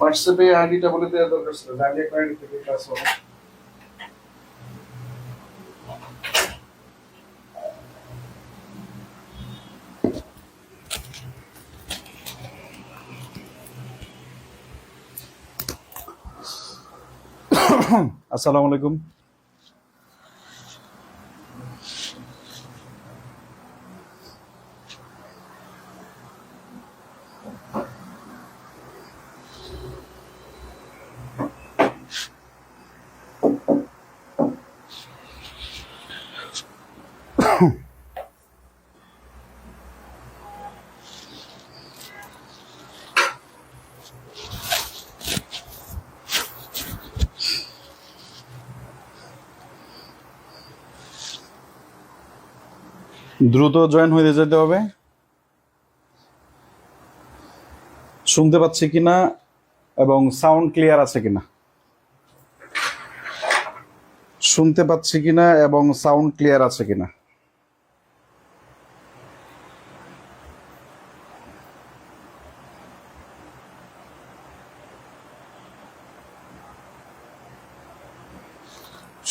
হোয়াটসঅ্যাপে আইডিটা বলে দেওয়া দরকার ছিল, আইডি একটা আইডি থেকে ক্লাস হবে। আসসালামু আলাইকুম। দ্রুত জয়েন হয়ে যেতে হবে। শুনতে পাচ্ছি কিনা এবং সাউন্ড ক্লিয়ার আছে কিনা, শুনতে পাচ্ছি কিনা এবং সাউন্ড ক্লিয়ার আছে কিনা।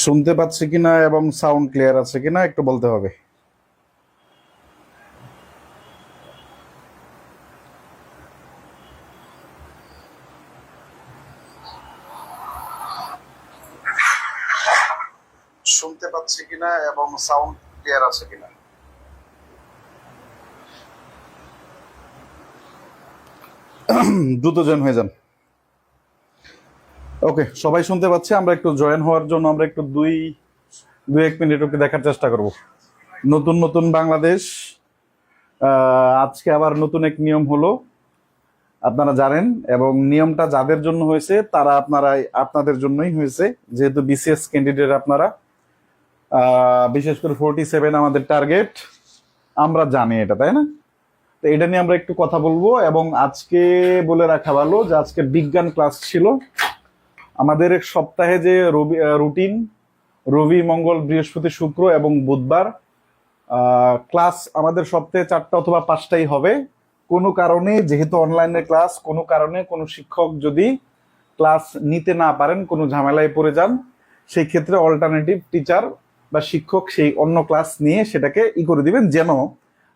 শুনতে পাচ্ছি কিনা এবং সাউন্ড ক্লিয়ার আছে কিনা একটু বলতে হবে। শুনতে পাচ্ছি কিনা এবং সাউন্ড ক্লিয়ার আছে কিনা। দ্রুত জয়েন হয়ে যান। ওকে, সবাই শুনতে পাচ্ছে। আমরা একটু জয়েন হওয়ার জন্য আমরা একটু দুই এক মিনিট ওকে দেখার চেষ্টা করব। নতুন নতুন বাংলাদেশ, আজকে আবার নতুন এক নিয়ম হলো, আপনারা জানেন। এবং নিয়মটা যাদের জন্য হয়েছে তারা আপনাদের জন্যই হয়েছে, যেহেতু বিসিএস ক্যান্ডিডেট আপনারা। বিশেষ করে 47 আমাদের টার্গেট, আমরা জানি এটা, তাই না? তো এটা নিয়ে আমরা একটু কথা বলবো। এবং আজকে বলে রাখা ভালো যে আজকে বিজ্ঞান ক্লাস ছিল আমাদের। সপ্তাহে যে রুটিন রবি, মঙ্গল, বৃহস্পতি, শুক্র এবং বুধবার ক্লাস আমাদের সপ্তাহে 4টা অথবা 5টাই হবে। কোনো কারণে, যেহেতু অনলাইনে ক্লাস, কোনো কারণে কোনো শিক্ষক যদি ক্লাস নিতে না পারেন, কোনো ঝামেলায় পড়ে যান, সেই ক্ষেত্রে অল্টারনেটিভ টিচার বা শিক্ষক সেই অন্য ক্লাস নিয়ে সেটাকে করে দিবেন, যেন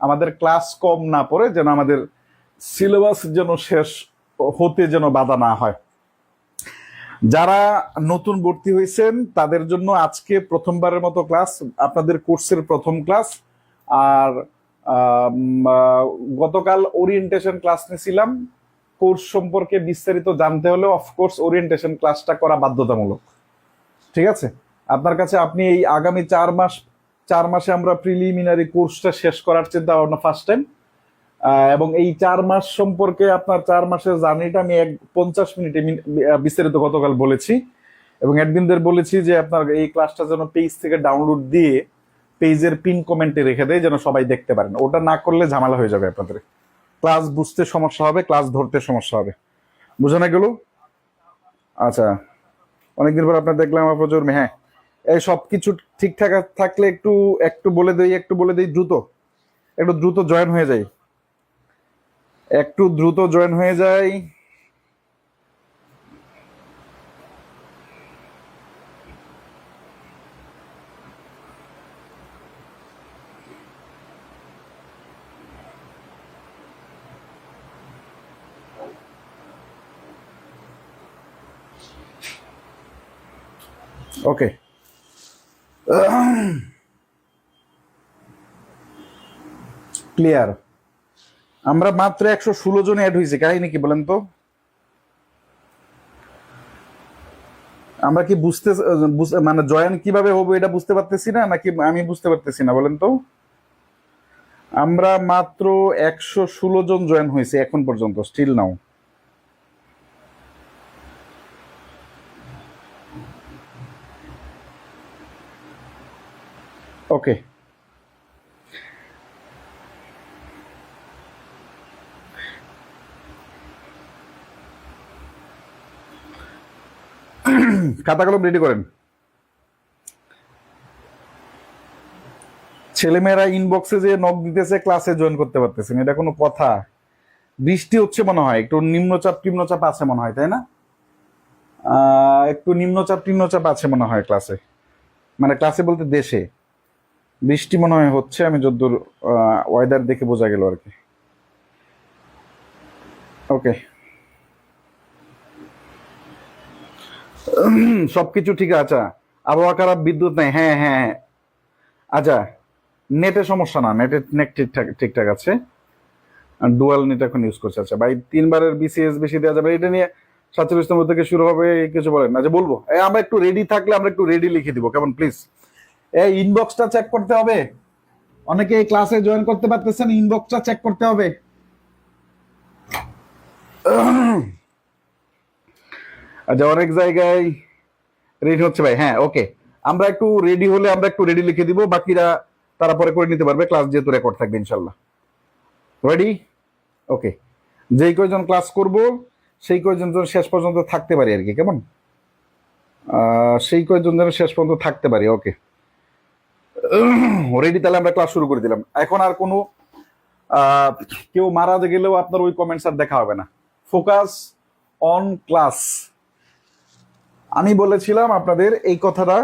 আমাদের ক্লাস কম না পড়ে, যেন আমাদের সিলেবাস যেন শেষ হতে যেন বাধা না হয়। যারা নতুন ভর্তি হয়েছেন তাদের জন্য আজকে প্রথমবারের মতো ক্লাস, আপনাদের কোর্সের প্রথম ক্লাস। আর গতকাল ওরিয়েন্টেশন ক্লাস নিয়েছিলাম। কোর্স সম্পর্কে বিস্তারিত জানতে হলে অফকোর্স ওরিয়েন্টেশন ক্লাসটা করা বাধ্যতামূলক। ঠিক আছে? আপনার কাছে, আপনি এই আগামী 4 মাসে আমরা প্রিলিমিনারি কোর্সটা শেষ করার চিন্তা ভাবনা ফার্স্ট টাইম। এবং এই 4 মাস সম্পর্কে, আপনার 4 মাসের জার্নিটা আমি 50 মিনিটে বিস্তারিত গতকাল বলেছি। এবং অ্যাডমিনদের বলেছি যে আপনার এই ক্লাসটা যেন পেজ থেকে ডাউনলোড দিয়ে পেজের পিন কমেন্টে রেখে দেয়, যেন সবাই দেখতে পারেন। ওটা না করলে ঝামেলা হয়ে যাবে, আপনাদের ক্লাস বুঝতে সমস্যা হবে, ক্লাস ধরতে সমস্যা হবে। বুঝে না গেল? আচ্ছা, অনেকদিন পর আপনার দেখলাম প্রচুর। হ্যাঁ, এই সবকিছু ঠিকঠাক থাকলে একটু একটু বলে দেই দ্রুত, একটু দ্রুত জয়েন হয়ে যাই, একটু দ্রুত জয়েন হয়ে যাই। ওকে, ক্লিয়ার। আমরা মাত্র 116 জন অ্যাড হয়েছে, কাহিনী কি বলেন তো? আমরা কি মানে জয়েন কিভাবে হবো এটা বুঝতে পারতেছি না, নাকি আমি বুঝতে পারতেছি না, বলেন তো? আমরা মাত্র 116 জন জয়েন হয়েছে এখন পর্যন্ত, স্টিল নাও। ওকে, খাতা কলম রেডি করেন। ছেলেমেয়েরা ইনবক্সে যে নক দিতেছে, ক্লাসে জয়েন করতে পারতেছেন, এটা কোনো কথা? বৃষ্টি হচ্ছে মনে হয়, একটু নিম্নচাপ আছে মনে হয়, তাই না? একটু নিম্নচাপ আছে মনে হয় ক্লাসে, মানে ক্লাসে বলতে দেশে বৃষ্টি মনে হয় হচ্ছে, আমি যদ্দূর ওয়েদার দেখে বোঝা গেল আর কি। ওকে, সবকিছু ঠিক আছে। আচ্ছা, আবহাওয়া খারাপ, বিদ্যুৎ নেই, হ্যাঁ হ্যাঁ হ্যাঁ। আচ্ছা, নেটের সমস্যা না, নেট ঠিকঠাক ঠিকঠাক আছে, ডুয়াল নেট এখন ইউজ করছে। আচ্ছা ভাই, 3 বারের বিসিএস বেশি দেওয়া যাবে এটা নিয়ে 47তম থেকে শুরু হবে, কিছু বলেন? আচ্ছা বলবো, আমরা একটু রেডি থাকলে আমরা একটু রেডি লিখে দিব, কেমন প্লিজ? এই ইনবক্সটা চেক করতে হবে, অনেকে এই ক্লাসে জয়েন করতে পারতেছেন, ইনবক্সটা চেক করতে হবে। আচ্ছা, অনেক জায়গায় রেডি হচ্ছে ভাই, হ্যাঁ ওকে। আমরা একটু রেডি হলে আমরা একটু রেডি লিখে দিব, বাকিরা তারা পরে করে নিতে পারবে, ক্লাস যেহেতু রেকর্ড থাকবে ইনশাল্লাহ। রেডি? ওকে। যেই কয়জন ক্লাস করব সেই কয়জন যেন শেষ পর্যন্ত থাকতে পারি আর কি, কেমন? সেই কয়জন যেন শেষ পর্যন্ত থাকতে পারি। ওকে, রেডি? তাহলে আমরা ক্লাস শুরু করে দিলাম। এখন আর কোনো কেউ মারা গেলেও আপনার ওই কমেন্টস আর দেখা হবে না। Focus on class. আমি বলেছিলাম আপনাদের এই কথাটা,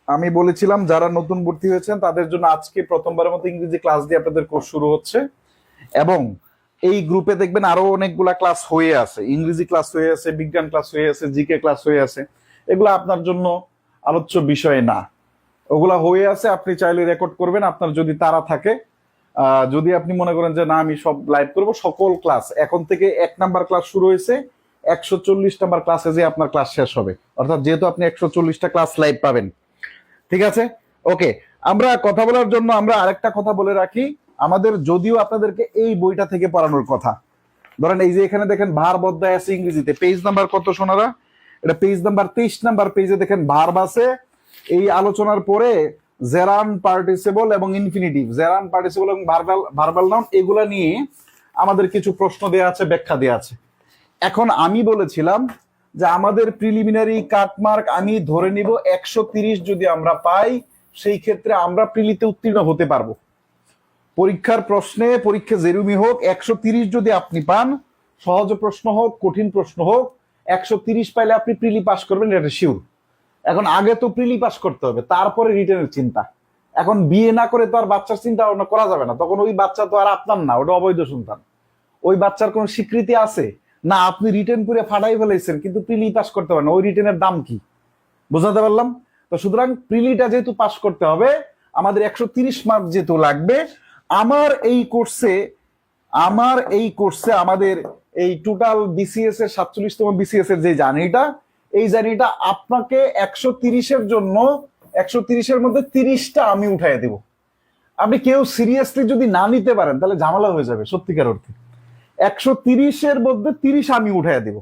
আমি বলেছিলাম যারা নতুন ভর্তি হয়েছেন তাদের জন্য আজকে প্রথমবারের মতো ইংরেজি ক্লাস দিয়ে আপনাদের কোর্স শুরু হচ্ছে, এবং এই গ্রুপে দেখবেন আরো অনেকগুলা ক্লাস হয়ে আছে, ইংরেজি ক্লাস হয়ে আছে, বিজ্ঞান ক্লাস হয়ে আছে, জিকে ক্লাস হয়ে আছে। এগুলো আপনার জন্য আলোচ্য বিষয় না, ওগুলা হয়ে আছে, আপনি চাইলে রেকর্ড করবেন আপনার যদি তারা থাকে। যদি আপনি মনে করেন যে না আমি সব লাইভ করব, সকল ক্লাস এখন থেকে 1 নাম্বার ক্লাস শুরু হয়েছে, 140 নাম্বার ক্লাসে যে আপনার ক্লাস শেষ হবে, অর্থাৎ যেহেতু আপনি 140টা ক্লাস লাইভ পাবেন। ঠিক আছে, ওকে। আমরা কথা বলার জন্য আমরা আরেকটা কথা বলে রাখি, আমাদের যদিও আপনাদেরকে এই বইটা থেকে পড়ানোর কথা, ধরেন এই যে এখানে দেখেন ভার্ব অধ্যায় আছে ইংরেজিতে, পেজ নাম্বার কত সোনারা? এটা পেজ নাম্বার 23 নাম্বার পেজে দেখেন ভার্ব আছে। এই আলোচনার পরে জেরান পার্টিসিপল এবং ইনফিনিটিভ, জেরান পার্টিসিপল এবং ভার্বাল নাউন, এগুলা নিয়ে আমাদের কিছু প্রশ্ন দেয়া আছে, ব্যাখ্যা দেয়া আছে। এখন আমি বলেছিলাম যে আমাদের প্রিলিমিনারি কাটমার্ক আমি ধরে নিব 130 যদি আমরা পাই, সেই ক্ষেত্রে আমরা প্রিলিতে উত্তীর্ণ হতে পারবো। পরীক্ষার প্রশ্নে, পরীক্ষা যেরুমি হোক, 130 যদি আপনি পান, সহজ প্রশ্ন হোক কঠিন প্রশ্ন হোক, 130 পাইলে আপনি প্রিলি পাস করবেন, এটা শিওর। এখন আগে তো প্রিলি পাস করতে হবে, তারপরে রিটেনের চিন্তা। এখন বিয়ে না করে তো আর বাচ্চার চিন্তা ভাবনা করা যাবে না, তখন ওই বাচ্চা তো আর আপনার না, ওটা অবৈধ সন্তান। ওই বাচ্চার কোন স্বীকৃতি আছে না? আপনি রিটেন করে ফাটাই ফেলেছেন কিন্তু প্রিলি পাস করতে পারেন, ওই রিটেনের দাম কি? বুঝাতে পারলাম তো? সুতরাং প্রিলিটা যেহেতু পাস করতে হবে, আমাদের 130 মার্ক যেহেতু লাগবে, আমার এই কোর্সে আমাদের এই টোটাল বিসিএস এর 47তম বিসিএস এর যে জার্নিটা, এই জার্নিটা আপনাকে 130-এর জন্য 130-এর মধ্যে 30টা আমি উঠাই দেব। আপনি কেউ সিরিয়াসলি যদি না নিতে পারেন তাহলে ঝামেলা হয়ে যাবে সত্যিকার অর্থে। 130-এর মধ্যে 30 আমি উঠাই দেব,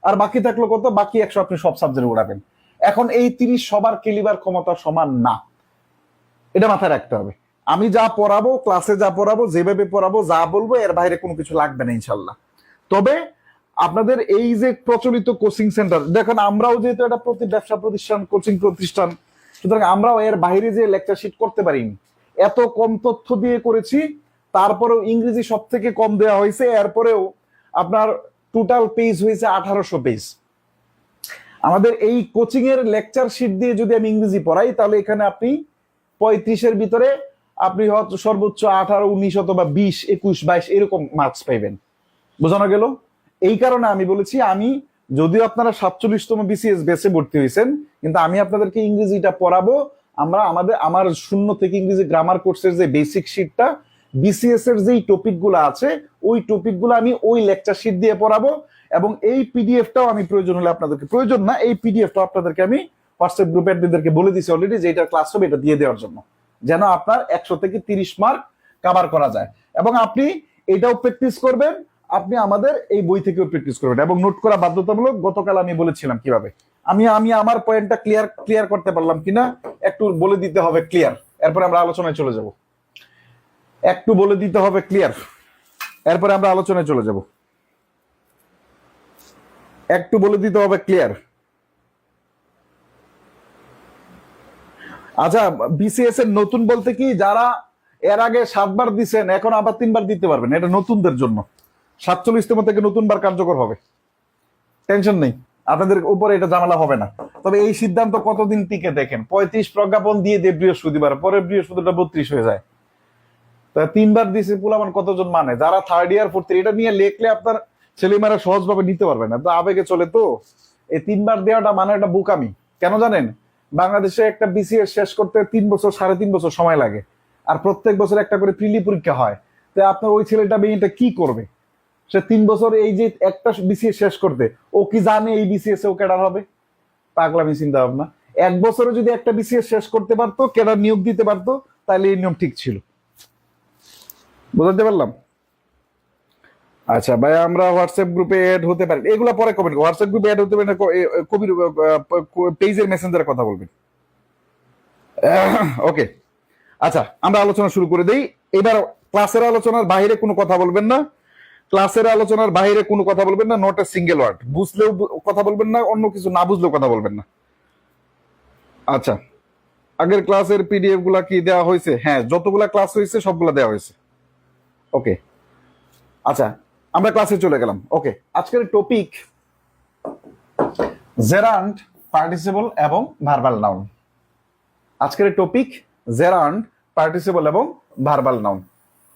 আর বাকি থাকলো কত? বাকি 100 আপনি সব সাবজেক্টে উঠাবেন। এখন এই 30 সবার কেলিবার ক্ষমতা সমান না, এটা মাথায় রাখতে হবে। আমি যা পড়াবো, ক্লাসে যা পড়াবো, যেভাবে পড়াবো, যা বলবো, এর বাইরে কোনো কিছু লাগবে না ইনশাল্লাহ। তবে আপনাদের এই যে প্রচলিত কোচিং সেন্টার, দেখেন আমরাও যেহেতু একটা ব্যবসা প্রতিষ্ঠান, কোচিং প্রতিষ্ঠান, সুতরাং আমরাও এর বাইরে যে লেকচার শিট করতে পারিনি, এত কম তথ্য দিয়ে করেছি। তারপরেও ইংরেজি সব থেকে কম দেওয়া হয়েছে, এরপরেও আপনার টোটাল পেজ হয়েছে 1800 পেজ। আমাদের এই কোচিং এর লেকচার শিট দিয়ে যদি আমি ইংরেজি পড়াই, তাহলে এখানে আপনি 35-এর ভিতরে আপনি হয়তো সর্বোচ্চ 18, 19 অথবা 20, 21, 22 এরকম মার্কস পাইবেন। বোঝানো গেল? এই কারণে আমি বলেছি, আমি যদিও আপনারা 47তম বিসিএস বেসে ভর্তি হয়েছেন, কিন্তু আমি আপনাদেরকে ইংরেজিটা পড়াবো। আমার 0 থেকে ইংরেজি গ্রামার কোর্সের যে বেসিক শিটটা, বিসিএস এর যেই টপিকগুলো আছে, ওই টপিকগুলো আমি ওই লেকচার শিট দিয়ে পড়াবো, এবং এই পিডিএফটাও আমি প্রয়োজন হলে আপনাদেরকে, প্রয়োজন না, এই পিডিএফটাও আপনাদেরকে আমি হোয়াটসঅ্যাপ গ্রুপে অ্যাডমিনদেরকে বলে দিছি অলরেডি যে এটা ক্লাস হবে, এটা দিয়ে দেওয়ার জন্য, যেন আপনার 100 থেকে 30 মার্ক কভার করা যায়। এবং আপনি এটাও প্র্যাকটিস করবেন, আপনি আমাদের এই বই থেকেও প্র্যাকটিস করবেন, এবং নোট করা বাধ্যতামূলক। গতকাল আমি বলেছিলাম কিভাবে, আমি আমার পয়েন্টটা ক্লিয়ার করতে পারলাম কিনা একটু বলে দিতে হবে ক্লিয়ার, এরপরে আমরা আলোচনায় চলে যাব। একটু বলে দিতে হবে ক্লিয়ার, এরপরে আমরা আলোচনায় চলে যাব। একটু বলে দিতে হবে ক্লিয়ার। আচ্ছা, বিসিএস এর নতুন বলতে কি, যারা এর আগে 7 বার দিছেন এখন আবার 3 বার দিতে পারবেন, এটা নতুনদের জন্য। 47তম থেকে নতুন বার কার্যকর হবে, টেনশন নেই, আপনাদের উপরে এটা ঝামেলা হবে না। তবে এই সিদ্ধান্ত কতদিন টিকে দেখেন, 35 প্রজ্ঞাপন দিয়ে দেব বৃহস্পতিবার, পরের বৃহস্পতিবার 32 হয়ে যায়। তা 3 বার দিছে পুলামান কতজন মানে, যারা থার্ড ইয়ার ফোর্থ এটা নিয়ে লেখলে আপনার ছেলেমেয়েরা সহজভাবে নিতে পারবে না, তো আবেগে চলে। তো এই 3 বার দেওয়াটা মানে একটা বোকামি। কেন জানেন, বাংলাদেশে একটা বিসিএস শেষ করতে 3 বছর 3.5 বছর সময় লাগে, আর প্রত্যেক বছর একটা করে প্রিলি পরীক্ষা হয়। তো আপনার ওই ছেলেটা মেয়েটা কি করবে? সে 3 বছর এই যে একটা বিসিএস শেষ করতে, ও কি জানে এই বিসিএস ও ক্যাডার হবে? পাগলামি চিন্তা ভাবনা। 1 বছরে যদি একটা বিসিএস শেষ করতে পারতো, ক্যাডার নিয়োগ দিতে পারতো, তাহলে এই নিয়ম ঠিক ছিল। বুঝতে পারলাম? আচ্ছা ভাই, আমরা হোয়াটসঅ্যাপ গ্রুপে অ্যাড হতে পারি, এগুলো পরে কমেন্ট। হোয়াটসঅ্যাপ গ্রুপে অ্যাড হতে পারি না, কবির পেজের মেসেঞ্জারে কথা বলবেন। ওকে, আচ্ছা আমরা আলোচনা শুরু করে দেই। এবার ক্লাসের আলোচনার বাইরে কোনো কথা বলবেন না, ক্লাসের আলোচনার বাইরে কোনো কথা বলবেন না, নট এ সিঙ্গেল ওয়ার্ড। বুঝলেও কথা বলবেন না, অন্য কিছু না বুঝলেও কথা বলবেন না। আচ্ছা, আগের ক্লাসের পিডিএফ গুলা কি দেওয়া হয়েছে? হ্যাঁ, যতগুলা ক্লাস হয়েছে সবগুলা দেওয়া হয়েছে। ওকে, আচ্ছা আমরা ক্লাসে চলে গেলাম। ওকে, আজকের টপিক জেরান্ড, পার্টিসিপল এবং ভার্বাল নাউন। আজকের টপিক জেরান্ড, পার্টিসিপল এবং ভার্বাল নাউন।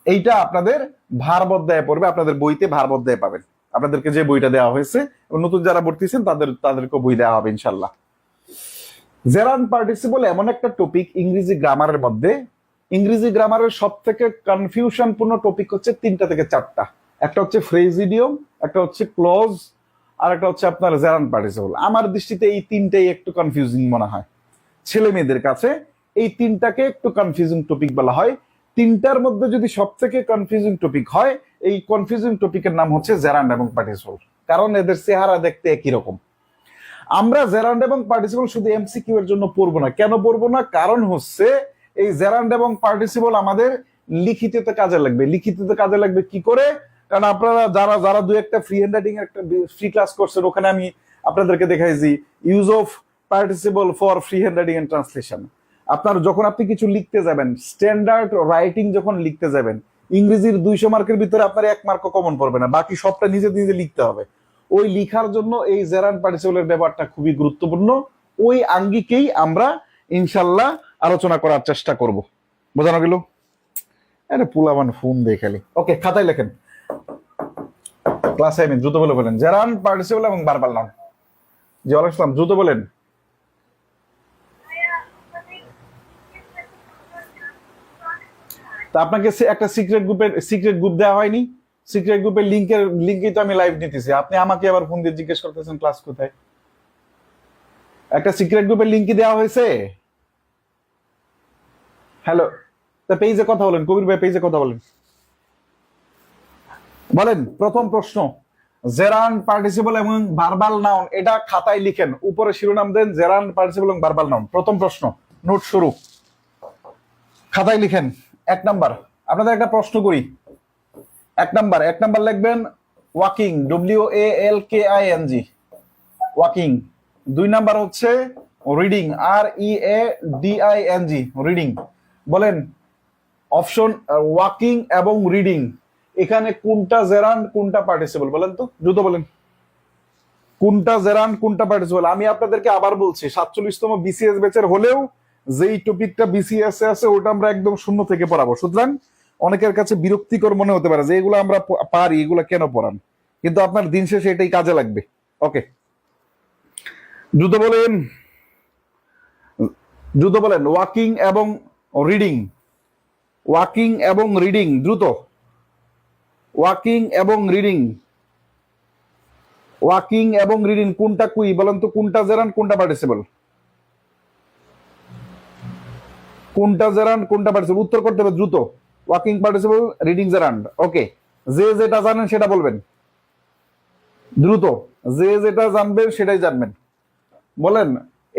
এইটা আপনাদের ভার্ব অধ্যায়ে পড়বে, আপনাদের বইতে ভার্ব অধ্যায়ে পাবেন। আপনাদেরকে যে বইটা দেওয়া হয়েছে, নতুন যারা ভর্তিছেন তাদেরকে বই দেওয়া হবে ইনশাল্লাহ। জেরান্ড পার্টিসিপল এমন একটা টপিক ইংরেজি গ্রামারের মধ্যে, ইংরেজি গ্রামারের সব থেকে কনফিউশনপূর্ণ টপিক হচ্ছে 3টা থেকে 4টা। একটা হচ্ছে ফ্রেজ ইডিয়ম, একটা হচ্ছে ক্লজ, আর একটা হচ্ছে আপনার জেরান্ড পার্টিসিপল। আমার দৃষ্টিতে এই 3টাই একটু কনফিউজিং মনে হয় ছেলে মেয়েদের কাছে। এই 3টাকে একটু কনফিউজিং টপিক বলা হয়। 3টার মধ্যে যদি সব থেকে কনফিউজিং টপিক হয়, এই কনফিউজিং টপিকের নাম হচ্ছে জেরান্ড এবং পার্টিসিপল, কারণ এদের চেহারা দেখতে একই রকম। আমরা জেরান্ড এবং পার্টিসিপল শুধু এমসিকিউ এর জন্য পড়বো না। কেন পড়বো না? কারণ হচ্ছে এই জেরান্ড এবং পার্টিসিপল আমাদের লিখিততে কাজে লাগবে। লিখিততে কাজে লাগবে কি করে? কারণ আপনারা যারা যারা দু একটা ফ্রি হ্যান্ড রাইটিং একটা ফ্রি ক্লাস করছেন, ওখানে আমি আপনাদেরকে দেখাইছি use of participle for free hand writing and translation. আপনার যখন আপনি কিছু লিখতে যাবেন, স্ট্যান্ডার্ড রাইটিং যখন লিখতে যাবেন, ইংরেজির 200 মার্কের ভিতরে আপনার 1 মার্কও কমন পড়বে না, বাকি সবটা নিজে নিজে লিখতে হবে। ওই লিখার জন্য এই জেরান্ড পার্টিসিপলের ব্যাপারটা খুবই গুরুত্বপূর্ণ। ওই আঙ্গিকেই আমরা ইনশাল্লাহ আলোচনা করার চেষ্টা করব। বোঝানো গেল? আরে পুলাবান ফোন দিয়ে খালি। ওকে, খাতায় লেখেন, ক্লাসে আমি দ্রুত বলে বলেন জেরান্ড পার্টিসিপল এবং ভার্বাল নাউন। জি ওয়ালাইকুম আসসালাম, দ্রুত বলেন। তা আপনাকে একটা সিক্রেট গ্রুপ দেওয়া হয়নি? সিক্রেট গ্রুপের লিঙ্কেই তো আমি লাইভ নিতেছি, আপনি আমাকে আবার ফোন দিয়ে জিজ্ঞেস করতেছেন ক্লাস কোথায়? একটা সিক্রেট গ্রুপের লিঙ্ক দেওয়া হয়েছে। হ্যালো, তা পেজে কথা বলেন, কবির ভাই পেজে কথা বলেন। বলেন প্রথম প্রশ্ন, জেরান্ড পার্টিসিপল এবং ভার্বাল নাউন, এটা খাতায় লিখেন, উপরে শিরোনাম দেন জেরান্ড পার্টিসিপল এবং ভার্বাল নাউন। প্রথম প্রশ্ন, নোট শুরু, খাতায় লিখেন। 1 নাম্বার, আপনাদের একটা প্রশ্ন করি। 1 নাম্বার লিখবেন ওয়াকিং, WALKING, ওয়াকিং। 2 নাম্বার হচ্ছে রিডিং, READING, রিডিং। বলেন অপশন ওয়াকিং এবং রিডিং, এখানে কোনটা জেরান্ড কোনটা পার্টিসিপল? বলেন তো, দ্রুত বলেন কোনটা জেরান্ড কোনটা পার্টিসিপল। আমি আপনাদেরকে আবার বলছি, 47তম বিসিএস ব্যাচের হলেও যেই টপিকটা বিসিএস এ আছে ওটা আমরা একদম শূন্য থেকে পড়াবো। সুতরাং অনেকের কাছে বিরক্তিকর মনে হতে পারে যে এগুলো আমরা পারি, এগুলো কেন পড়ান, কিন্তু আপনার দিন শেষে এটাই কাজে লাগবে। ওকে, দ্রুত বলেন, দ্রুত বলেন ওয়াকিং এবং রিডিং, ওয়াকিং এবং রিডিং, দ্রুত। ওয়াকিং এবং রিডিং, ওয়াকিং এবং রিডিং কোনটা কুই? বলেন তো কোনটা জেরান্ড কোনটা পার্টিসিপল? কোনটা জেরান্ড কোনটা পার্টিসিপল? উত্তর করতে হবে দ্রুত। Walking participle, reading gerund. Okay, যে যেটা জানেন সেটা বলবেন দ্রুত, যে যেটা জানবেন সেটাই জানবেন। বলেন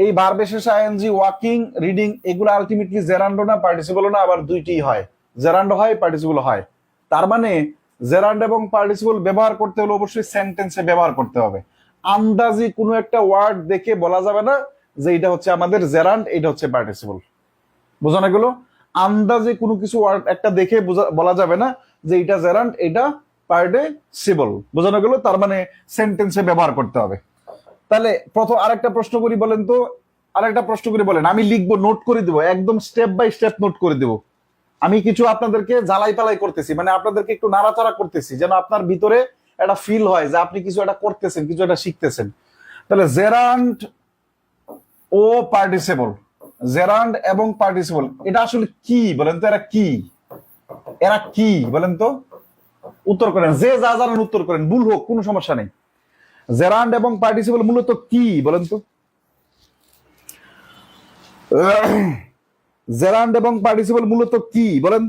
এই ভার্ব শেষে আইএনজি, ওয়াকিং, রিডিং, এগুলো আলটিমেটলি জেরান্ডও না পার্টিসিপলও না, আবার দুইটিই হয়, জেরান্ড হয় পার্টিসিপল হয়। তার মানে জেরান্ড এবং পার্টিসিপল ব্যবহার করতে হলে অবশ্যই সেন্টেন্সে ব্যবহার করতে হবে। আন্দাজি কোনো একটা ওয়ার্ড দেখে বলা যাবে না যে এটা হচ্ছে আমাদের জেরান্ড, এটা হচ্ছে পার্টিসিপল। বোঝানো গেল? আন্দাজে কোনো কিছু ওয়ার্ড একটা দেখে বলা যাবে না যে এটা জেরান্ড, এটা পার্টিসিপল। বোঝানো গেল? তার মানে সেন্টেন্সে ব্যবহার করতে হবে। তাহলে প্রথম আরেকটা প্রশ্ন করি, বলেন তো, আরেকটা প্রশ্ন করি বলেন। আমি লিখবো, নোট করে দিব, একদম স্টেপ বাই স্টেপ নোট করে দিব। আমি কিছু আপনাদেরকে জ্বালাই পালাই করতেছি, মানে আপনাদেরকে একটু নাড়াচাড়া করতেছি, যেন আপনার ভিতরে একটা ফিল হয় যে আপনি কিছু একটা করতেছেন, কিছু একটা শিখতেছেন। তাহলে জেরান্ড ও পার্টিসিপল, জেরান্ড এবং পার্টিসিপল, এটা আসলে কি বলেন তো? এরা কি, এরা কি বলেন তো? উত্তর করেন, যে যা জানেন উত্তর করেন, ভুল হোক কোনো সমস্যা নেই। জেরান্ড এবং পার্টিসিপল মূলত কি বলেন তো? জেরান্ড এবং পার্টিসিপল মূলত কি বলেন?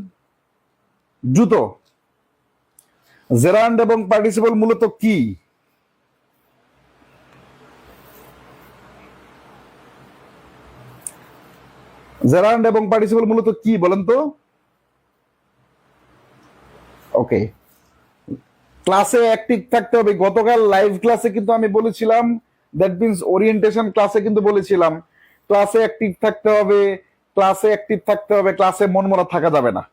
জুতো। জেরান্ড এবং পার্টিসিপল মূলত কি? জেরান্ড এবং পার্টিসিপল মূলত কি বলেন তো? ওকে, ক্লাসে অ্যাক্টিভ থাকতে হবে। গতকাল লাইভ ক্লাসে কিন্তু আমি বলেছিলাম, দ্যাট মিনস ওরিয়েন্টেশন ক্লাসে কিন্তু বলেছিলাম ক্লাসে অ্যাক্টিভ থাকতে হবে, ক্লাসে অ্যাক্টিভ থাকতে হবে, ক্লাসে মনমরা থাকা যাবে না।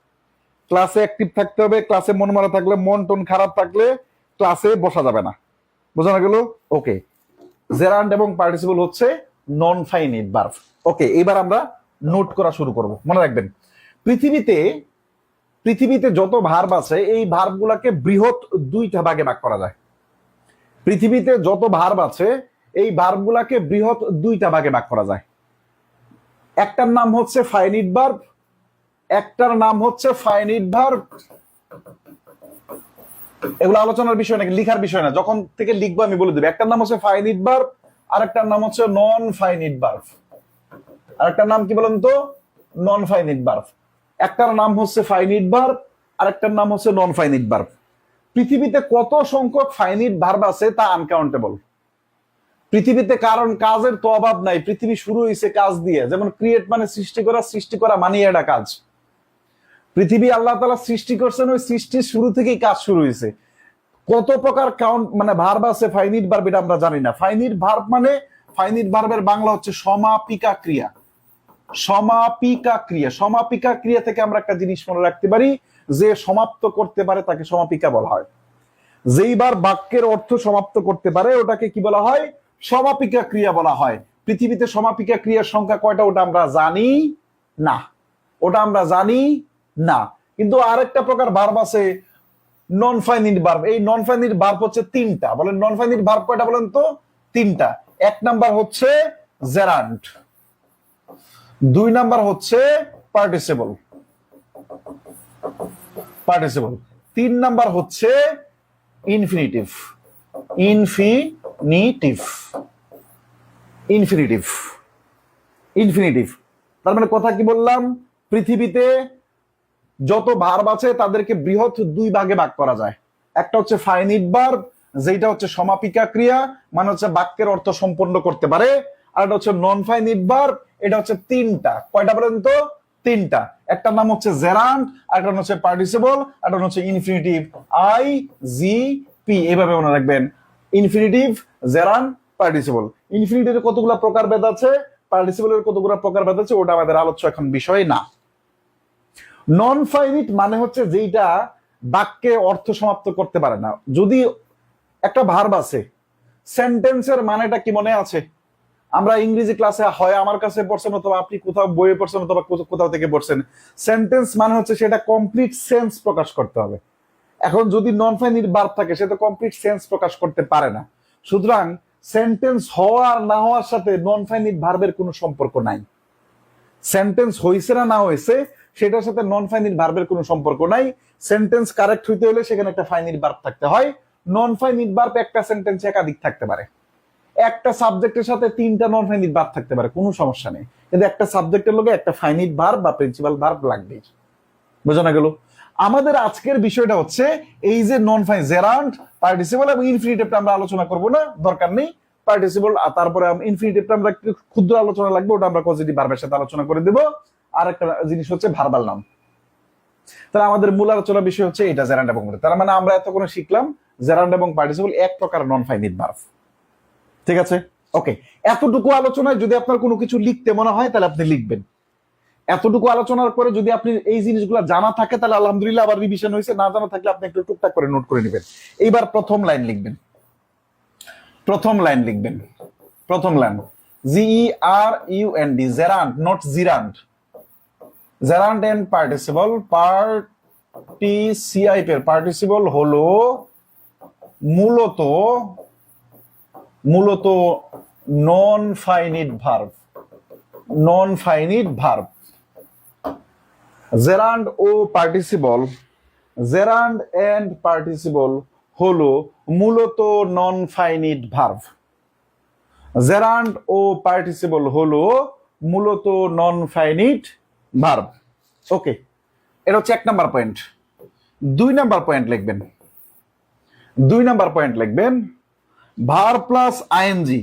ক্লাসে অ্যাক্টিভ থাকতে হবে, ক্লাসে মনমরা থাকলে, মন টন খারাপ থাকলে ক্লাসে বসা যাবে না। বোঝানো গেল? ওকে, জেরান্ড এবং পার্টিসিপল হচ্ছে নন ফাইনাইট ভার্ব। ওকে, এবার আমরা নোট করা শুরু করব। মনে রাখবেন, পৃথিবীতে পৃথিবীতে যত ভার্ব আছে এই ভার্ব গুলাকে বৃহৎ দুইটা ভাগে ভাগ করা যায়। পৃথিবীতে যত ভার্ব আছে এই ভার্ব গুলাকে বৃহৎ দুইটা ভাগে ভাগ করা যায়। একটার নাম হচ্ছে ফাইনাইট ভার্ব, একটার নাম হচ্ছে ফাইনাইট ভার্ব। এগুলো আলোচনার বিষয় না, লিখার বিষয় না, যখন থেকে লিখবো আমি বলে দেবো। একটার নাম হচ্ছে ফাইনাইট ভার্ব, আর একটার নাম হচ্ছে নন ফাইনাইট ভার্ব। আর একটার নাম কি বলেন তো? Non finite verb. একটার নাম হচ্ছে ফাইনাইট ভার্ব, আর একটার নাম হচ্ছে নন ফাইনাইট ভার্ব। পৃথিবীতে কত সংখ্যক ফাইনাইট ভার্ব আছে তা আনকাউন্টেবল। পৃথিবীতে, কারণ কাজের তো অভাব নাই, পৃথিবী শুরু হয়েছে কাজ দিয়ে। যেমন ক্রিয়েট মানে সৃষ্টি করা, সৃষ্টি করা মানে এটা কাজ। পৃথিবী আল্লাহ তাআলা সৃষ্টি করছেন, ওই সৃষ্টির শুরু থেকেই কাজ শুরু হয়েছে। কত প্রকার কাউন্ট মানে ভার্ব আছে ফাইনাইট ভার্ব এটা আমরা জানি না। ফাইনাইট ভার্ব মানে, ফাইনাইট ভার্বের বাংলা হচ্ছে সমাপিকা ক্রিয়া। সমাপিকা ক্রিয়া, সমাপিকা ক্রিয়া থেকে আমরা একটা জিনিস মনে রাখতে পারি, যে সমাপ্ত করতে পারে তাকে সমাপিকা বলা হয়। যেইবার বাক্যের অর্থ সমাপ্ত করতে পারে ওটাকে কি বলা হয়? সমাপিকা ক্রিয়া বলা হয়। পৃথিবীতে সমাপিকা ক্রিয়ার সংখ্যা কয়টা ওটা আমরা জানি না, ওটা আমরা জানি না। কিন্তু আরেকটা প্রকার ভার্ব আছে নন ফাইনাইট ভার্ব। এই নন ফাইনাইট ভার্ব হচ্ছে তিনটা। বলেন নন ফাইনাইট ভার্ব কয়টা বলেন তো? তিনটা। এক নাম্বার হচ্ছে জেরান্ড, দুই নাম্বার হচ্ছে পার্টিসিপল, পার্টিসিপল, তিন নাম্বার হচ্ছে ইনফিনিটিভ, ইনফিনিটিভ, ইনফিনিটিভ, ইনফিনিটিভ। তার মানে কথা কি বললাম? পৃথিবীতে যত ভার্ব আছে তাদেরকে বৃহৎ দুই ভাগে ভাগ করা যায়। একটা হচ্ছে ফাইনাইট ভার্ব, যেটা হচ্ছে সমাপিকা ক্রিয়া, মানে হচ্ছে বাক্যের অর্থ সম্পন্ন করতে পারে। আর এটা হচ্ছে নন ফাইনাইট ভার্ব, এটা হচ্ছে তিনটা। কয়টা বলেন তো? তিনটা। একটা নাম হচ্ছে জেরান্ড, আর একটা হচ্ছে পার্টিসিপল, আর একটা হচ্ছে ইনফিনিটিভ, আই জি পি। এভাবে মনে রাখবেন, ইনফিনিটিভ, জেরান্ড, পার্টিসিপল। ইনফিনিটিভের কতগুলো প্রকারভেদ আছে, পার্টিসিপলের কতগুলো প্রকারভেদ আছে, ওটা আমাদের আলোচ্য এখন বিষয় না। নন ফাইনাইট মানে হচ্ছে যেটা বাক্যে অর্থ সমাপ্ত করতে পারে না। যদি একটা ভার্ব আছে, সেন্টেন্সের মানেটা কি মনে আছে? আমরা ইংরেজি ক্লাসে হয় আমার কাছে পড়ছেন, অথবা আপনি কোথাও বইয়ে পড়ছেন, অথবা কোথাও থেকে পড়ছেন। সেন্টেন্স মানে হচ্ছে সেটা কমপ্লিট সেন্স প্রকাশ করতে হবে। এখন যদি নন ফাইনাইট ভার্ব থাকে, সে তো কমপ্লিট সেন্স প্রকাশ করতে পারে না। সুতরাং সেন্টেন্স হওয়া আর না হওয়ার সাথে নন ফাইনাইট ভার্বের কোনো সম্পর্ক নাই। সেন্টেন্স হয়েছে না না হয়েছে সেটার সাথে নন ফাইনাইট ভার্বের কোনো সম্পর্ক নাই। সেন্টেন্স কারেক্ট হইতে হলে সেখানে একটা ফাইনাইট ভার্ব থাকতে হয়। নন ফাইনাইট ভার্ব একটা সেন্টেন্সে একাধিক থাকতে পারে। একটা সাবজেক্টের সাথে তিনটা নন ফাইনাইট ভার্ব থাকতে পারে, কোনো সমস্যা নেই। কিন্তু একটা সাবজেক্টের লগে একটা ফাইনাইট ভার্ব বা প্রিন্সিপাল ভার্ব লাগবেই। বোঝানো গেল? আমাদের আজকের বিষয়টা হচ্ছে এই যে নন ফাইনাইট, জেরান্ড, পার্টিসিপল এবং ইনফিনিটিভটা আমরা আলোচনা করব না, দরকার নেই। পার্টিসিপল আর তারপরে ইনফিনিটিভটা আমরা একটু ক্ষুদ্র আলোচনা লাগবে, ওটা আমরা পজিটিভ ভার্বের সাথে আলোচনা করে দেব। আর একটা জিনিস হচ্ছে ভার্বাল নাউন। তাহলে আমাদের মূল আলোচনা বিষয় হচ্ছে এটা, জেরান্ড এবং পার্টিসিপল। তার মানে আমরা এতক্ষণ শিখলাম জেরান্ড এবং পার্টিসিপল এক প্রকার নন ফাইনাইট ভার্ব। ঠিক আছে? ওকে, এতটুকু আলোচনায় যদি আপনার কোনো কিছু লিখতে মনে হয় তাহলে আপনি লিখবেন, এতটুকু আলোচনার পরে যদি আপনি এই জিনিসগুলো জানা থাকে তাহলে আলহামদুলিল্লাহ, আবার রিভিশন হয়েছে। না জানা থাকলে আপনি একটু টুকটাক করে নোট করে নেবেন। এইবার প্রথম লাইন লিখবেন, প্রথম লাইন লিখবেন, প্রথম line GERUND, gerund, not gerund. Gerund and participle, participle হলো মূলত non finite verb, non finite verb. Gerund ও পার্টিসিপল, জেরান্ড এন্ড পার্টিসিপল হলো মূলত নন ফাইনিট ভার্ব। জেরান্ড ও পার্টিসিপল হলো মূলত নন ফাইনিট ভার্ব। ওকে, এটা হচ্ছে 1 নাম্বার পয়েন্ট। 2 নাম্বার পয়েন্ট লিখবেন, 2 নাম্বার পয়েন্ট লিখবেন verb plus ING,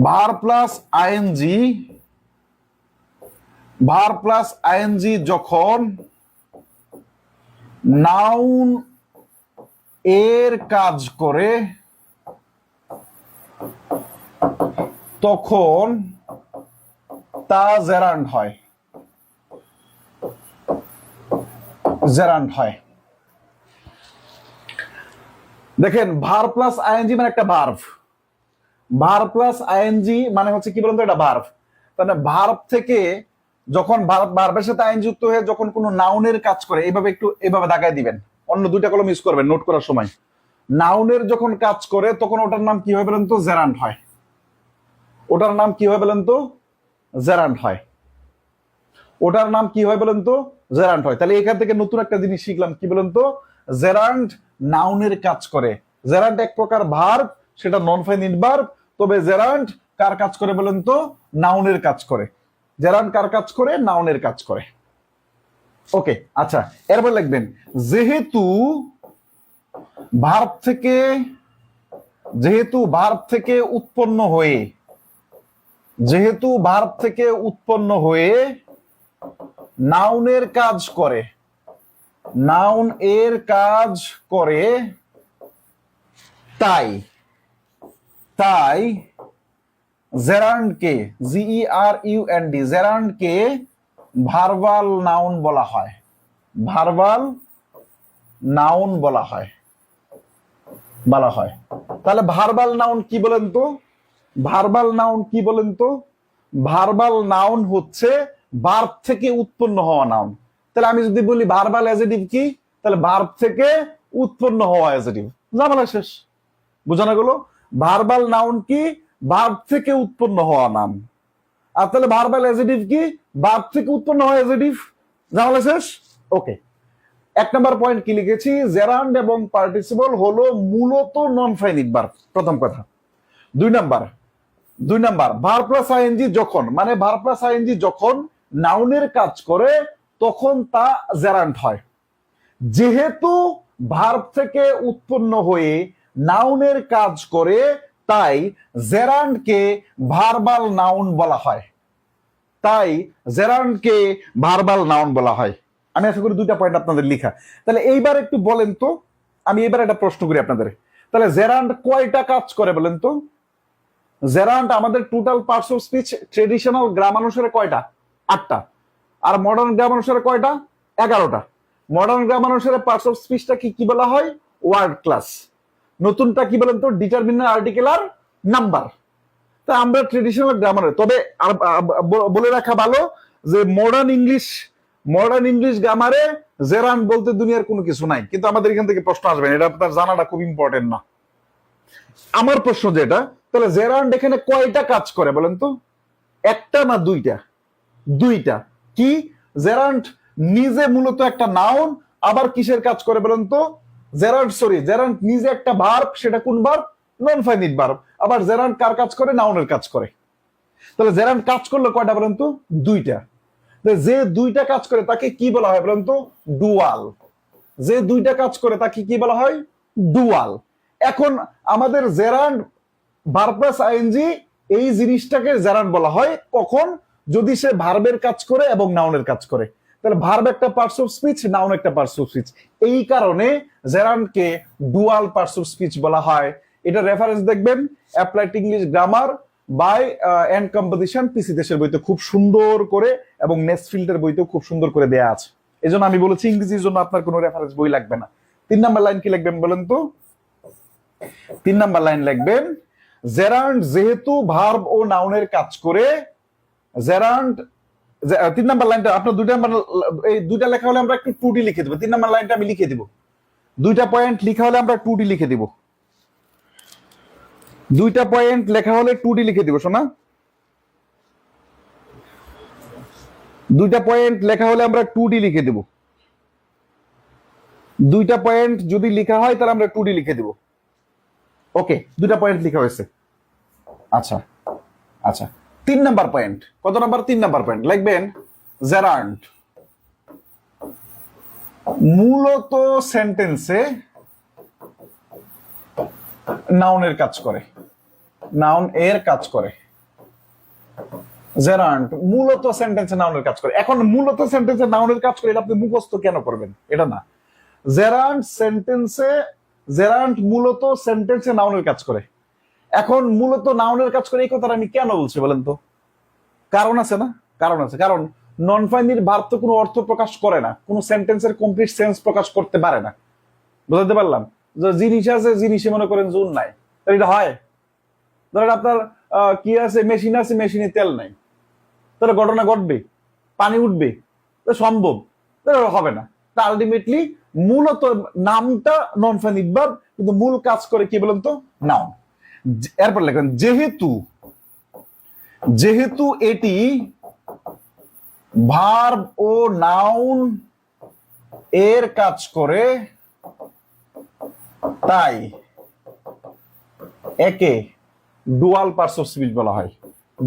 verb plus ING, verb plus ING যখন নাউন এর কাজ করে তখন তা জেরান্ড হয়, জেরান্ড হয়। দেখেন, ভার্ব প্লাস আইএনজি মানে একটা ভার্ব, ভার্ব প্লাস আইএনজি মানে হচ্ছে কি বলুন তো, এটা ভার্ব। তাহলে ভার্ব থেকে যখন ভার্বের সাথে আইএনজি যুক্ত হয়ে যখন কোনো নাউনের কাজ করে, এইভাবে একটু এভাবে দাগায় দিবেন, অন্য 2টা কলম ইউজ করবেন নোট করার সময়। নাউনের যখন কাজ করে তখন ওটার নাম কি হয় বলেন তো, জেরান্ড হয়। ওটার নাম কি হয় বলেন তো, জেরান্ড হয়। ওটার নাম কি হয় বলেন তো, জেরান্ড হয়। তাহলে এখান থেকে নতুন একটা জিনিস শিখলাম, কি বলেন তো, জেরান্ড নাউনের কাজ করে। জেরান্ড এক প্রকার ভার্ব, সেটা নন ফাইনিট ভার্ব, তবে জেরান্ড কার কাজ করে বলেন তো, নাউনের কাজ করে। জেরান্ড কার কাজ করে, নাউনের কাজ করে। ওকে, আচ্ছা, এরপর লিখবেন যেহেতু ভার্ব থেকে, যেহেতু ভার্ব থেকে উৎপন্ন হয়ে, যেহেতু ভার্ব থেকে উৎপন্ন হয়ে নাউনের কাজ করে, নাউন এর কাজ করে, তাই, তাই জেরান্ডকে, GERUND, জেরান্ডকে ভার্বাল নাউন বলা হয়, ভার্বাল নাউন বলা হয়, বলা হয়। তাহলে ভার্বাল নাউন কি বলেন তো, ভার্বাল নাউন কি বলেন তো, ভার্বাল নাউন হচ্ছে ভার্ব থেকে উৎপন্ন হওয়া নাউন। তাহলে আমি যদি বলি ভার্বাল অ্যাডজেক্টিভ কি, তাহলে ভার্ব থেকে উৎপন্ন হওয়া অ্যাডজেক্টিভ, ঝামেলা শেষ। বোঝানো গেল? ভার্বাল নাউন কি, ভার্ব থেকে উৎপন্ন হওয়া নাম। আর তাহলে ভার্বাল অ্যাডজেক্টিভ কি, ভার্ব থেকে উৎপন্ন হওয়া অ্যাডজেক্টিভ, ঝামেলা শেষ। ওকে, 1 নাম্বার পয়েন্ট কি লিখেছি, জেরান্ড এবং পার্টিসিপল হলো মূলত নন ফাইনিট ভার্ব, প্রথম কথা। 2 number, 2 number verb plus ING যখন, মানে ভার্ব প্লাস আইএনজি যখন নাউনের কাজ করে তখন তা জেরান্ড হয়। যেহেতু ভার্ব থেকে উৎপন্ন হয়ে নাউনের কাজ করে, তাই জেরান্ডকে ভার্বাল নাউন বলা হয়, তাই জেরান্ডকে ভার্বাল নাউন বলা হয়। আমি আশা করি 2টা পয়েন্ট আপনাদের লেখা। তাহলে এইবার একটু বলেন তো, আমি এবার একটা প্রশ্ন করি আপনাদের, তাহলে জেরান্ড কয়টা কাজ করে বলেন তো? জেরান্ড আমাদের total parts of speech traditional grammar অনুসারে কয়টা? 8টা। আর মডার্ন গ্রাম অনুসারে কয়টা? 11টা। মডার্ন গ্রাম অনুসারে পার্টস অফ স্পিচটা কি কি বলা হয়? Word class. নতুনটা কি বলেন তো? ডিটারমিনার, আর্টিকেল আর নাম্বার। তা আমরা ট্রেডিশনাল গ্রামারে, তবে বলে রাখা ভালো যে মডার্ন ইংলিশ গ্রামারে জেরান্ড বলতে দুনিয়ার কোনো কিছু নাই, কিন্তু আমাদের এখান থেকে প্রশ্ন আসবে, এটা আপনার জানাটা খুব ইম্পর্টেন্ট না। আমার প্রশ্ন যেটা, তাহলে জেরান্ড এখানে কয়টা কাজ করে বলেন তো? 1টা না 2টা? 2টা। কি? জেরান্ড নিজে মূলত একটা নাউন, আবার কিসের কাজ করে বলেন তো? জেরান্ড নিজে একটা ভার্ব, সেটা কোন ভার্ব? Non finite verb. আবার জেরান্ড কার কাজ করে? নাউনের কাজ করে। তাহলে জেরান্ড কাজ করলে কয়টা বলেন তো? 2টা। যে 2টা কাজ করে তাকে কি বলা হয় বলেন তো? ডুয়াল। যে 2টা কাজ করে তাকে কি বলা হয়? ডুয়াল। এখন আমাদের জেরান্ড ভার্ব প্লাস আইএনজি, এই জিনিসটাকে জেরান্ড বলা হয় কখন? যদি সে ভার্বের কাজ করে এবং নাউনের কাজ করে। তাহলে ভার্ব একটা পার্টস অফ স্পিচ, নাউন একটা পার্টস অফ স্পিচ, এই কারণে জেরান্ডকে ডুয়াল পার্টস অফ স্পিচ বলা হয়। এটা রেফারেন্স দেখবেন applied English grammar by and composition PC দেশের বইতে খুব সুন্দর করে এবং নেসফিল্ডের বইতেও খুব সুন্দর করে দেয়া আছে। এই জন্য আমি বলেছি ইংরেজির জন্য আপনার কোনো রেফারেন্স বই লাগবে না। 3 নাম্বার লাইন কি লিখবেন বলেন তো? 3 নাম্বার লাইন লিখবেন জেরান্ড যেহেতু ভার্ব ও নাউনের কাজ করে, জেরান্ড 3 নাম্বার লাইনটা আপনার এই দুইটা লেখা হলে আমরা একটু 2D লিখে দেবো। 3 নাম্বার লাইনটা আমি লিখে দিব, দুইটা পয়েন্ট লেখা হলে আমরা 2D লিখে দিব, দুইটা পয়েন্ট লেখা হলে 2D লিখে দিব শোনা। দুইটা পয়েন্ট লেখা হলে আমরা 2D লিখে দিব, দুইটা পয়েন্ট যদি লেখা হয় তাহলে আমরা 2D লিখে দিব। ওকে, দুইটা পয়েন্ট লেখা হয়েছে। আচ্ছা আচ্ছা, 3 নাম্বার পয়েন্ট, কত নাম্বার? 3 নাম্বার পয়েন্ট লিখবেন জেরান্ড মূলত সেন্টেন্সে নাউনের কাজ করে, নাউন এর কাজ করে। জেরান্ড মূলত সেন্টেন্সে নাউনের কাজ করে। এখন মূলত সেন্টেন্সে নাউনের কাজ করে এটা আপনি মুখস্থ কেন করবেন? এটা না, জেরান্ড মূলত সেন্টেন্সে নাউনের কাজ করে। এখন মূলত নাউনের কাজ করে এই কথাটা আমি কেন বলছি বলেন তো? কারণ আছে না? কারণ আছে। কারণ নন ফাইনাল ভার্ব তো কোনো অর্থ প্রকাশ করে না, কোনো সেন্টেন্সের কমপ্লিট সেন্স প্রকাশ করতে পারে না। বুঝতে পারলাম? যে জিনিস আছে, জিনিসে মনে করেন জোন নাই, তাহলে এটা হয়? ধরেন আপনার কি আছে, মেশিন আছে, মেশিনে তেল নাই, তাহলে ঘটনা ঘটবে? পানি উঠবে? সম্ভব? হবে না। তা আলটিমেটলি মূলত নামটা নন ফাইনাল ভার্ব, কিন্তু মূল কাজ করে কি বলেন তো? নাউন। এরপর লেখেন যেহেতু এটি ভার্ব ও নাউন এর কাজ করে, তাই একে ডুয়াল পার্টস অফ স্পিচ বলা হয়।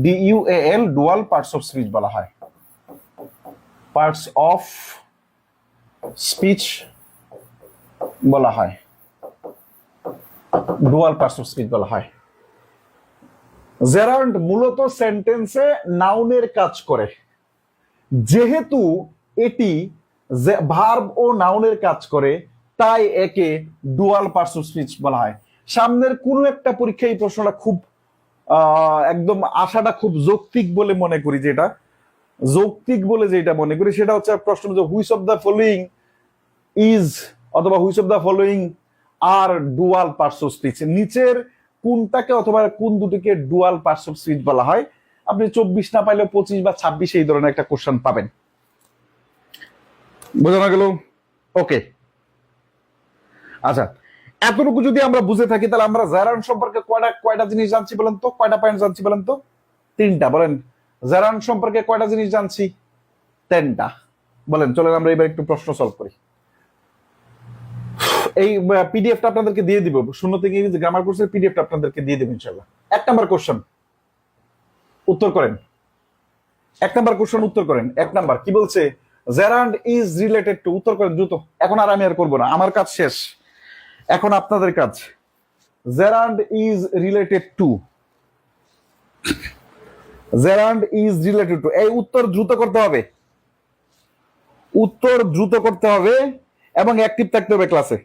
DUAL dual parts of speech বলা হয়। পার্টস অফ স্পিচ বলা হয়, ডুয়াল পার্টস অফ স্পিচ বলা হয়। জেরান্ড মূলত সেন্টেন্সে নাউনের কাজ করে, যেহেতু এটি ভার্ব ও নাউনের কাজ করে, তাই একে ডুয়াল পার্টস অফ স্পিচ বলা হয়। সামনের কোন একটা পরীক্ষায় এই প্রশ্নটা খুব একদম আশাটা খুব যৌক্তিক বলে মনে করি, যেটা যৌক্তিক বলে যেটা মনে করি সেটা হচ্ছে প্রশ্ন যে which of the following is অথবা which of the following are dual parts of speech, নিচের কোনটাকে অথবা কোন দুটিকে ডুয়াল পার্টস অফ স্পিচ বলা হয়। আপনি 24 না পাইলে 25 বা 26 এই ধরনের একটা কোশ্চেন পাবেন। বোঝানো গেল? ওকে, আচ্ছা, এতটুকু যদি আমরা বুঝে থাকি তাহলে আমরা জেরান্ড সম্পর্কে কয়টা জিনিস জানছি বলেন তো? কয়টা পয়েন্ট জানছি বলেন তো? 3টা। বলেন জেরান্ড সম্পর্কে কয়টা জিনিস জানছি? 10টা। বলেন, চলেন আমরা এবার একটু প্রশ্ন সলভ করি। এই পিডিএফটা আপনাদেরকে দিয়ে দিব, শূন্য থেকে ইংরেজি গ্রামার কোর্সের পিডিএফটা আপনাদেরকে দিয়ে দেব ইনশাআল্লাহ। 1 নাম্বার কোশ্চেন উত্তর করেন। 1 নাম্বার কোশ্চেন উত্তর করেন। 1 নাম্বার কি বলছে? Gerund is related two. উত্তর করেন দ্রুত। এখন আর আমি আর করবো না, আমার কাজ শেষ, এখন আপনাদের কাজ। Gerund is related two, gerund is related two. এই উত্তর দ্রুত করতে হবে, উত্তর দ্রুত করতে হবে এবং অ্যাক্টিভ থাকতে হবে ক্লাসে।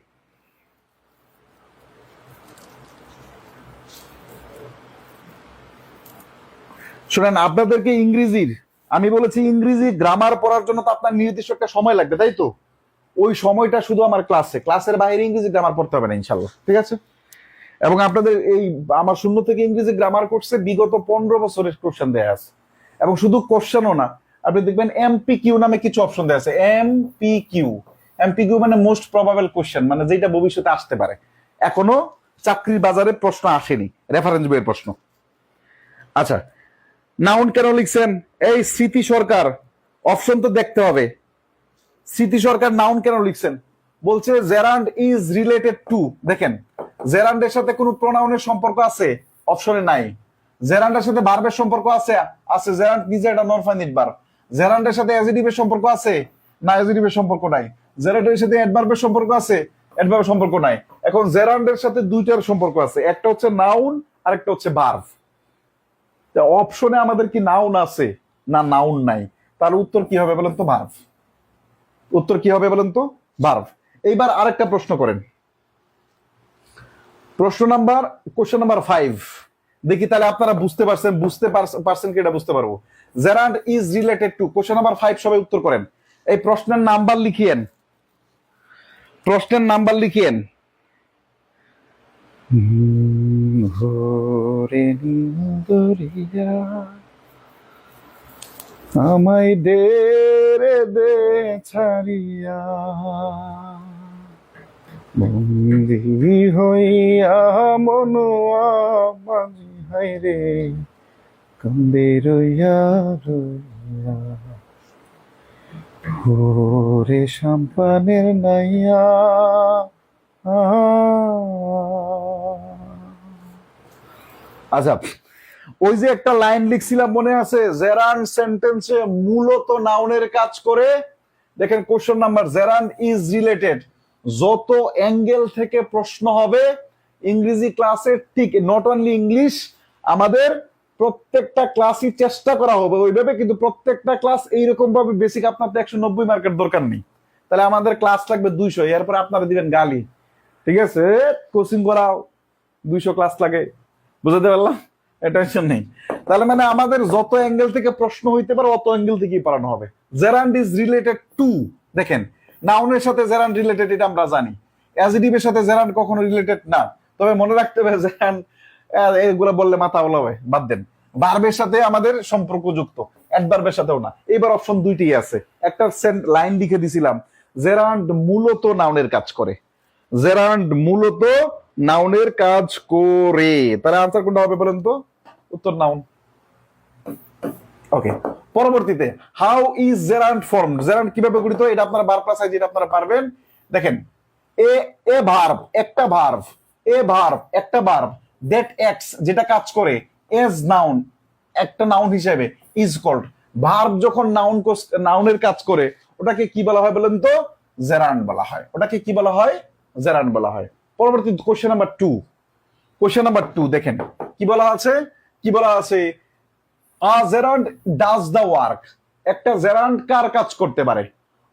শুনেন, আপনাদেরকে ইংরেজির, আমি বলেছি ইংরেজি গ্রামার পড়ার জন্য তো আপনার নির্দিষ্ট একটা সময় লাগবে, তাই তো? ওই সময়টা শুধু আমার ক্লাসের বাইরে ইংরেজি গ্রামার পড়তে হবে না ইনশাল্লাহ, ঠিক আছে? এবং আপনাদের এই আমার শূন্য থেকে ইংরেজি গ্রামার কোর্সে বিগত 15 বছরের কোশ্চেন দেয়া আছে, এবং শুধু কোশ্চেনও না, আপনি দেখবেন MPQ নামে কিছু অপশন দেয়া আছে। MPQ মানে মোস্ট প্রবাবল কোশ্চেন, মানে যেটা ভবিষ্যতে আসতে পারে, এখনো চাকরির বাজারে প্রশ্ন আসেনি, রেফারেন্স বইয়ের প্রশ্ন। আচ্ছা, নাউন কেন লিখছেন? এই স্মৃতি সরকার, অপশন তো দেখতে হবে। স্মৃতি সরকার নাউন কেন লিখছেন? বলছে জেরান্ড ইজ রিলেটেড টু। দেখেন, জেরান্ডের সাথে কোনো প্রোনাউনের সম্পর্ক আছে? অপশনে নাই। জেরান্ডের সাথে ভার্বের সম্পর্ক আছে? আছে। জেরান্ড নিজে একটা নন ফাইনাইট ভার্ব। জেরান্ডের সাথে অ্যাডজেক্টিভের সম্পর্ক আছে? না, অ্যাডজেক্টিভের সম্পর্ক নাই। জেরান্ডের সাথে অ্যাডভার্বের সম্পর্ক আছে? অ্যাডভার্বের সম্পর্ক নাই। এখন জেরান্ডের সাথে দুইটার সম্পর্ক আছে, একটা হচ্ছে নাউন আর একটা হচ্ছে ভার্ব। অপশনে আমাদের কি নাউন আছে? না, নাউন নাই। তার উত্তর কি হবে বলেন তো? ভার্ব। উত্তর কি হবে বলেন তো? ভার্ব। এইবার আরেকটা প্রশ্ন করেন। Question number 5। দেখি তাহলে আপনারা বুঝতে পারছেন কি এটা বুঝতে পারবো। Gerund is related two, question number 5 সবাই উত্তর করেন। এই প্রশ্নের নাম্বার লিখিয়েন, প্রশ্নের নাম্বার লিখিয়েন। ভোরে নিন্দরিয়া আমায় দে রে দে ছাড়িয়া, বন্দি হইয়া মনোয়া মাঝি হাই রে কান্দে রইয়া রইয়া, ভোরে সাম্পানের নাইয়া। আচ্ছা, ওই যে একটা লাইন লিখছিলাম মনে আছে, জেরান্ড সেন্টেন্সে মূলত নাউনের কাজ করে। দেখেন question number, gerund is related, যত অ্যাঙ্গেল থেকে প্রশ্ন হবে ইংরেজি ক্লাসে, ঠিক নট অনলি ইংলিশ, আমাদের প্রত্যেকটা ক্লাসই চেষ্টা করা হবে ওইভাবে, কিন্তু প্রত্যেকটা ক্লাস এইরকম ভাবে বেসিক। আপনার তো 190 মার্কের দরকার নেই, তাহলে আমাদের ক্লাস লাগবে 200, এরপর আপনারা দিবেন গালি, ঠিক আছে? কোচিং করাও 200 ক্লাস লাগে, বুঝতে পারলাম, টেনশন নেই। তাহলে মানে আমাদের যত অ্যাঙ্গেল থেকে প্রশ্ন হইতে পারে অত অ্যাঙ্গেল থেকেই পড়ানো হবে। জেরান্ড ইজ রিলেটেড টু, দেখেন নাউনের সাথে জেরান্ড রিলেটেড, এটা আমরা জানি। অ্যাডজেক্টিভের সাথে জেরান্ড কখনো রিলেটেড না, তবে মনে রাখতে হবে জেরান্ড এগুলো বললে মাথা ওলা হয়, বাদ দেন। ভার্বের সাথে আমাদের সম্পর্কযুক্ত, অ্যাডভার্বের সাথেও না। এইবার অপশন দুইটি আছে, একটা লাইন লিখে দিছিলাম, জেরান্ড মূলত নাউনের কাজ করে, জেরান্ড মূলত নাউনের কাজ করে। তাহলে আনসার কোনটা হবে বলেন তো? উত্তর নাউন। ওকে, পরবর্তীতে how is gerund formed, gerund কিভাবে গঠিত, এটা আপনারা বার প্লাস আইজি, এটা আপনারা পারবেন। দেখেন এ ভার্ব, একটা ভার্ব, এ ভার্ব একটা ভার্ব দ্যাট অ্যাক্টস, যেটা কাজ করে, এজ নাউন, একটা নাউন হিসেবে, ইজ কল্ড। ভার্ব যখন নাউনের কাজ করে ওটাকে কি বলা হয় বলেন তো? জেরান্ড বলা হয়। ওটাকে কি বলা হয়? জেরান্ড বলা হয়। পরবর্তী কোশ্চেন নাম্বার 2, কোশ্চেন নাম্বার 2 দেখেন কি বলা আছে, কি বলা আছে, আ জেরান্ড ডাজ দ্য ওয়ার্ক, একটা জেরান্ড কার কাজ করতে পারে?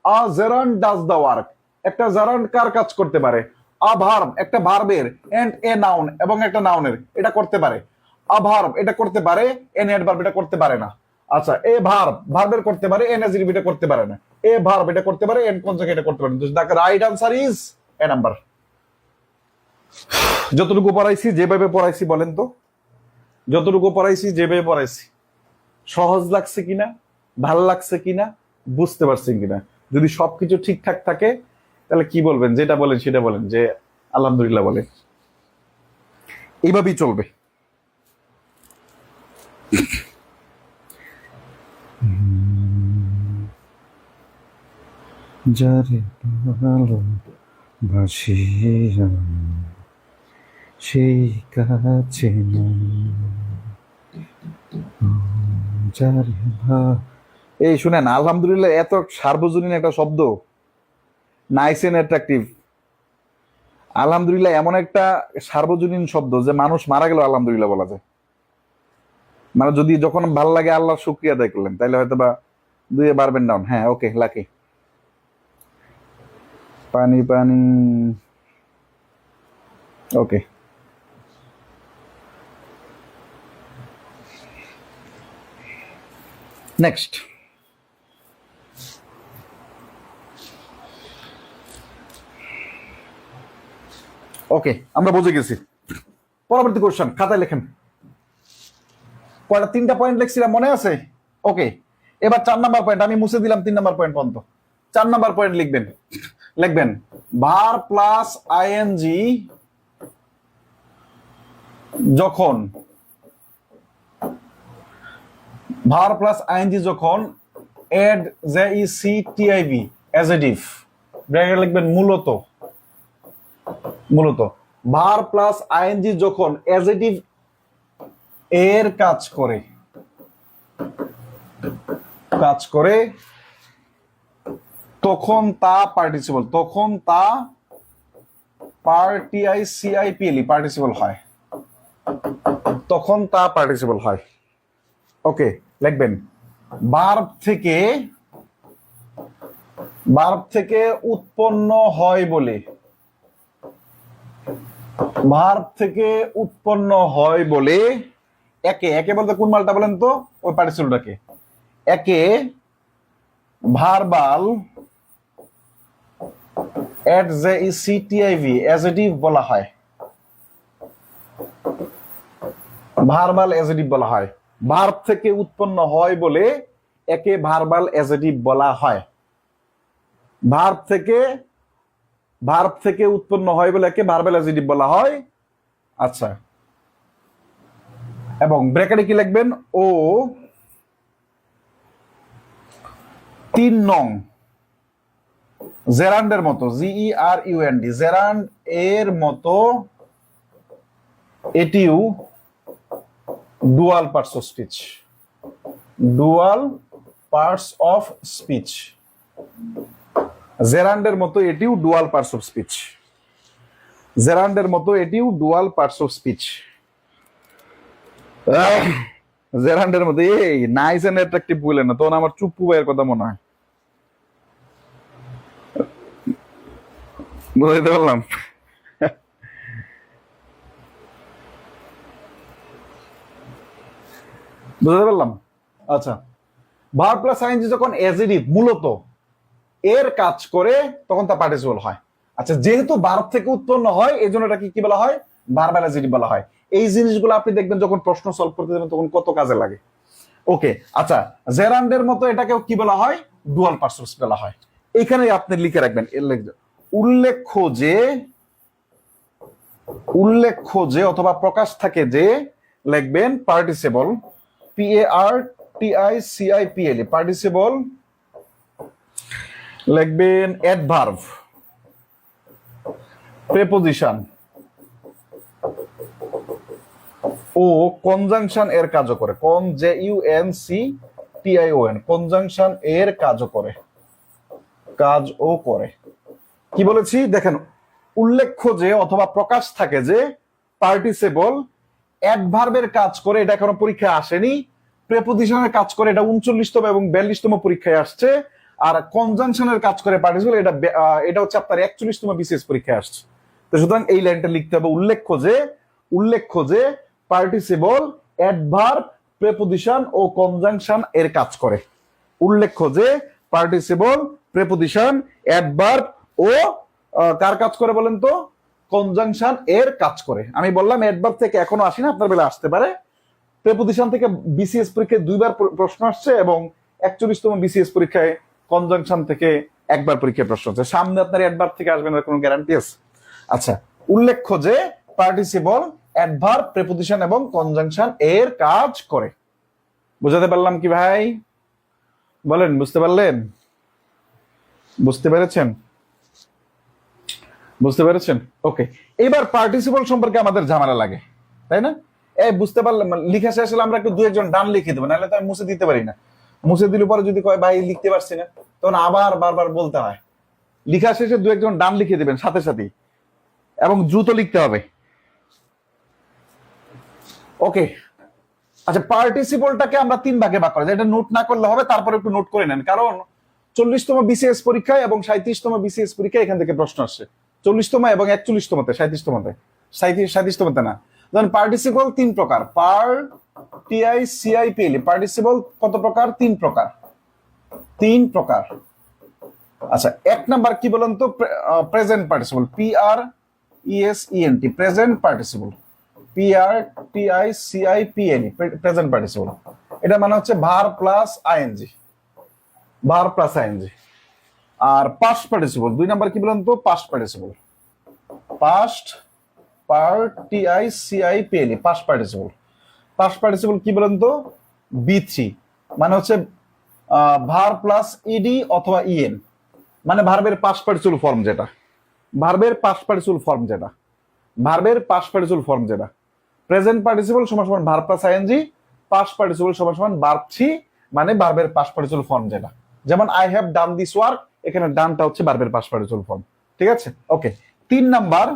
আ জেরান্ড ডাজ দ্য ওয়ার্ক, একটা জেরান্ড কার কাজ করতে পারে? আ ভার্ব, একটা ভার্বের, এন্ড এ নাউন, এবং একটা নাউনের, এটা করতে পারে। আ ভার্ব এটা করতে পারে, এন অ্যাডভার্ব এটা করতে পারে না। আচ্ছা, এ ভার্ব, ভার্বের করতে পারে, এন অ্যাডজেক্টিভ এটা করতে পারে না। এ ভার্ব এটা করতে পারে, এন কনজাংটিভ এটা করতে পারে না। The right answer is a number. যতটুকু পড়াইছি যেভাবে পড়াইছি বলেন তো, যতটুকু পড়াইছি যেভাবে পড়াইছি সহজ লাগছে কিনা, ভাল লাগছে কিনা, বুঝতে পারছেন কিনা? যদি সবকিছু ঠিকঠাক থাকে তাহলে কি বলবেন? যেটা বলেন সেটা বলেন, যে আলহামদুলিল্লাহ বলেন। এইভাবেই চলবে। যারে ভালোবাসিয়া সেই কাছে এই শুনেন, আলহামদুলিল্লাহ এত সার্বজনীন একটা শব্দ, নাইস এন্ড অ্যাট্রাকটিভ। আলহামদুলিল্লাহ এমন একটা সার্বজনীন শব্দ যে মানুষ মারা গেল আলহামদুলিল্লাহ বলা যায়। মানে যদি যখন ভাল লাগে আল্লাহর শুকরিয়া আদায় করলেন, তাহলে হয়তো বা দুইয়ে বাড়বেন ডাউন। হ্যাঁ, ওকে, লাকি। পানি পানি, ওকে। নেক্সট, ওকে, আমরা বুঝে গেছি। পরবর্তী কোশ্চেন, খাতায় লেখেন। কয়টা? 3টা পয়েন্ট লিখছিলাম, মনে আছে? ওকে, এবার 4 নাম্বার পয়েন্ট, আমি মুছে দিলাম 3 নাম্বার পয়েন্ট পর্যন্ত। 4 নাম্বার পয়েন্ট লিখবেন, লিখবেন ভার প্লাস আইএনজি যখন, ভার প্লাস আইএনজি যখন ad J E C T I V adjective, bracket লিখবেন মূলত, মূলত ভার প্লাস আইএনজি যখন অ্যাডজেক্টিভ এর কাজ করে, কাজ করে, তখন তা পার্টিসিপল, তখন তা পার্টিসিপল পার্টিসিপল হয়, তখন তা পার্টিসিপল হয়। ওকে, লিখবেন ভার্ব থেকে, ভার্ব থেকে উৎপন্ন হয় বলে, ভার্ব থেকে উৎপন্ন হয় বলে একে একে বলতে কোন মালটা বলেন তো, ওই পার্টিসিপলটাকে। একে ভার্বাল অ্যাডজেটিভ অ্যাডজেটিভ বলা হয়, ভার্বাল অ্যাডজেটিভ বলা হয়। ভার্ব থেকে উৎপন্ন হয় বলে একে ভার্বাল অ্যাডজেটিভ বলা হয়। ভার্ব থেকে উৎপন্ন হয় বলে একে ভার্বাল অ্যাডজেটিভ বলা হয়। আচ্ছা, এবং ব্র্যাকেটে কি লিখবেন, ও 3 নং জেরান্ডের মতো, GERUND জেরান্ড এর মতো এটিও dual parts of speech, dual parts of speech. জেরান্ডের মতো এটিও ডুয়াল পার্টস অফ স্পিচ, জেরান্ডের মতো এটিও ডুয়াল পার্টস অফ স্পিচ। জেরান্ডের মতো এই নাইস এন্ড অ্যাট্রাকটিভ বলেন না, তখন আমার চুপ্পু ভাইয়ের কথা মনে হয়। বুঝতে পারলাম? বুঝতে পারলাম। আচ্ছা, ভার্ব প্লাস আইএনজি যখন অ্যাডজেটিভ মূলত এর কাজ করে তখন তা পার্টিসিপল হয়। আচ্ছা, যেহেতু ভার্ব থেকে উৎপন্ন হয় এই জন্য এটাকে কি বলা হয়, ভার্বাল অ্যাডজেটিভ বলা হয়। এই জিনিসগুলো আপনি দেখবেন যখন প্রশ্ন সলভ করতে যাবেন তখন কত কাজে লাগে। ওকে, আচ্ছা, জেরান্ডের মতো এটাকেও কি বলা হয়, ডুয়াল পার্টস অফ স্পিচ বলা হয়। এখানে আপনি লিখে রাখবেন, উল্লেখ্য যে অথবা প্রকাশ থাকে যে, লিখবেন পার্টিসিপল, PARTICIPL, পার্টিসিপল, লিখবেন অ্যাডভার্ব, প্রেপোজিশন ও কনজাংশন এর কাজও করে, JUNCTION, কনজাংশন এর কাজও করে, কি বলেছি দেখেন, উল্লেখ্য যে অথবা প্রকাশ থাকে যে পার্টিসিপল অ্যাডভার্বের কাজ করে, এটা এখনো পরীক্ষায় আসেনি। প্রেপোজিশনের কাজ করে, এটা 39তম এবং 42তম পরীক্ষায় আসছে। আর কনজাংশনের কাজ করে পার্টিসিপল, এটা হচ্ছে আপনার 41তম বিসিএস পরীক্ষায় আসছে। তো সুতরাং এই লাইনটা লিখতে হবে, উল্লেখ্য যে পার্টিসিপল অ্যাডভার্ব, প্রেপোজিশন ও কনজাংশন এর কাজ করে। উল্লেখ্য যে পার্টিসিপল, প্রেপোজিশন, অ্যাডভার্ব ও কার কাজ করে বলেন তো, কনজাংশন এর কাজ করে। আমি বললাম অ্যাডভার্ব থেকে এখনো আসি না, আপনার বেলা আসতে পারে। প্রেপোজিশন থেকে বিসিএস পরীক্ষায় 2বার প্রশ্ন আসছে এবং 41তম বিসিএস পরীক্ষায় কনজাংশন থেকে 1বার পরীক্ষায় প্রশ্ন আসছে। সামনে আপনার অ্যাডভার্ব থেকে আসবেন এর কোনো গ্যারান্টি আছে? আচ্ছা, উল্লেখ্য যে পার্টিসিপল অ্যাডভার্ব, প্রেপোজিশন এবং কনজাংশন এর কাজ করে। বুঝাতে পারলাম কি ভাই? বলেন, বুঝতে পারলেন? বুঝতে পেরেছেন? ওকে, এবার পার্টিসিপল সম্পর্কে আমাদের ঝামেলা লাগে, তাই না? বুঝতে পারলাম, লিখা শেষ হলে আমরা একটু 2-1 ডান লিখে দেবো, নাহলে তো আমি মুছে দিতে পারি না। মুছে দিলে পরে যদি কয় ভাই লিখতে পারছি না, তখন আবার বারবার বলতে হয়। লিখা শেষে 2-1 ডান লিখে দেবেন সাথে সাথেই, এবং দ্রুত লিখতে হবে। ওকে, আচ্ছা, পার্টিসিপলটাকে আমরা 3 ভাগে ভাগ করা যায়, এটা নোট না করলে হবে, তারপরে একটু নোট করে নেন, কারণ 40তম বিসিএস পরীক্ষায় এবং 37তম বিসিএস পরীক্ষায় এখান থেকে প্রশ্ন আসছে। 40তম এবং 41তমতে, 37তমতে না। যেমন পার্টিসিপল 3 প্রকার, PARTICIPL, পার্টিসিপল কত প্রকার? 3 প্রকার। আচ্ছা, 1 নাম্বার কি বলেন তো, present participle, PRESENT, present participle, PARTICIPL, present participle. এটা মানে হচ্ছে ভার্ব প্লাস আইএনজি, আর পাস্ট পার্টিসিপল 2 নাম্বার কি বলেন তো, past participle, PARTICIPL, past participle কি বলেন তো, B3, মানে হচ্ছে ভার্ব প্লাস ইডি অথবা ইএন, মানে ভার্বের পাস্ট পার্টিসিপল ফর্ম যেটা, প্রেজেন্ট পার্টিসিপল সমান verb plus ING, past participle সমান ভার্ব 3, মানে ভার্বের পাস্ট পার্টিসিপল ফর্ম যেটা। যেমন I have done this work, এখানে ডানটা হচ্ছে ভার্বের পাস্ট পার্টিসিপল ফর্ম, ঠিক আছে? ওকে, 3 number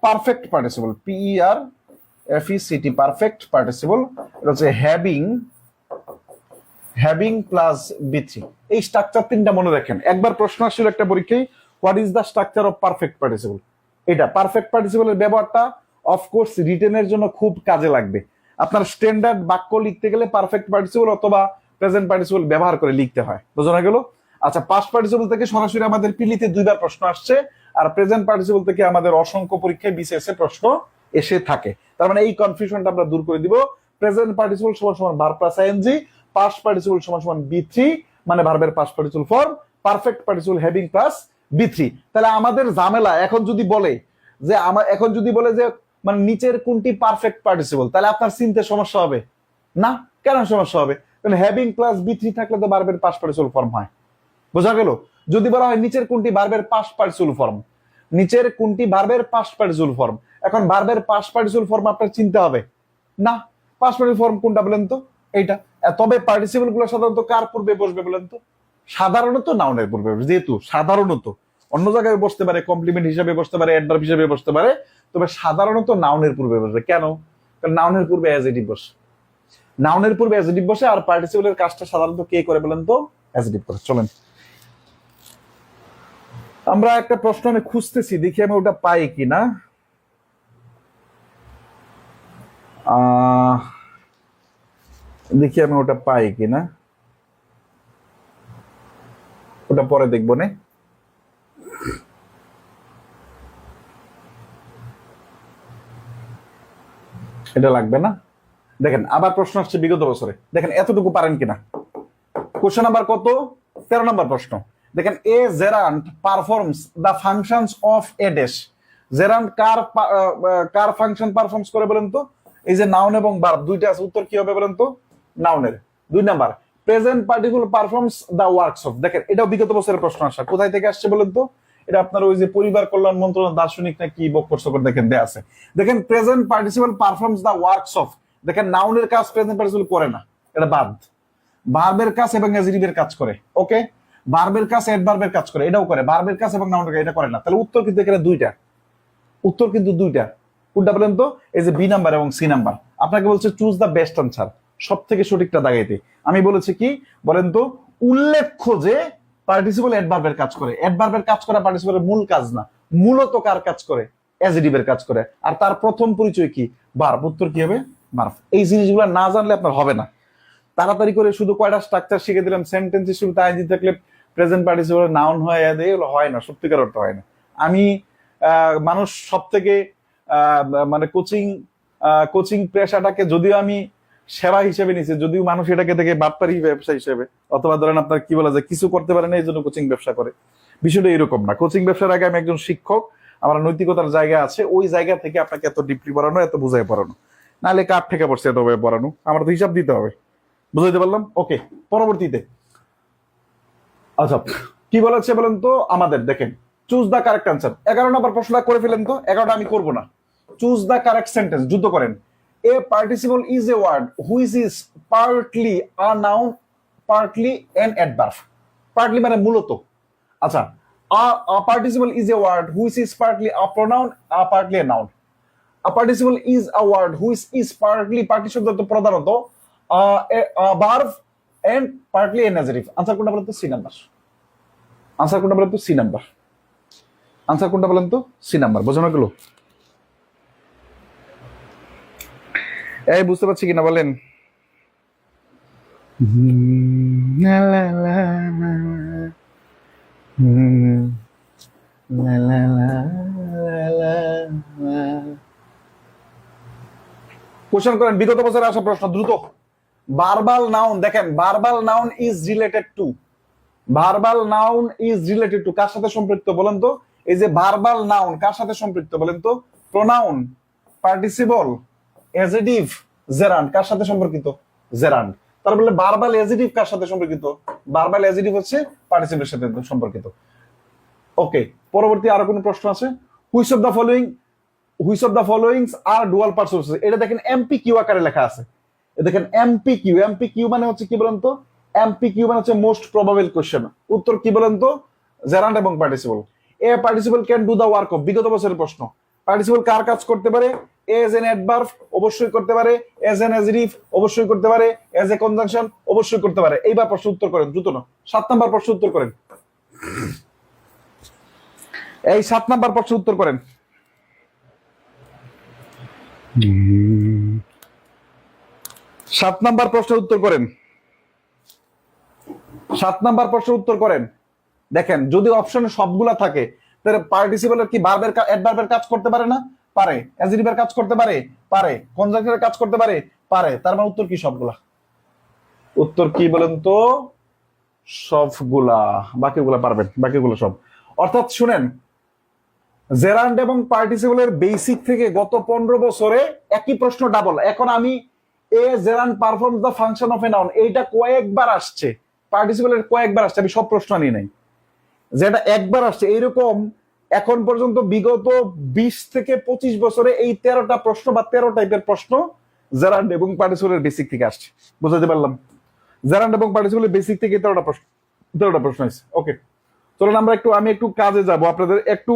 perfect participle, PERFECT, perfect participle, এটা হচ্ছে হ্যাভিং প্লাস B3। এই স্ট্রাকচার 3টা মনে রাখেন। একবার প্রশ্ন আসছিল একটা পরীক্ষায়, what is the structure of perfect participle. এটা পারফেক্ট পার্টিসিপলের ব্যবহারটা অফকোর্স রিটেনের জন্য খুব কাজে লাগবে। আপনার স্ট্যান্ডার্ড বাক্য লিখতে গেলে পারফেক্ট পার্টিসিপল অথবা প্রেজেন্ট পার্টিসিপল ব্যবহার করে লিখতে হয়, বোঝা গেল? আচ্ছা, পাস্ট পার্টিসিপল থেকে সরাসরি আমাদের পিলিতে 2বার প্রশ্ন আসছে, আর প্রেজেন্ট পার্টিসিপল থেকে আমাদের অসংখ্য পরীক্ষায় বিসিএস এ প্রশ্ন এসে থাকে। তার মানে এই কনফিউশনটা আমরা দূর করে দিব। প্রেজেন্ট পার্টিসিপল সমান সমান verb plus ING, past participle সমান সমান বি3 মানে ভার্বের past participle form, perfect participle having plus বি3। তাহলে আমাদের ঝামেলা এখন যদি বলে যে মানে নিচের কোনটি পারফেক্ট পার্টিসিপল, তাহলে আপনার চিনতে সমস্যা হবে না? কেন সমস্যা হবে? কারণ হ্যাভিং প্লাস বি3 থাকলে তো ভার্বের পাস্ট পার্টিসিপল ফর্ম হয়, বোঝা গেল? যদি বলা হয় নিচের কোনটি ভার্বের পাস্ট পার্টিসিপল ফর্ম, নিচের কোনটি ভার্বের পাস্ট পার্টিসিপল ফর্ম, এখন ভার্বের পাস্ট পার্টিসিপল ফর্ম আপনার চিনতে হবে না? পাস্ট পার্টিসিপল ফর্ম কোনটা বলেন তো? এইটা। তবে পার্টিসিপল গুলো সাধারণত কার পূর্বে বসবে বলেন তো? সাধারণত নাউনের পূর্বে বসবে। যেহেতু সাধারণত অন্য জায়গায় বসতে পারে, কমপ্লিমেন্ট হিসেবে বসতে পারে, অ্যাডভার্ব হিসেবে বসতে পারে, তবে সাধারণত নাউনের পূর্বে বসবে। কেন? কারণ নাউনের পূর্বে অ্যাজেটিভ বসে, নাউনের পূর্বে অ্যাজেটিভ বসে, আর পার্টিসিপলের কাজটা সাধারণত কে করে বলেন তো? অ্যাজেটিভ করে। চলেন আমরা একটা প্রশ্ন আমি খুঁজতেছি, দেখি আমি ওটা পাই কিনা। দেখি আমি ওটা পাই কিনা, ওটা পরে দেখবো না। এটা লাগবে না। দেখেন আবার প্রশ্ন আসছে বিগত বছরে, দেখেন এতটুকু পারেন কিনা। কোশ্চেন নাম্বার কত? 13 নম্বর প্রশ্ন। দেখেন, a gerund performs the functions of a dash. Gerund কার ফাংশন পারফর্মস করে বলেন তো? এই যে নাউন এবং ভার্ব দুইটা আছে, উত্তর কি হবে বলেন তো? নাউনের। 2 number, present participle performs the works of. দেখেন এটাও বিগত বছরের প্রশ্ন আসা, কোথায় থেকে আসছে বলেন তো? এটা আপনার ওই যে পরিবার কল্যাণ মন্ত্রণালয় দার্শনিক না কি বক্তব্য করে দেখেন দেয়া আছে। দেখেন present participle performs the works of, দেখেন নাউনের কাজ প্রেজেন্ট পার্টিসিপল করে না, এটা বাদ। ভার্বের কাজ এবং অ্যাডজেক্টিভের কাজ করে, ওকে? ভার্বের কাজ অ্যাডভার্বের কাজ করে, এটাও করে। ভার্বের কাজ এবং নাউনের কাজ এটা করে না। তাহলে উত্তর কিন্তু এখানে দুইটা, উত্তর কিন্তু দুইটা। কোনটা বলেন তো? এই যে বি নাম্বার এবং সি নাম্বার। আপনাকে বলছে চুজ দ্য বেস্ট আনসার, সব থেকে সঠিকটা দাগাইতে। আমি বলেছি কি বলেন তো? উল্লেখ্য যে পার্টিসিপল অ্যাডভার্বের কাজ করে। অ্যাডভার্বের কাজ করা পার্টিসিপলের মূল কাজ না, মূলত কার কাজ করে? অ্যাডজেক্টিভের কাজ করে। আর তার প্রথম পরিচয় কি? ভার্ব। উত্তর কি হবে? ভার্ব। এই জিনিসগুলো না জানলে আপনার হবে না। তাড়াতাড়ি করে শুধু কয়টা স্ট্রাকচার শিখে দিলাম, সেন্টেন্সের শুরুতে আইএনজি থাকলে প্রেজেন্ট পার্টিসিপল নাউন হয়, এগুলো হয় না, সত্যিকার অর্থ হয় না। আমি মানুষ সব থেকে মানে কোচিং পেশাটাকে যদিও আমি সেবা হিসেবে নিছি, যদিও মানুষ এটাকে থেকে বাটপারি ব্যবসা হিসেবে, অথবা ধরেন আপনার কি বলা যায় কিছু করতে পারে না এই জন্য কোচিং ব্যবসা করে, বিষয়টা এরকম না। কোচিং ব্যবসার আগে আমি একজন শিক্ষক, আমার নৈতিকতার জায়গা আছে, ওই জায়গা থেকে আপনাকে এত ডিপলি পড়ানো, এত বুঝাই পড়ানো, নাহলে কার থেকে পড়ছে এত পড়ানো, আমার তো হিসাব দিতে হবে। বুঝাইতে পারলাম? ওকে, পরবর্তীতে আচ্ছা কি বলেছে বলেন তো আমাদের? দেখেন, চুজ দ্য কারেক্ট আনসার। 11 নম্বর প্রশ্নটা করে ফেলেন তো। 11টা আমি করবো না। চুজ দ্য কারেক্ট সেন্টেন্স, যুদ্ধ করেন। A participle is a word which is partly a noun, partly an adverb. Partly মানে মূলত। আচ্ছা, a participle is a word which is partly a pronoun, a partly a noun. A participle is a word which is partly, party শব্দ তো প্রধানত a verb and partly an adjective. Answer কোনটা বলেন তো? C number. Answer কোনটা বলেন তো? C number. Answer কোনটা বলেন তো? C number. বোঝানো গেল? এই বুঝতে পারছি কিনা বলেন? কোশ্চেন করেন, বিগত বছরে আসা প্রশ্ন দ্রুত। ভার্বাল নাউন, দেখেন verbal noun is related to, verbal noun is related to কার সাথে সম্পৃক্ত বলেন তো? এই যে ভার্বাল নাউন কার সাথে সম্পৃক্ত বলেন তো? প্রোনাউন, পার্টিসিপল, অ্যাডজেক্টিভ, জেরান্ড কার সাথে সম্পর্কিত? জেরান্ড। তার বলে ভার্বাল অ্যাডজেক্টিভ কার সাথে সম্পর্কিত? ভার্বাল অ্যাডজেক্টিভ হচ্ছে পার্টিসিপলের সাথে সম্পর্কিত। ওকে, পরবর্তী আরো কোন প্রশ্ন আছে? Which of the following's are dual parts? এটা দেখেন এমপিকিউ আকারে লেখা আছে। দেখেন এমপিকিউ, এমপিকিউ মানে হচ্ছে কি বলেন তো? এমপিকিউ মানে হচ্ছে মোস্ট প্রবাবল কোশ্চেন। উত্তর কি বলেন তো? জেরান্ড এবং participle. A participle can do the work of, বিগত বছরের প্রশ্ন। পার্টিসিপল কার কাজ করতে পারে? এজ এন অ্যাডভার্ব অবশ্যই করতে পারে, এজ এন অ্যাডজেক্টিভ অবশ্যই করতে পারে, এজ এ কনজাংশন অবশ্যই করতে পারে। এইবার প্রশ্ন উত্তর করেন দ্রুত না। 7 নাম্বার প্রশ্ন উত্তর করেন। এই 7 নাম্বার প্রশ্ন উত্তর করেন। 7 নাম্বার প্রশ্নের উত্তর করেন। 7 নাম্বার প্রশ্নের উত্তর করেন। দেখেন যদি অপশনে সবগুলা থাকে তাহলে পার্টিসিপেলের কি ভার্বের অ্যাডভার্বের কাজ করতে পারে না? পারে। অ্যাডজেক্টিভের কাজ করতে পারে? পারে। কনজাংশনের কাজ করতে পারে? পারে। তার মানে উত্তর কি? সবগুলা। উত্তর কি বলেন তো? সবগুলা। বাকিগুলা পারবেন, বাকিগুলো সব। অর্থাৎ শুনেন, জেরান্ড এবং পার্টিসিপেলের বেসিক থেকে গত 15 বছরে একই প্রশ্ন ডাবল। এখন আমি a gerund performs the function of a noun, এইটা কয়েকবার আসছে, পার্টিসিপেলের কয়েকবার আসছে, আমি সব প্রশ্ন আনি নাই, যেটা একবার আসছে এইরকম এখন পর্যন্ত বিগত 20 থেকে 25 বছরে এই 13টা প্রশ্ন বা 13 টাইপের প্রশ্ন জেরান্ড এবং পার্টিসিপেলের বেসিক থেকে আসছে। বুঝাতে পারলাম? জেরান্ড এবং পার্টিসিপেলের বেসিক থেকে 13টা প্রশ্ন আছে। ওকে, চলুন আমরা আমি একটু কাজে যাব। আপনাদের একটু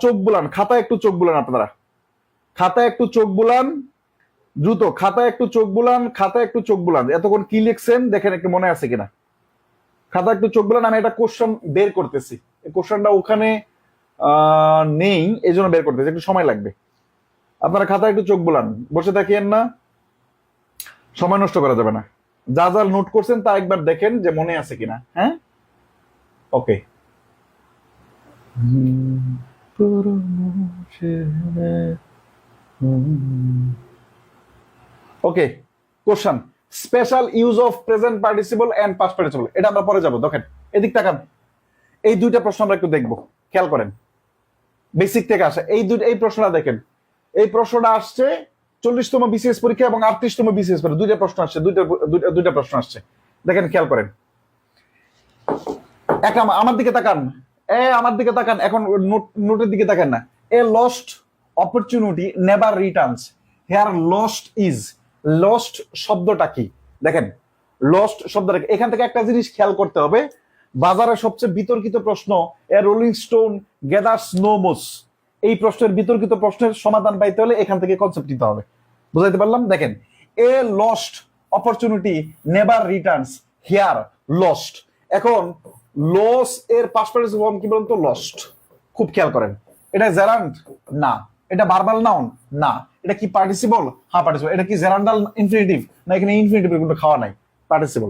চোখ বুলান, খাতায় একটু চোখ বুলান, আপনারা খাতায় একটু চোখ বুলান, দ্রুত খাতায় একটু চোখ বুলান, খাতায় একটু চোখ বুলান। এতক্ষণ কি লিখছেন দেখেন একটু মনে আছে কিনা। খাতা একটু চোখ বুলান, আমি একটা কোশ্চেন বের করতেছি। এই কোশ্চেনটা ওখানে নেই, এই জন্য বের করতেছি, একটু সময় লাগবে। আপনারা খাতা একটু চোখ বুলান, বসে থাকিয়েন না, সময় নষ্ট করা যাবে না। যা যা নোট করছেন তা একবার দেখেন যে মনে আছে কিনা। হ্যাঁ, okay. Okay, question, special use of present participle and past participle, এটা আমরা পরে যাব। দেখেন এদিক তাকান, এই দুইটা প্রশ্ন আমরা একটু দেখবো, খেয়াল করেন। বেসিক থেকে আসে এই প্রশ্নটা দেখেন। এই প্রশ্নটা আসছে 40তম বিসিএস পরীক্ষা এবং 38তম বিসিএস পরীক্ষা, দুইটা প্রশ্ন আসছে, দুইটা প্রশ্ন আসছে। দেখেন খেয়াল করেন, একটা আমার দিকে তাকান, আমার দিকে তাকান, এখন নোটের দিকে তাকান না। A lost opportunity never returns, here lost is, lost শব্দটা কি? দেখেন লস্ট শব্দটা কি, এখান থেকে একটা জিনিস খেয়াল করতে হবে। বাজারে সবচেয়ে বিতর্কিত প্রশ্ন a rolling stone gathers no moss, এই প্রশ্নের বিতর্কিত প্রশ্নের সমাধান পাইতে হলে এখান থেকে কনসেপ্ট নিতে হবে। বুঝাইতে পারলাম? দেখেন, a lost opportunity never returns, here lost. এখন লস এর পাস্ট পার্টিসিপল ফর্ম কি বলুন তো? লস্ট। খুব খেয়াল করেন, এটা জেরান্ড না, এটা ভার্বাল নাউন না, এটা কি পার্টিসিপল? হ্যাঁ পার্টিসিপল। এটা কি জেরান্ডাল ইনফিনিটিভ না? এখানে ইনফিনিটিভের কোনো খাওয়া নাই, পার্টিসিপল।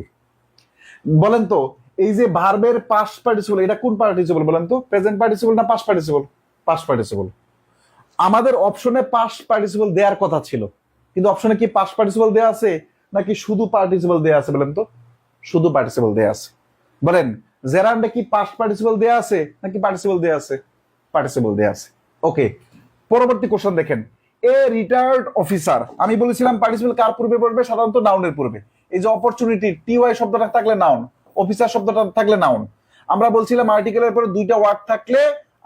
বলেন তো এই যে ভার্বের পাস্ট পার্টিসিপল, এটা কোন পার্টিসিপল বলেন তো? প্রেজেন্ট পার্টিসিপল না পাস্ট পার্টিসিপল? Past participle. আমাদের অপশনে পাস্ট পার্টিসিপল দেওয়ার কথা ছিল, কিন্তু অপশনে কি পাস্ট পার্টিসিপল দেওয়া আছে নাকি শুধু পার্টিসিপল দেওয়া আছে বলেন তো? শুধু পার্টিসিপল দেওয়া আছে। বলেন জেরান্ডে কি পাস্ট পার্টিসিপল দেওয়া আছে নাকি পার্টিসিপল দেওয়া আছে? পার্টিসিপল দেওয়া আছে। ওকে, পরবর্তী কোশ্চেন দেখেন, এ রিটায়ার্ড অফিসার, আমি বলেছিলাম পার্টিসিপল কার পূর্বে পড়বে? সাধারণত নাউনের পূর্বে। এই যে অপরচুনিটি, টিওয়াই শব্দটা থাকলে নাউন, অফিসার শব্দটা থাকলে নাউন। আমরা বলছিলাম আর্টিকেলের পরে দুইটা ওয়ার্ড থাকলে,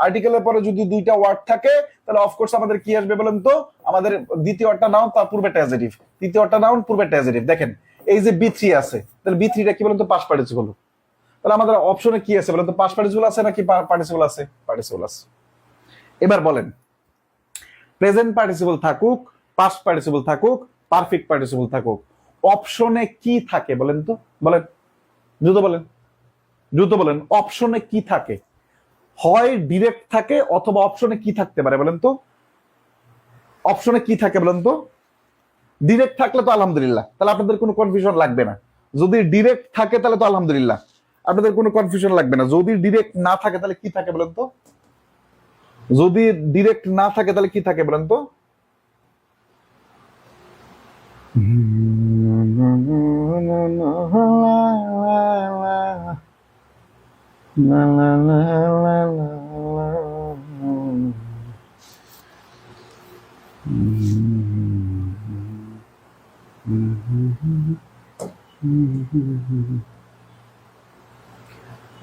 আর্টিকেলের পরে যদি দুইটা ওয়ার্ড থাকে তাহলে অফকোর্স আমাদের কি আসবে বলেন তো? আমাদের দ্বিতীয় ওয়ার্ডটা নাউন, তার পূর্বে অ্যাডজেক্টিভ, তৃতীয় ওয়ার্ডটা নাউন, পূর্বে অ্যাডজেক্টিভ। দেখেন এই যে বি3 আছে, তাহলে বি3টা কি বলেন তো? Past participle. তাহলে আমাদের অপশনে কি আছে বলেন তো? পাস্ট পার্টিসিপল আছে নাকি পার্টিসিপল আছে? পার্টিসিপল আছে। এবার বলেন প্রেজেন্ট পার্টিসিপল থাকুক, পাস্ট পার্টিসিপল থাকুক, পারফেক্ট পার্টিসিপল থাকুক, অপশনে কি থাকে বলেন তো? বলেন, দ্রুত বলেন, দ্রুত বলেন, অপশনে কি থাকে? হয় ডিরেক্ট থাকে অথবা অপশনে কি থাকতে পারে বলেন তো? অপশনে কি থাকে বলেন তো? ডিরেক্ট থাকলে তো আলহামদুলিল্লাহ, তাহলে আপনাদের কোনো কনফিউশন লাগবে না। যদি ডিরেক্ট থাকে তাহলে তো আলহামদুলিল্লাহ, আপনাদের কোনো কনফিউশন লাগবে না। যদি ডিরেক্ট না থাকে তাহলে কি থাকে বলেন তো? যদি ডিরেক্ট না থাকে তাহলে কি থাকে বলেন তো?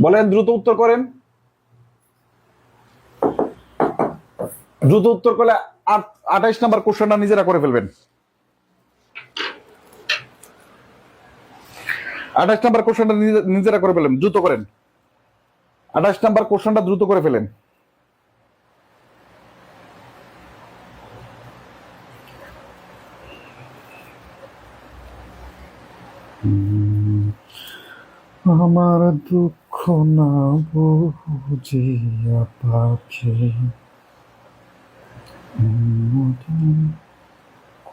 বলেন, দ্রুত উত্তর করেন, দ্রুত উত্তর করলে 28 নাম্বার কোশ্চেনটা নিজেরা করে ফেলবেন। 28 নাম্বার কোশ্চেনটা নিজেরা করে ফেলেন, দ্রুত করেন। 28 নাম্বার কোশ্চেনটা দ্রুত করে ফেলেন। আমার দুঃখ না বুঝিয়া পাখি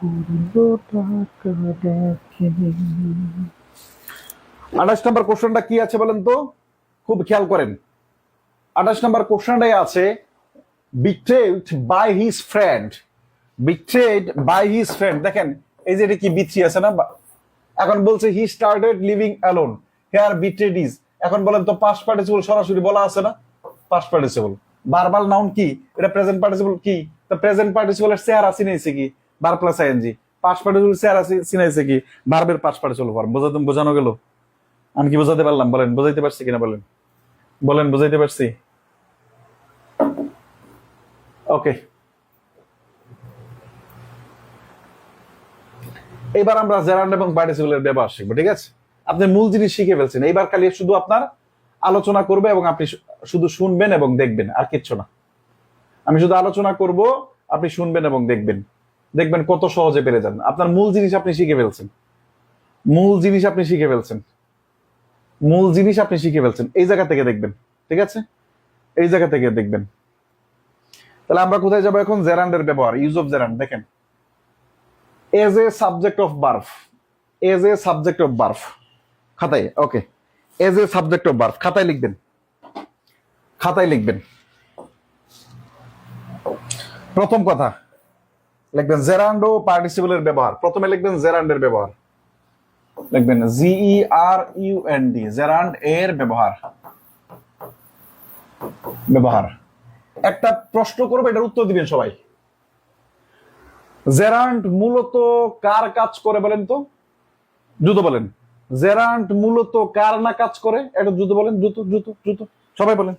28 নম্বর কোশ্চেনটা কি আছে বলেন তো, খুব খেয়াল করেন। 28 নম্বর কোশ্চেনটাই আছে betrayed by his friend, betrayed by his friend। দেখেন এই যে এটা কি বিথ্রি আছে না, এখন বলছে he started living alone, here betrayed is. এখন বলেন তো পাস্ট পার্টিসিপল সরাসরি বলা আছে না, পাস্ট পার্টিসিপল। ভার্বাল নাউন কি, এটা প্রেজেন্ট পার্টিসিপল কি, তো প্রেজেন্ট পার্টিসিপলের চেহারা চিনাইছে কি, verb plus ING. Past participle চেহারা চিনাইছে কি, ভার্বের পাস্ট পার্টিসিপল ফর্ম। বোঝানো গেল? আমি কি বোঝাতে পারলাম? বলেন বোঝাইতে পারছি কিনা, বলেন বলেন বোঝাইতে পারছি? ওকে, এবার আমরা জেরান্ড এবং পার্টিসিপলের ব্যবহার শিখবো, ঠিক আছে? আপনি মূল জিনিস শিখে ফেলছেন, এইবার খালি শুধু আপনার আলোচনা করবে এবং আপনি শুধু শুনবেন এবং দেখবেন, আর কিচ্ছু না। আমি শুধু আলোচনা করব, আপনি শুনবেন এবং দেখবেন, দেখবেন কত সহজে পেরে যান। আপনার মূল জিনিস আপনি শিখে ফেলছেন, মূল জিনিস আপনি শিখে ফেলছেন, মূল জিনিস আপনি শিখে ফেলছেন। এই জায়গা থেকে দেখবেন, ঠিক আছে? এই জায়গা থেকে দেখবেন। তাহলে আমরা কোথায় যাবো এখন? জেরান্ডের ব্যবহার, ইউজ অফ জেরান্ড। দেখেন, এজ এ সাবজেক্ট অফ বার্ভ, এজ এ সাবজেক্ট অফ বার্ভ খাতায়। Okay, as a subject of বার্ভ খাতায় লিখবেন, খাতায় লিখবেন। প্রথম কথা লিখবেন জেরান্ড ও পার্টিসিপলের ব্যবহার। প্রথমে লিখবেন জেরান্ডের ব্যবহার, লিখবেন GERUND, জেরান্ড এর ব্যবহার। ব্যবহার একটা প্রশ্ন করবে, এটার উত্তর দিবেন সবাই। জেরান্ড মূলত কার কাজ করে বলেন তো? দ্রুত বলেন। জেরান্ড মূলত কার না কাজ করে? এটা দ্রুত বলেন, দ্রুত দ্রুত দ্রুত সবাই বলেন।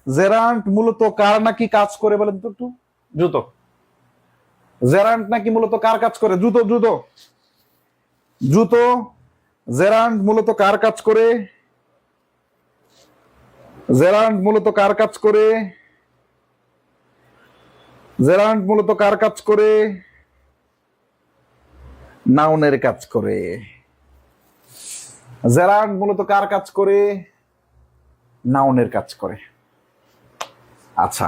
জেরান্ড মূলত কার নাকি কাজ করে বলেন তো একটু দ্রুত। জেরান্ড নাকি মূলত কার কাজ করে? দ্রুত দ্রুত দ্রুত। জেরান্ড মূলত কার কাজ করে? জেরান্ড মূলত কার কাজ করে? জেরান্ড মূলত কার কাজ করে? নাউনের কাজ করে। জেরান্ড মূলত কার কাজ করে? নাউনের কাজ করে। আচ্ছা,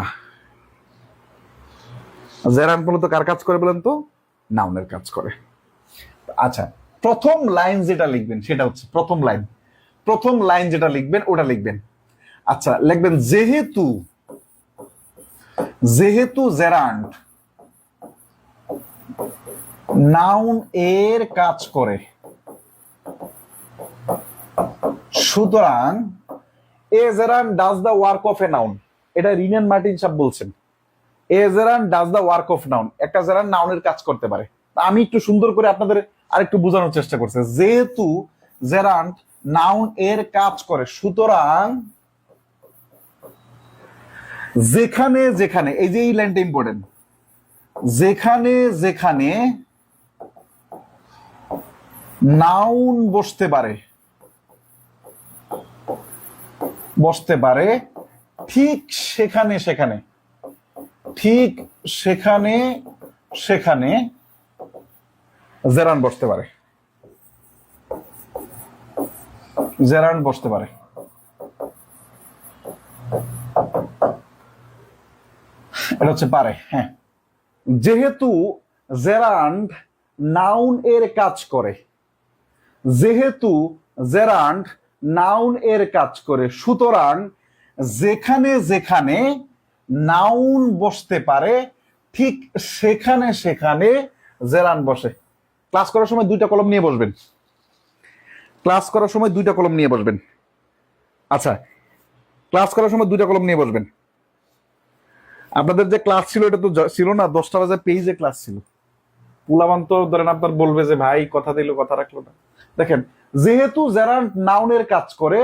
জেরান্ড মূলত কার কাজ করে বলেন তো? নাউনের কাজ করে। আচ্ছা, প্রথম লাইন যেটা লিখবেন সেটা হচ্ছে প্রথম লাইন, প্রথম লাইন যেটা লিখবেন ওটা লিখবেন। আচ্ছা, লিখবেন যেহেতু, যেহেতু জেরান্ড নাউন এর কাজ করে, সুতরাং a gerund does the work of a noun. এটা রিনেন মার্টিন সাহেব বলছেন। A gerund does the work of noun, একটা জেরান্ড নাউনের কাজ করতে পারে। আমি একটু সুন্দর করে আপনাদের আরেকটু বোঝানোর চেষ্টা করছি। যেহেতু জেরান্ড নাউন এর কাজ করে, সুতরাং যেখানে যেখানে, এই যে এই লাইনটা ইম্পর্টেন্ট, যেখানে যেখানে নাউন বসতে পারে, বসতে পারে, ঠিক সেখানে সেখানে, ঠিক সেখানে সেখানে জেরান্ড বসতে পারে, জেরান্ড বসতে পারে। এটা হচ্ছে পারে, হ্যাঁ। যেহেতু জেরান্ড নাউন এর কাজ করে, যেহেতু জেরান্ড নাউন এর কাজ করে, সুতরাং যেখানে যেখানে নাউন বসতে পারে ঠিক সেখানে সেখানে জেরান্ড বসে। ক্লাস করার সময় দুইটা কলম নিয়ে বসবেন, ক্লাস করার সময় দুইটা কলম নিয়ে বসবেন। আচ্ছা, ক্লাস করার সময় দুইটা কলম নিয়ে বসবেন। আপনাদের যে ক্লাস ছিল এটা তো ছিল না 10টা বাজে পেজে ক্লাস ছিল। পুলাবান তো ধরেন আপনার বলবে যে ভাই কথা দিল কথা রাখলো না। দেখেন, যেহেতু জেরান্ড নাউনের কাজ করে,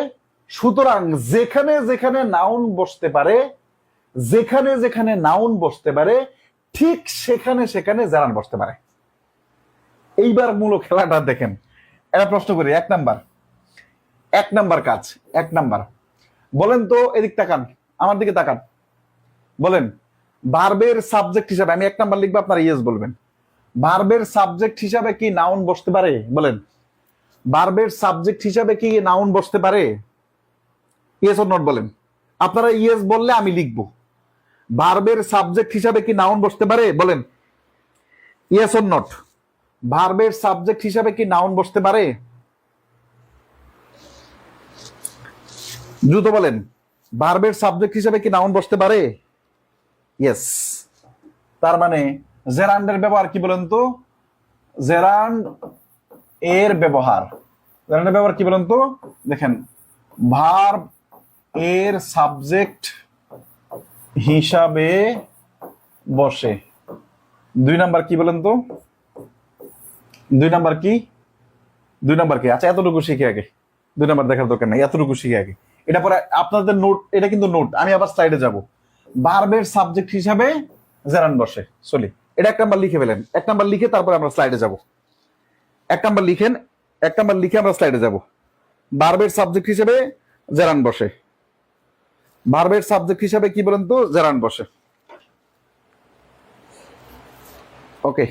সুতরাং যেখানে যেখানে নাউন বসতে পারে, যেখানে যেখানে নাউন বসতে পারে ঠিক সেখানে সেখানে জেরান্ড বসতে পারে। এইবার মূল খেলাটা দেখেন। একটা প্রশ্ন করি, 1 নাম্বার, 1 নাম্বার কাজ, 1 নাম্বার বলেন তো, এদিক তাকান, আমার দিকে তাকান, বলেন ভার্বের সাবজেক্ট হিসাবে, আমি 1 নাম্বার লিখবো, আপনারা ইয়েস বলবেন। ভার্বের সাবজেক্ট হিসাবে কি নাউন বসতে পারে? বলেন, ভার্বের সাবজেক্ট হিসাবে কি নাউন বসতে পারে? ইয়েস অর নট বলেন। আপনারা ইয়েস বললে আমি লিখবো। ভার্বের সাবজেক্ট হিসাবে কি নাউন বসতে পারে? বলেন ইয়েস অর নট। ভার্বের সাবজেক্ট হিসাবে কি নাউন বসতে পারে? দ্রুত বলেন, ভার্বের সাবজেক্ট হিসাবে কি নাউন বসতে পারে? ইয়েস। তার মানে জেরান্ডের ব্যবহার কি বলেন তো? জেরান্ড এর ব্যবহার, জেরান্ডের ব্যবহার কি বলেন তো? দেখেন, ভার্ব এর সাবজেক্ট হিসাবে বসে। 2 নাম্বার কি বলেন তো? 2 নাম্বার কি? 2 নাম্বার কি? আচ্ছা, এতটুকু শিখে আগে, 2 নাম্বার দেখার দরকার নাই, এতটুকু শিখে আগে। এটা পরে আপনাদের নোট, এটা কিন্তু নোট, আমি আবার স্লাইডে যাব। ভার্বের সাবজেক্ট হিসাবে জেরান্ড বসে, চলি। এটা 1 নাম্বার লিখে ফেলেন, 1 নাম্বার লিখে তারপরে আমরা স্লাইডে যাব। 1 নাম্বার লিখেন, 1 নাম্বার লিখে আমরা স্লাইডে যাব। ভার্বের সাবজেক্ট হিসেবে জেরান্ড বসে। ভার্বের সাবজেক্ট হিসাবে কি বলেন তো? জেরান্ড বসে। ওকে,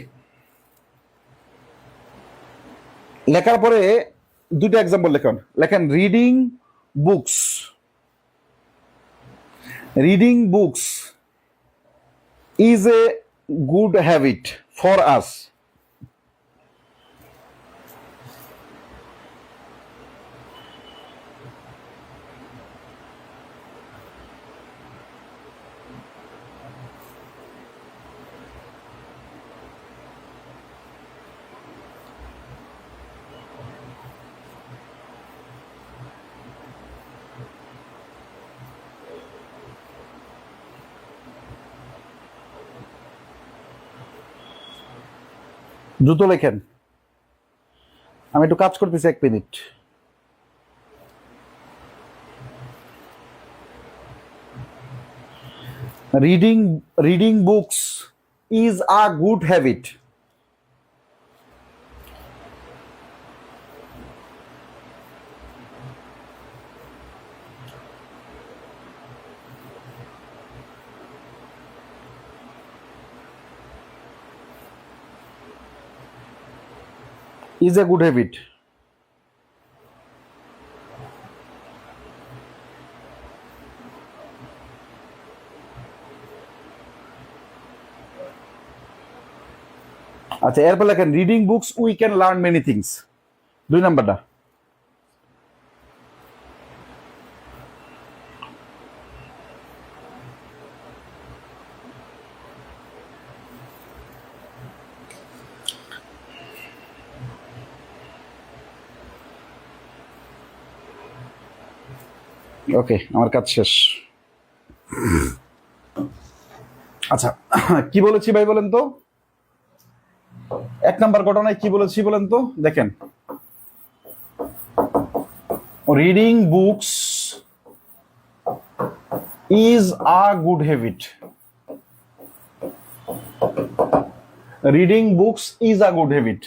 লেখার পরে 2টা এক্সাম্পল লেখেন। লেখেন reading books. Reading books is a good habit for us. দ্রুত লেখেন, আমি একটু কাজ করতেছি, 1 minute. Reading books is a good habit. is a good habit. আচ্ছা, এরপর লেখেন reading books we can learn many things. 2 নাম্বারটা। ওকে, আমার কাজ শেষ। আচ্ছা, কি বলেছি ভাই বলেন তো? 1 নাম্বার ঘটনায় কি বলেছি বলেন তো? দেখেন, reading books is a good habit. Reading books is a good habit,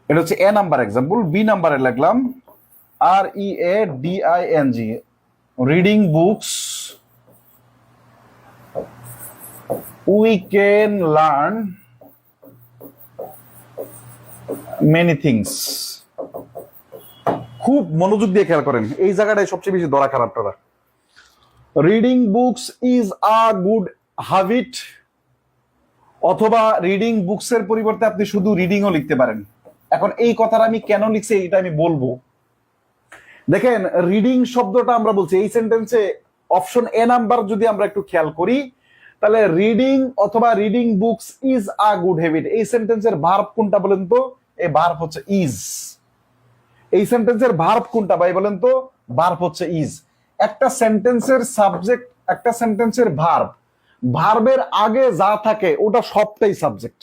এটা হচ্ছে এ নাম্বার এক্সাম্পল। বি নাম্বারে লিখলাম READING, reading books we can learn many things. খুব মনোযোগ দিয়ে খেয়াল করেন, এই জায়গাটায় সবচেয়ে বেশি ধরা খারাপ আপনারা। Reading books is a good habit, অথবা রিডিং বুকস এর পরিবর্তে আপনি শুধু রিডিংও লিখতে পারেন। এখন এই কথাটা আমি কেন লিখছি এটা আমি বলবো। দেখেন, রিডিং শব্দটা আমরা বলছি এই সেন্টেন্সে অপশন এ নাম্বার যদি আমরা একটু খেয়াল করি, তাহলে রিডিং অথবা reading books is a good habit, এই সেন্টেন্সের ভার্ব কোনটা বলেন তো? এই ভার্ব হচ্ছে ইজ। এই সেন্টেন্সের ভার্ব কোনটা ভাই বলেন তো? ভার্ব হচ্ছে ইজ। একটা সেন্টেন্সের সাবজেক্ট, একটা সেন্টেন্সের ভার্ব, ভার্বের আগে যা থাকে ওটা সবটাই সাবজেক্ট।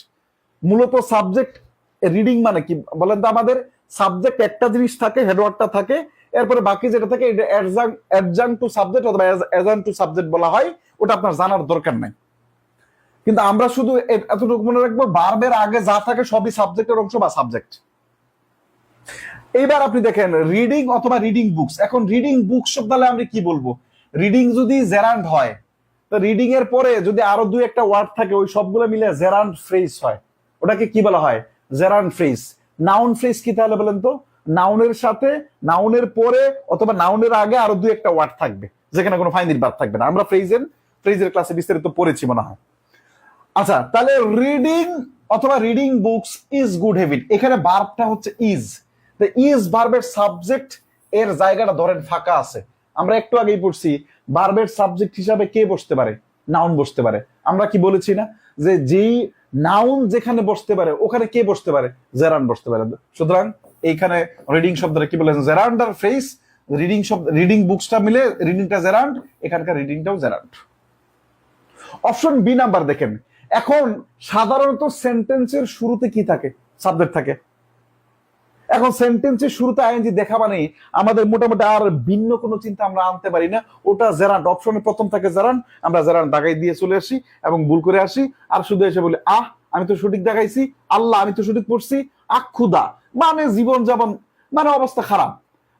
মূলত সাবজেক্ট রিডিং মানে কি বলেন তো? আমাদের সাবজেক্ট একটা জিনিস থাকে, হেডওয়ার্ডটা থাকে, এরপরে বাকি যেটা থাকে এটা অ্যাডজাংক্ট টু সাবজেক্ট অথবা অ্যাডজাংক্ট টু সাবজেক্ট বলা হয়। ওটা আপনার জানার দরকার নাই, কিন্তু আমরা শুধু এতটুকু মনে রাখবো, ভার্বের আগে যা থাকে সবই সাবজেক্টের অংশ বা সাবজেক্ট। এইবার আপনি দেখেন রিডিং অথবা রিডিং বুকস। এখন রিডিং বুকস শব্দে আমরা কি বলবো? রিডিং যদি জেরান্ড হয়, তো রিডিং এর পরে যদি আরো 2-1টা ওয়ার্ড থাকে, ওই সবগুলো মিলে জেরান্ড ফ্রেজ হয়। ওটাকে কি বলা হয়? Gerund phrase. নাউন ফ্রেজ কি তাহলে বলেন তো? নাউনের সাথে, নাউনের পরে অথবা নাউনের আগে আরো 2-1টা ওয়ার্ড থাকবে, যেখানে কোনো ফাইনাইট ভার্ব থাকবে না। আমরা ফ্রেজের ক্লাসে বিস্তারিত পড়েছি মনে হয়। আচ্ছা, তাহলে রিডিং অথবা reading books is good habit, এখানে ভার্বটা হচ্ছে ইজ, তো ইজ ভার্বের সাবজেক্ট এর জায়গাটা ধরেন ফাঁকা আছে। আমরা একটু আগেই পড়ছি ভার্বের সাবজেক্ট হিসাবে কে বসতে পারে, নাউন বসতে পারে। আমরা কি বলেছি না যে যেই নাউন যেখানে বসতে পারে ওখানে কে বসতে পারে, জেরান্ড বসতে পারে। সুতরাং এইখানে রিডিং শব্দটা কি বলেছেন, জেরান্ড আর ফ্রেজ, রিডিং শব্দ, রিডিং বুকসটা মিলে রিডিংটা জেরান্ড, এখানকার রিডিংটাও জেরান্ড। অপশন বি নাম্বার দেখেন, এখন সাধারণত সেন্টেন্সের শুরুতে কি থাকে, সাবজেক্ট থাকে। এখন সেন্টেন্সের শুরুতে আইএনজি দেখা মানে আমাদের মোটামুটি আর ভিন্ন কোনো চিন্তা আমরা আনতে পারি না, ওটা জেরান্ড, অপশনের প্রথম থাকে জেরান্ড, আমরা জেরান্ড দাগাই দিয়ে চলে আসি এবং ভুল করে আসি, আর শুধু এসে বলি আহ আমি তো সঠিক দেখাইছি, আল্লাহ আমি তো সঠিক পড়ছি, আক্ষুদা মানে জীবন যাপন মানে অবস্থা খারাপ,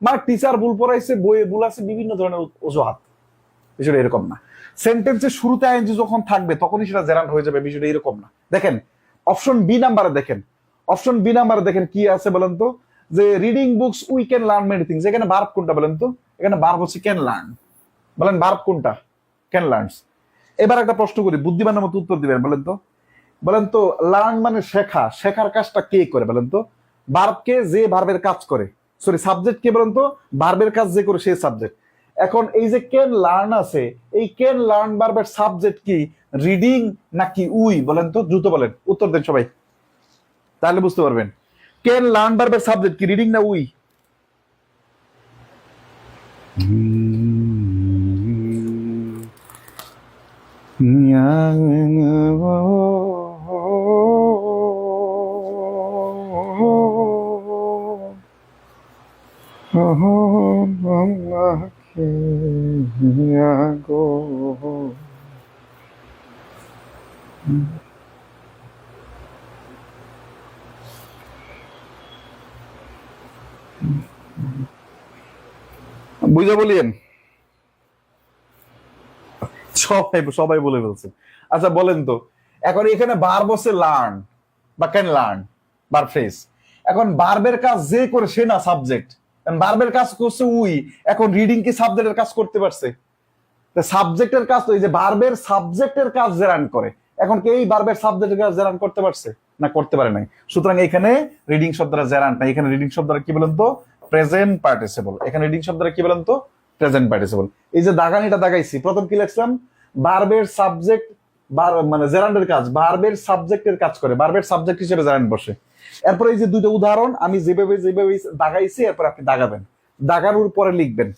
মানে টিচার ভুল পড়াইছে, বইয়ে ভুল আছে, বিভিন্ন ধরনের অজুহাত। বিষয়টা এরকম না। সেন্টেন্সের শুরুতে আইএনজি যখন থাকবে তখনই সেটা জেরান্ড হয়ে যাবে, বিষয়টা এরকম না। দেখেন অপশন বি নাম্বারে দেখেন, অপশন বি নাম্বারে দেখেন কি আছে বলেন তো, যে reading books we can learn many things, এখানে ভার্ব কোনটা বলেন তো, এখানে ভার্ব হচ্ছে ক্যান লার্ন, বলেন ভার্ব কোনটা, ক্যান লার্নস। এবার একটা প্রশ্ন করি, বুদ্ধিমানের মতো উত্তর দিবেন, বলেন তো, বলেন তো লার্ন মানে শেখা, শেখার কাজটা কে করে বলেন তো, ভার্বকে যে ভার্বের কাজ করে, সরি সাবজেক্ট কে বলেন তো, ভার্বের কাজ যে করে সেই সাবজেক্ট। এখন এই যে ক্যান লার্ন আছে, এই ক্যান লার্ন ভার্বের সাবজেক্ট কি রিডিং নাকি উই বলেন তো, দ্রুত বলেন, উত্তর দেন সবাই, তাহলে বুঝতে পারবেন ক্যান লার্ন ভার্বের সাবজেক্ট কি রিডিং না উই। বুঝা বলিয়েন, সবাই সবাই বলে ফেলছে। আচ্ছা বলেন তো, এখন এখানে ভার্ব হচ্ছে লার্ন বা ক্যান লার্ন, ভার্ব ফ্রেজ। এখন ভার্বের কাজ যে করে সে না সাবজেক্ট, ভার্বের কাজ করছে উই, এখন রিডিং কি সাবজেক্টের কাজ করতে পারছে, সাবজেক্টের কাজ তো এই যে ভার্বের সাবজেক্টের কাজ জেরান করে, এখন কি এই ভার্বের সাবজেক্টের কাজ জেরান করতে পারছে না, করতে পারে নাই। সুতরাং এখানে রিডিং শব্দটা জেরান না, এখানে রিডিং শব্দটা কি বলেন তো, প্রেজেন্ট পার্টিসিপল। এখানে রিডিং শব্দটা কি বলেন তো, প্রেজেন্ট পার্টিসিপল। এই যে দাগানিটা দাগাইছি, প্রথম কি লিখলাম, ভার্বের সাবজেক্ট, মানে জেরান্ডের কাজ ভার্বের সাবজেক্টের কাজ করে, ভার্বের সাবজেক্ট হিসেবে জেরান্ড বসে। এরপর এই যে দুটো উদাহরণ আমি যেভাবে যেভাবে দাগাইছি, এরপর আপনি দাগাবেন, দাগানোর পরে লিখবেন,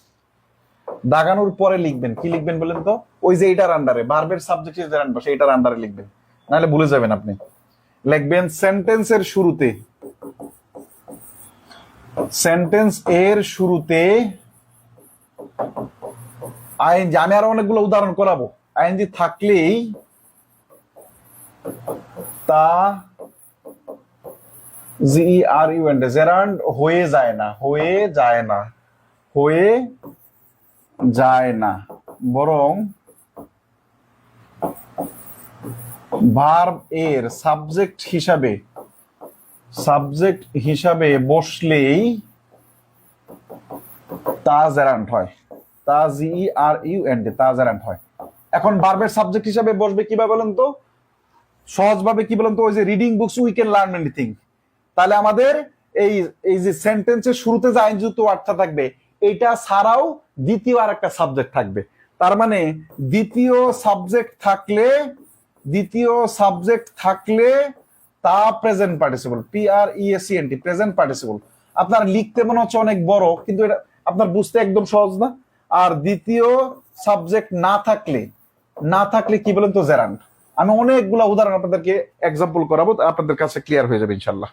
দাগানোর পরে লিখবেন, কি লিখবেন বলেন তো, ওই যে এটার আন্ডারে ভার্বের সাবজেক্ট হিসেবে জেরান্ড বসে, এটার আন্ডারে লিখবেন, নাহলে ভুলে যাবেন। আপনি লিখবেন সেন্টেন্সের শুরুতে, সেন্টেন্স এর শুরুতে আইএনজি, আমি আরো অনেকগুলো উদাহরণ করাবো, আইএনজি থাকলেই তা জিইআরইউএন জেরান্ড হয়ে যায় না, হয়ে যায় না, হয়ে যায় না, বরং ভার্ব এর সাবজেক্ট হিসাবে, সাবজেক্ট হিসাবে বসলেই তা জেরান্ড হয়, তা জিইআরইউএন তা জেরান্ড হয়। এখন ভার্বের সাবজেক্ট হিসাবে বসবে কিভাবে বলেন তো, সহজভাবে কি বলেন তো, ওই যে reading books we can learn anything, তাহলে আমাদের এই এই যে সেন্টেন্সের শুরুতে যে আইনযুক্ত ওয়ার্ডটা থাকবে, এটা ছাড়াও দ্বিতীয় আর একটা সাবজেক্ট থাকবে। তার মানে দ্বিতীয় সাবজেক্ট থাকলে, দ্বিতীয় সাবজেক্ট থাকলে তা প্রেজেন্ট পার্টিসিপল, পিআরইএসইএনটি, প্রেজেন্ট পার্টিসিপল। আপনার লিখতে মনে হচ্ছে অনেক বড়, কিন্তু এটা আপনার বুঝতে একদম সহজ না। আর দ্বিতীয় সাবজেক্ট না থাকলে, না থাকলে কি বলেন তো, জেরান্ড। আমি অনেকগুলা উদাহরণ আপনাদেরকে এক্সাম্পল করাবো, আপনাদের কাছে ক্লিয়ার হয়ে যাবে ইনশাল্লাহ।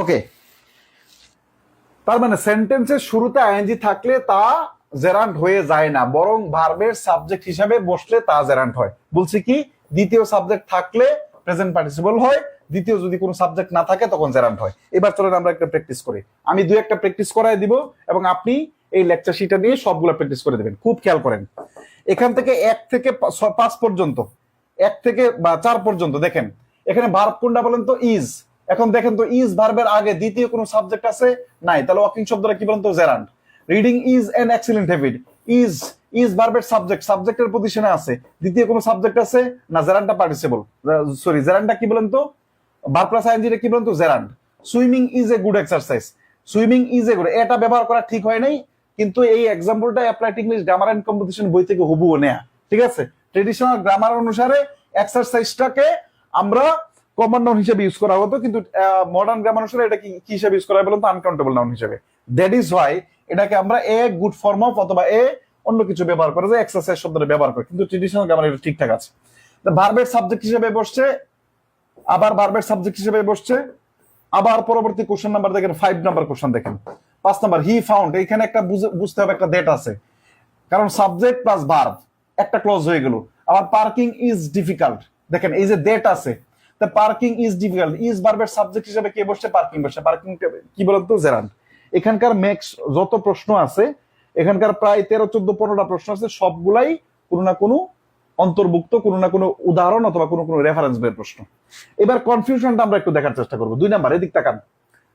ওকে, তার মানে সেন্টেন্সের শুরুতে আইএনজি থাকলে তা জেরান্ড হয়ে যায় না, বরং ভার্বের সাবজেক্ট হিসাবে বসলে তা জেরান্ড হয়। বলছি কি, দ্বিতীয় সাবজেক্ট থাকলে প্রেজেন্ট পার্টিসিপল হয়, দ্বিতীয় যদি কোনো সাবজেক্ট না থাকে তখন জেরান্ড হয়। এবার চলেন আমরা একটা প্র্যাকটিস করি, আমি দুই একটা প্র্যাকটিস করাই দিব এবং আপনি এই লেকচার শিটটা নিয়ে সবগুলো প্র্যাকটিস করে দেবেন। খুব খেয়াল করেন, এখান থেকে 1 থেকে 5 পর্যন্ত 1 থেকে বা 4 পর্যন্ত দেখেন এখানে ভার্ব কোনটা বলেন তো ইজ। এখন দেখেন তো ইজ ভার্বের আগে দ্বিতীয় কোনো সাবজেক্ট আছে নাই, তাহলে ওয়াকিং শব্দটা কি বলেন তো gerund. Reading is an excellent habit, is ভার্বের সাবজেক্টের পজিশনে আছে, দ্বিতীয় কোনো সাবজেক্ট আছে না, জেরান্ডটা পার্টিসিপল, সরি জেরান্ডটা কি বলেন তো ভার্ব প্লাস আইএনজি কি বলেন তো gerund. Swimming is a good exercise, swimming is a good, এটা ব্যবহার করা ঠিক হয় নাই, কিন্তু এই এক্সাম্পলটা applied English grammar and composition বই থেকে হুবহু নেয়া, ঠিক আছে। ট্রেডিশনাল গ্রামার অনুসারে এক্সারসাইজটাকে আমরা কমন নাউন হিসেবে ইউজ করা হতো, কিন্তু মডার্ন গ্রামার অনুসারে এটা কি হিসেবে ইউজ করা হয় বলুন তো, আনকাউন্টেবল নাউন হিসেবে। দ্যাট ইজ ওয়াই এটাকে আমরা এ গুড ফর্ম অফ অথবা এ অন্য কিছু ব্যবহার করে যে এক্সারসাইজ শব্দটা ব্যবহার করে, কিন্তু ট্রেডিশনাল গ্রামার এটা ঠিকঠাক আছে। ভার্বের সাবজেক্ট হিসেবে বসছে, আবার ভার্বের সাবজেক্ট হিসেবে বসছে, আবার পরবর্তী কোশ্চেন নাম্বার দেখেন 5 নাম্বার কোশ্চেন দেখেন 5 নাম্বার হি ফাউন্ড, এখানে একটা বুঝতে হবে একটা ডেট আছে, কারণ সাবজেক্ট প্লাস ভার্ব একটা ক্লজ হয়ে গেল। আবার পার্কিং ইজ ডিফিকাল্ট, দেখেন এই যে ডেট আছে, তা পার্কিং ইজ ডিফিকাল্ট, ইজ ভার্বের সাবজেক্ট হিসেবে কে বসছে, পার্কিং বসছে, পার্কিং কি বলেন তো জেরান্ড। এখানকার ম্যাক্স যত প্রশ্ন আছে, এখানকার প্রায় 13-14-15টা প্রশ্ন আছে, সবগুলাই কোনো না কোনো অন্তর্ভুক্ত, কোনো না কোনো উদাহরণ অথবা কোনো কোনো রেফারেন্স বের প্রশ্ন। এবার কনফিউশনটা আমরা একটু দেখার চেষ্টা করবো। 2 নাম্বার এদিক তাকান,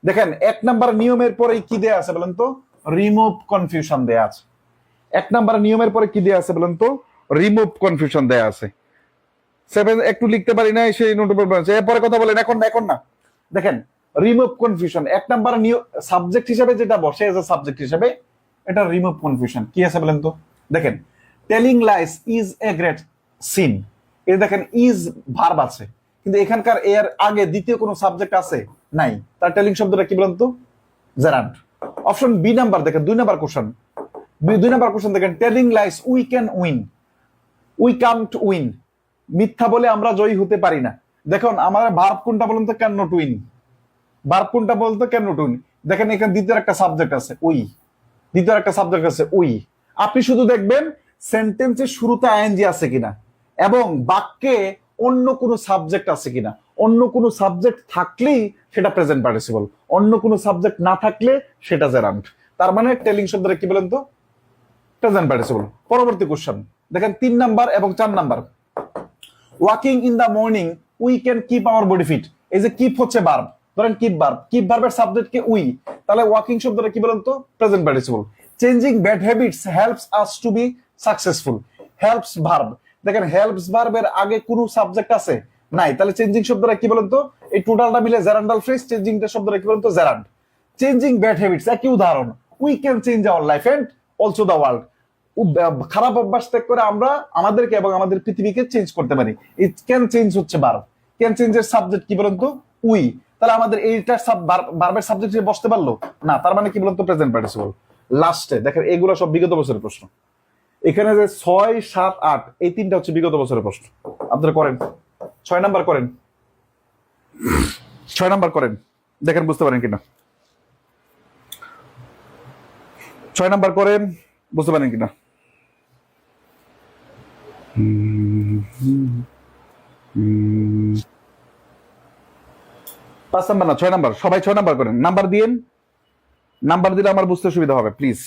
দেখেন 1 নাম্বার নিয়মের পরে কি দেয়া আছে বলেন তো, রিমুভ কনফিউশন দেয়া আছে। 1 নাম্বার নিয়মের পরে কি দেয়া আছে বলেন তো, রিমুভ কনফিউশন দেয়া আছে। 7 একটু লিখতে পারি না, সেই নোট বলছে পরে কথা বলেন, এখন না। দেখেন রিমুভ কনফিউশন 1 নাম্বার সাবজেক্ট হিসেবে যেটা বসে এজ এ সাবজেক্ট হিসেবে, এটা রিমুভ কনফিউশন কি আছে বলেন তো। দেখেন telling lines is a great sin, এই দেখেন ইজ ভার্ব আছে, কিন্তু এখানকার এর আগে দ্বিতীয় কোনো সাবজেক্ট আছে নাই, তার টেলিং শব্দটা কি বলেন তো জেরান্ড। অপশন বি নাম্বার দেখেন 2 নাম্বার কোশ্চেন, 2 নাম্বার কোশ্চেন দেখেন telling lines we can win, we can't win, মিথ্যা বলে আমরা জয়ী হতে পারি না। দেখুন আমার ভার্ব কোনটা বলেন তো, ক্যান নট উইন, ভার্ব কোনটা বলতো ক্যান নট উইন। দেখেন এখানে দ্বিতীয় একটা সাবজেক্ট আছে উই, দ্বিতীয় একটা সাবজেক্ট আছে উই। আপনি শুধু দেখবেন সেন্টেন্সের শুরুতে আইএনজি আছে কিনা এবং বাক্যে অন্য কোনো সাবজেক্ট আছে কিনা। অন্য কোনো সাবজেক্ট থাকলেই সেটা প্রেজেন্ট পার্টিসিপল, অন্য কোনো সাবজেক্ট না থাকলে সেটা জেরান্ড। তার মানে টেলিং শব্দটা কি বলেন তো প্রেজেন্ট পার্টিসিপল। পরবর্তী কোশ্চেন দেখেন 3 নাম্বার এবং 4 number, walking in the morning we can keep our body fit, এই যে কিপ হচ্ছে ভার্ব, ধরেন কিপ ভার্ব, কিপ ভার্বের সাবজেক্ট কে উই, তাহলে ওয়াকিং শব্দটা কি বলেন তো present participle. Changing bad habits helps us to be successful, helps verb, দেখেন হেল্পস ভার্বের আগে কোনো সাবজেক্ট আছে নাই, তাহলে চেঞ্জিং শব্দটা কি বলেন তো, এই টোটালটা মিলে জেরান্ডাল ফ্রেজ, চেঞ্জিংটা শব্দটা কি বলেন তো জেরান্ড। চেঞ্জিং ব্যাড হ্যাবিটস একই উদাহরণ, we can change our life and also the world, খারাপ অভ্যাস ত্যাগ করে আমরা আমাদেরকে এবং আমাদের পৃথিবীকে চেঞ্জ করতে পারি। ইট ক্যান চেঞ্জ হচ্ছে ভার্ব, ক্যান চেঞ্জের সাবজেক্ট কি বলেন তো উই, তাহলে আমাদের এইটা ভার্বের সাবজেক্ট বসতে পারলো না, তার মানে কি বলেন তো প্রেজেন্ট পার্টিসিপল। লাস্টে দেখেন এগুলো সব বিগত বছরের প্রশ্ন, এখানে যে 6, 7, 8 এই 3টা হচ্ছে বিগত বছরের প্রশ্ন। আপনারা করেন 6 নাম্বার করেন, 6 নাম্বার করেন, দেখেন বুঝতে পারেন কিনা। 6 নাম্বার করেন, বুঝতে পারেন কিনা। 5 নাম্বার না 6 নাম্বার, সবাই 6 নাম্বার করেন, নাম্বার দিয়েন, নাম্বার দিলে আমার বুঝতে সুবিধা হবে প্লিজ।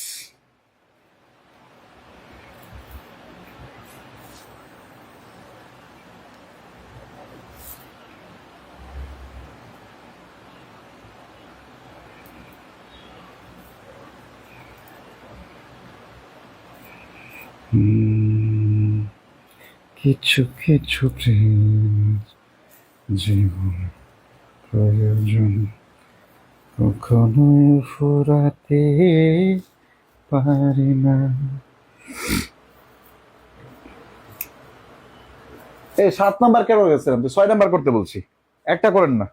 কিছু কিছু জীবন প্রয়োজন কখনো ফুরাতে পারি না। এই 7 নাম্বার কেন গেছিলাম, 6 নাম্বার করতে বলছি, একটা করেন না।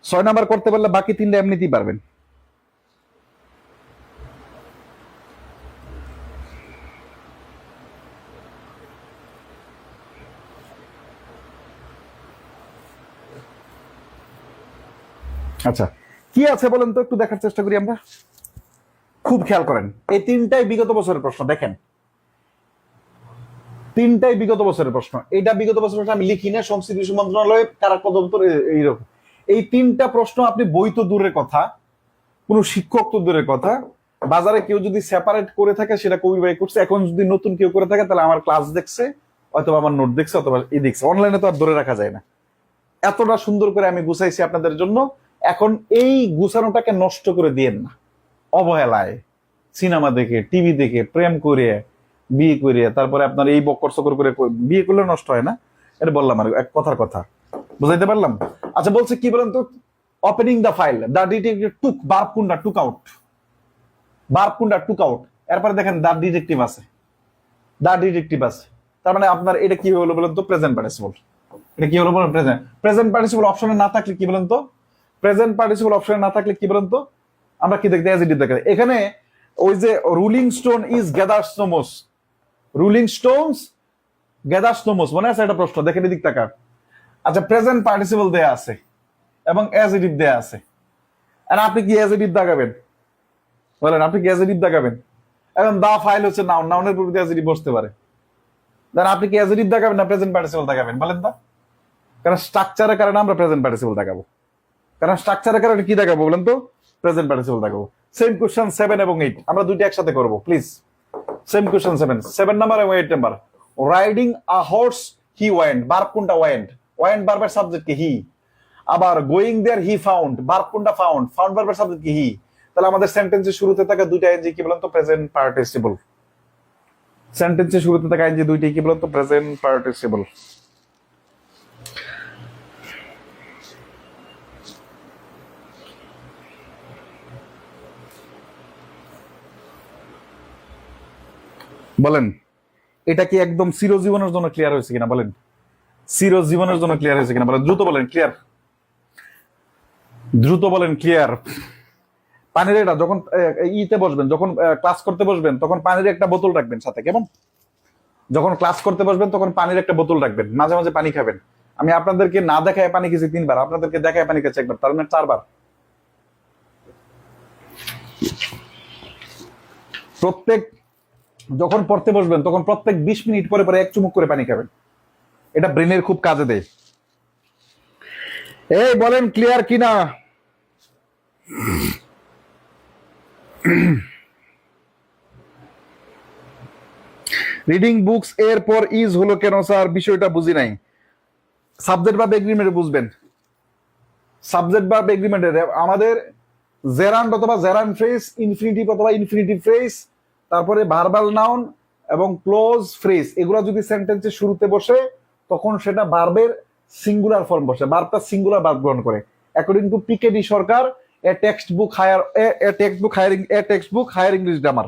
6 নাম্বার করতে পারলে বাকি 3টা এমনিতেই পারবেন। আচ্ছা কি আছে বলেন তো, একটু দেখার চেষ্টা করি আমরা, খুব খেয়াল করেন। এই 3টাই বিগত বছরের প্রশ্ন, দেখেন 3টাই বিগত বছরের প্রশ্ন। এটা বিগত বছরের প্রশ্ন আমি লিখি না, সংস্কৃতি মন্ত্রণালয়ে কারা কদন্তর এইরকম। এই 3টা প্রশ্ন আপনি বই তো দূরের কথা, কোন শিক্ষক তো দূরের কথা, বাজারে কেউ যদি সেপারেট করে থাকে সেটা কবি ভাই করছে, এখন যদি নতুন কেউ করে থাকে তাহলে আমার ক্লাস দেখছে অথবা আমার নোট দেখছে অথবা ই দেখছে, অনলাইনে তো আর ধরে রাখা যায় না। এতটা সুন্দর করে আমি গুছাইছি আপনাদের জন্য। এখন এই গুছানোটাকে নষ্ট করে দিয়েন না অবহেলায়, সিনেমা দেখে, টিভি দেখে, প্রেম করে, বিয়ে করে, তারপরে আপনার এই বক্কর সকর করে বিয়ে করলে নষ্ট হয় না, এটা বললাম আর এক কথার কথা, বুঝাইতে পারলাম? আচ্ছা, বলছে কি বলেন তো, opening the file, the detective took verb Kunda took out, verb Kunda took out, এরপরে দেখেন দ্য ডিটেকটিভ আছে, দ্য ডিটেকটিভ আছে। তার মানে আপনার এটা কি হলো বলেন তো, প্রেজেন্ট পার্টিসিপল। এটা কি হলো বলেন, প্রেজেন্ট। প্রেজেন্ট পার্টিসিপল অপশনে না থাকলে কি বলেন তো, প্রেজেন্ট পার্টিসিপল অপশনে না থাকলে কি বলেন তো, আমরা কি দেখতে, অ্যাজ ইট ইজ দেখে এখানে ওই যে rolling stone is gathers no moss, rolling stones gathers no moss, মনে আছে একটা প্রশ্ন, দেখেন এদিক টাকা। আচ্ছা, প্রেজেন্ট পার্টিসিপল দেয়া আছে এবং অ্যাজ ইট ইজ দেয়া আছে, আর আপনি কি অ্যাজ ইট ইজ দাগাবেন বলেন, আপনি কি অ্যাজ ইট ইজ দাগাবেন? এখন দা ফাইল হচ্ছে নাউন, নাউনের পরিবর্তে অ্যাজ ইট ইজ বসতে পারে, দেন আপনি কি অ্যাজ ইট ইজ দাগাবেন না প্রেজেন্ট পার্টিসিপল দাগাবেন বলেন তো? কারণ স্ট্রাকচারের কারণে আমরা প্রেজেন্ট পার্টিসিপল দেখাবো, কারণ স্ট্রাকচারের কারণে কি দেখাবো বলেন তো, প্রেজেন্ট পার্টিসিপল দেখাবো। সেম কোশ্চেন 7 এবং 8 আমরা দুইটা একসাথে করব প্লিজ। সেম কোশ্চেন 7 নাম্বার এবং 8 number. Riding a horse he went, verb কোনটা ওয়েন্ট, ওয়েন্ট ভার্বের সাবজেক্ট কি হি। আবার going there he found, verb কোনটা ফাউন্ড, ফাউন্ড ভার্বের সাবজেক্ট কি হি। তাহলে আমাদের সেন্টেন্সের শুরুতে থাকা দুইটা আইএনজি কি বলেন তো, প্রেজেন্ট পার্টিসিপল। সেন্টেন্সের শুরুতে থাকা আইএনজি দুইটাই কি বলেন তো, প্রেজেন্ট পার্টিসিপল। বলেন এটা কি একদম চিরজীবনের জন্য ক্লিয়ার হয়েছে কিনা বলেন, চিরজীবনের জন্য ক্লিয়ার হয়েছে কিনা বলেন, দ্রুত বলেন ক্লিয়ার, দ্রুত বলেন ক্লিয়ার। পানির এটা যখন ইতে বসবেন, যখন ক্লাস করতে বসবেন, তখন পানির একটা বোতল রাখবেন সাথে, কেমন? যখন ক্লাস করতে বসবেন তখন পানির একটা বোতল রাখবেন, মাঝে মাঝে পানি খাবেন। আমি আপনাদেরকে না দেখায় পানি খেয়েছি 3 বার, আপনাদেরকে দেখায় পানি খেয়েছি 1 বার, তার মানে 4 বার। প্রত্যেক যখন পড়তে বসবেন তখন প্রত্যেক 20 মিনিট পরে পরে 1 চুমুক করে পানি খাবেন, এটা ব্রেনের খুব কাজে দেয়। এই বলেন ক্লিয়ার কিনা? রিডিং বুকস এর পর ইজ হলো কেন স্যার, বিষয়টা বুঝি নাই। সাবজেক্ট ভার্ব এগ্রিমেন্টে বুঝবেন, সাবজেক্ট ভার্ব এগ্রিমেন্টে আমাদের জেরান্ড অথবা জেরান্ড ফ্রেজ, ইনফিনিটিভ অথবা ইনফিনিটিভ ফ্রেজ, তারপরে ভার্বাল নাউন এবং ক্লোজ ফ্রেজ, এগুলো যদি সেন্টেন্সের শুরুতে বসে তখন সেটা ভার্বের সিঙ্গুলার ফর্ম বসে, ভার্বটা সিঙ্গুলার ভার্ব গ্রহণ করে। According to PKD Sarkar, a text book higher English grammar,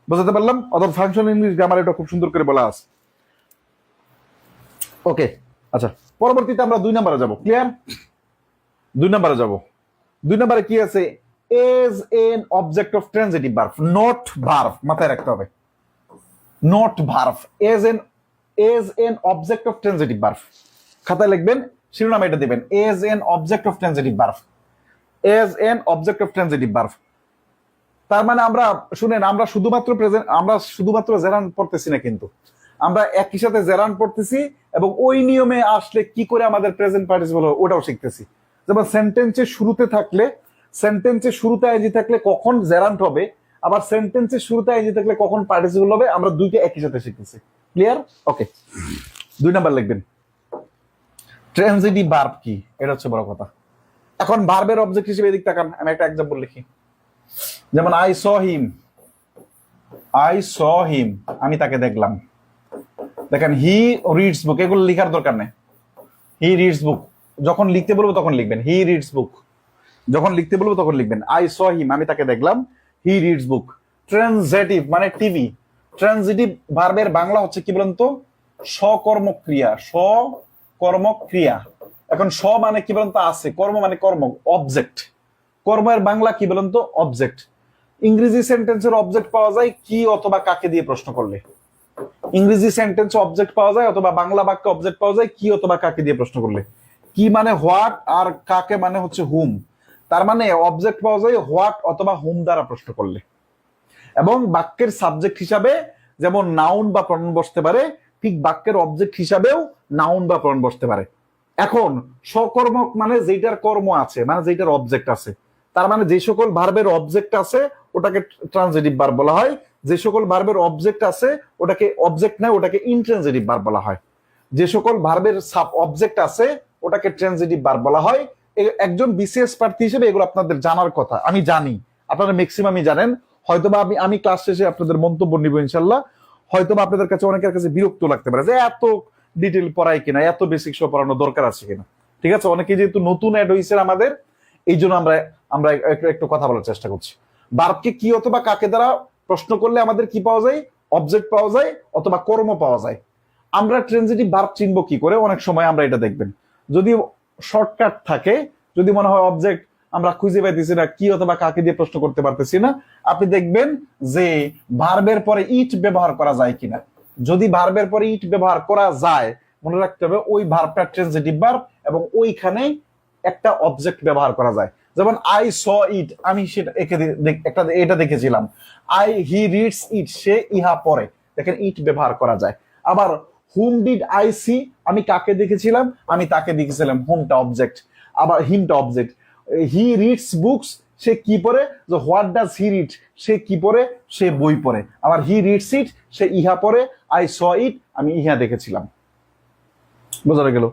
বুঝতে পারলাম? অথবা ফাংশন ইংলিশ গ্রামার, এটা খুব সুন্দর করে বলা আছে। ওকে, আচ্ছা, পরবর্তীতে আমরা 2 নম্বরে যাব, ক্লিয়ার? 2 নম্বরে যাব। 2 নম্বরে কি আছে, age an object of transitive verb, not verb, মাথায় রাখতে হবে, not verb, age an object of transitive verb. খাতায় লিখবেন, শিরোনাম এটা দিবেন, age an object of transitive verb, age an object of transitive verb. তার মানে আমরা শুনেন, আমরা শুধুমাত্র প্রেজেন্ট, আমরা শুধুমাত্র জেরান পড়তেছি না, কিন্তু আমরা একই সাথে জেরান পড়তেছি এবং ওই নিয়মে আসলে কি করে আমাদের প্রেজেন্ট পার্টিসিপল হবে ওটাও শিখতেছি। যেমন সেন্টেন্সের শুরুতে থাকলে, সেন্টেন্সের শুরুতে আইএনজি থাকলে কখন জেরান্ট হবে, আবার সেন্টেন্সের শুরুতে আইএনজি থাকলে কখন পার্টিসিপল হবে, আমরা দুইটা একই সাথে শিখতেছি, ক্লিয়ার? ওকে, 2 নাম্বার লিখবেন, ট্রানজিটিভ ভার্ব কি, এটা হচ্ছে বড় কথা। এখন ভার্বের অবজেক্ট হিসেবে এদিক তাকান, আমি একটা এক্সাম্পল লিখি, যেমন I saw him, I saw হিম, আমি তাকে দেখলাম। দেখেন হি রিডস বুক, এগুলো লেখার দরকার নেই, হি রিডস বুক, যখন লিখতে বলবো তখন লিখবেন হি রিডস বুক, যখন লিখতে বলবো তখন লিখবেন আই স হিম, আমি তাকে দেখলাম, হি রিডস বুক। ট্রানজিটিভ মানে টিভি, ট্রানজিটিভ ভার্বের বাংলা হচ্ছে কি বলেন তো, সকর্মক্রিয়া, সকর্মক্রিয়া। এখন স মানে কি বলেন তো, আছে, কর্ম মানে কর্ম, অবজেক্ট, কর্মের বাংলা কি বলেন তো, অবজেক্ট। ইংরেজি সেন্টেন্সের অবজেক্ট পাওয়া যায় কি অথবা কাকে দিয়ে প্রশ্ন করলে, ইংরেজি সেন্টেন্সে অবজেক্ট পাওয়া যায় অথবা বাংলা বাক্যে অবজেক্ট পাওয়া যায় কি অথবা কাকে দিয়ে প্রশ্ন করলে। কি মানে হোয়াট, আর কাকে মানে হচ্ছে হুম। তার মানে অবজেক্ট পাওয়া যায় হোয়াট অথবা হুম দ্বারা প্রশ্ন করলে। এবং বাক্যের সাবজেক্ট হিসাবে যেমন নাউন বা প্রনাউন বসতে পারে, ঠিক বাক্যের অবজেক্ট হিসাবেও নাউন বা প্রনাউন বসতে পারে। এখন সকর্মক মানে যেটার কর্ম আছে, মানে যেটার অবজেক্ট আছে, তার মানে যে সকল ভার্বের অবজেক্ট আছে ওটাকে ট্রানজিটিভ ভার্ব বলা হয়, যে সকল ভার্বের অবজেক্ট আছে ওটাকে অবজেক্ট নয়, ওটাকে ইনট্রানজিটিভ ভার্ব বলা হয়। যে সকল ভার্বের সাব অবজেক্ট আছে ওটাকে ট্রানজিটিভ ভার্ব বলা হয়। একজন বিসিএস প্রার্থী হিসেবে এগুলো আপনাদের জানার কথা, আমি জানি আপনারা ম্যাক্সিমামই জানেন। হয়তোবা আমি ক্লাস শেষে আপনাদের মন্তব্য নিব ইনশাল্লাহ। হয়তোবা আপনাদের কাছে অনেকের কাছে বিরক্ত লাগতে পারে যে এত ডিটেল পড়াই কিনা, এত বেসিক সব পড়ানোর দরকার আছে কিনা। ঠিক আছে, অনেকে যেহেতু নতুন অ্যাড হয়েছে আমাদের, এই জন্য আমরা একটু কথা বলার চেষ্টা করছি। ভার্বকে কি অথবা কাকে দ্বারা প্রশ্ন করলে আমাদের কি পাওয়া যায়? অবজেক্ট পাওয়া যায় অথবা কর্ম পাওয়া যায়। আমরা ট্রানজিটিভ ভার্ব চিনব কি করে? অনেক সময় আমরা এটা দেখবেন, যদি শর্টকাট থাকে, যদি মনে হয় অবজেক্ট আমরা খুঁজে পাইতেছি না, কি অথবা কাকে দিয়ে প্রশ্ন করতে পারতেছি না, আপনি দেখবেন যে ভার্বের পরে ইট ব্যবহার করা যায় কিনা। যদি ভার্বের পরে ইট ব্যবহার করা যায়, মনে রাখতে হবে ওই ভার্বটা ট্রানজিটিভ ভার্ব এবং ওইখানে একটা অবজেক্ট ব্যবহার করা যায়। যেমন আই স ইট, আমি সেটা এটা দেখেছিলাম। হি রিডস ইট, সে ইহা পড়ে, দেখেন ইট ব্যবহার করা যায়। আবার হুম ডিড আই সি, আমি কাকে দেখেছিলাম? আমি তাকে দেখেছিলাম, হুমটা অবজেক্ট, আবার হিমটা অবজেক্ট। হি রিডস বুকস, সে কি পড়ে? যে হোয়াট ডাজ হি রিড, সে কি পড়ে? সে বই পড়ে। আবার হি রিডস ইট, সে ইহা পড়ে। আই স ইট, আমি ইহা দেখেছিলাম। বোঝা গেল?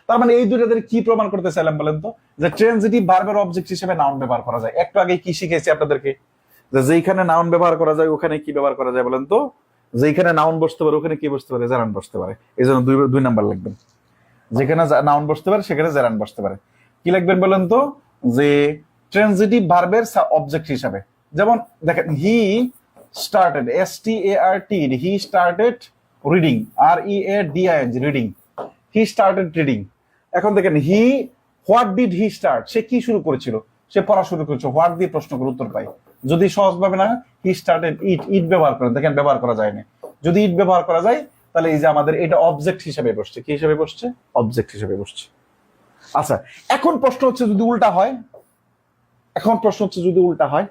তার মানে এই দুইটাদের কি প্রমাণ করতে চাইলাম বলেন তো? যে ট্রানজিটিভ ভার্বের অবজেক্ট হিসেবে নাউন ব্যবহার করা যায়। একটু আগে কি শিখেছি আপনাদেরকে? যে যেখানে নাউন ব্যবহার করা যায় ওখানে কি ব্যবহার করা যায় বলেন তো? যেখানে নাউন বসতে পারে ওখানে কি বসতে পারে? জেরান্ড বসতে পারে। এই জন্য দুই নাম্বার লিখবেন। যেখানে নাউন বসতে পারে সেখানে জেরান্ড বসতে পারে। কি লিখবেন বলেন তো? যে ট্রানজিটিভ ভার্বের অবজেক্ট হিসাবে, যেমন দেখেন he started, START, he started reading, READING, reading. He started reading. এখন দেখেন হি, হোয়াট ডিড হি স্টার্ট, সে কি শুরু করেছিল? সে পড়া শুরু করেছিল। হোয়াট দিয়ে প্রশ্ন করে উত্তর পাই। যদি সহজ ভাবে না, হি স্টার্টেড ইট, ইট ব্যবহার করেন, দেখেন ব্যবহার করা যায় না। যদি ইট ব্যবহার করা যায় তাহলে এই যে আমাদের এটা অবজেক্ট হিসেবে বসছে। কি হিসেবে বসছে? অবজেক্ট হিসেবে বসছে। আচ্ছা, এখন প্রশ্ন হচ্ছে যদি উল্টা হয়।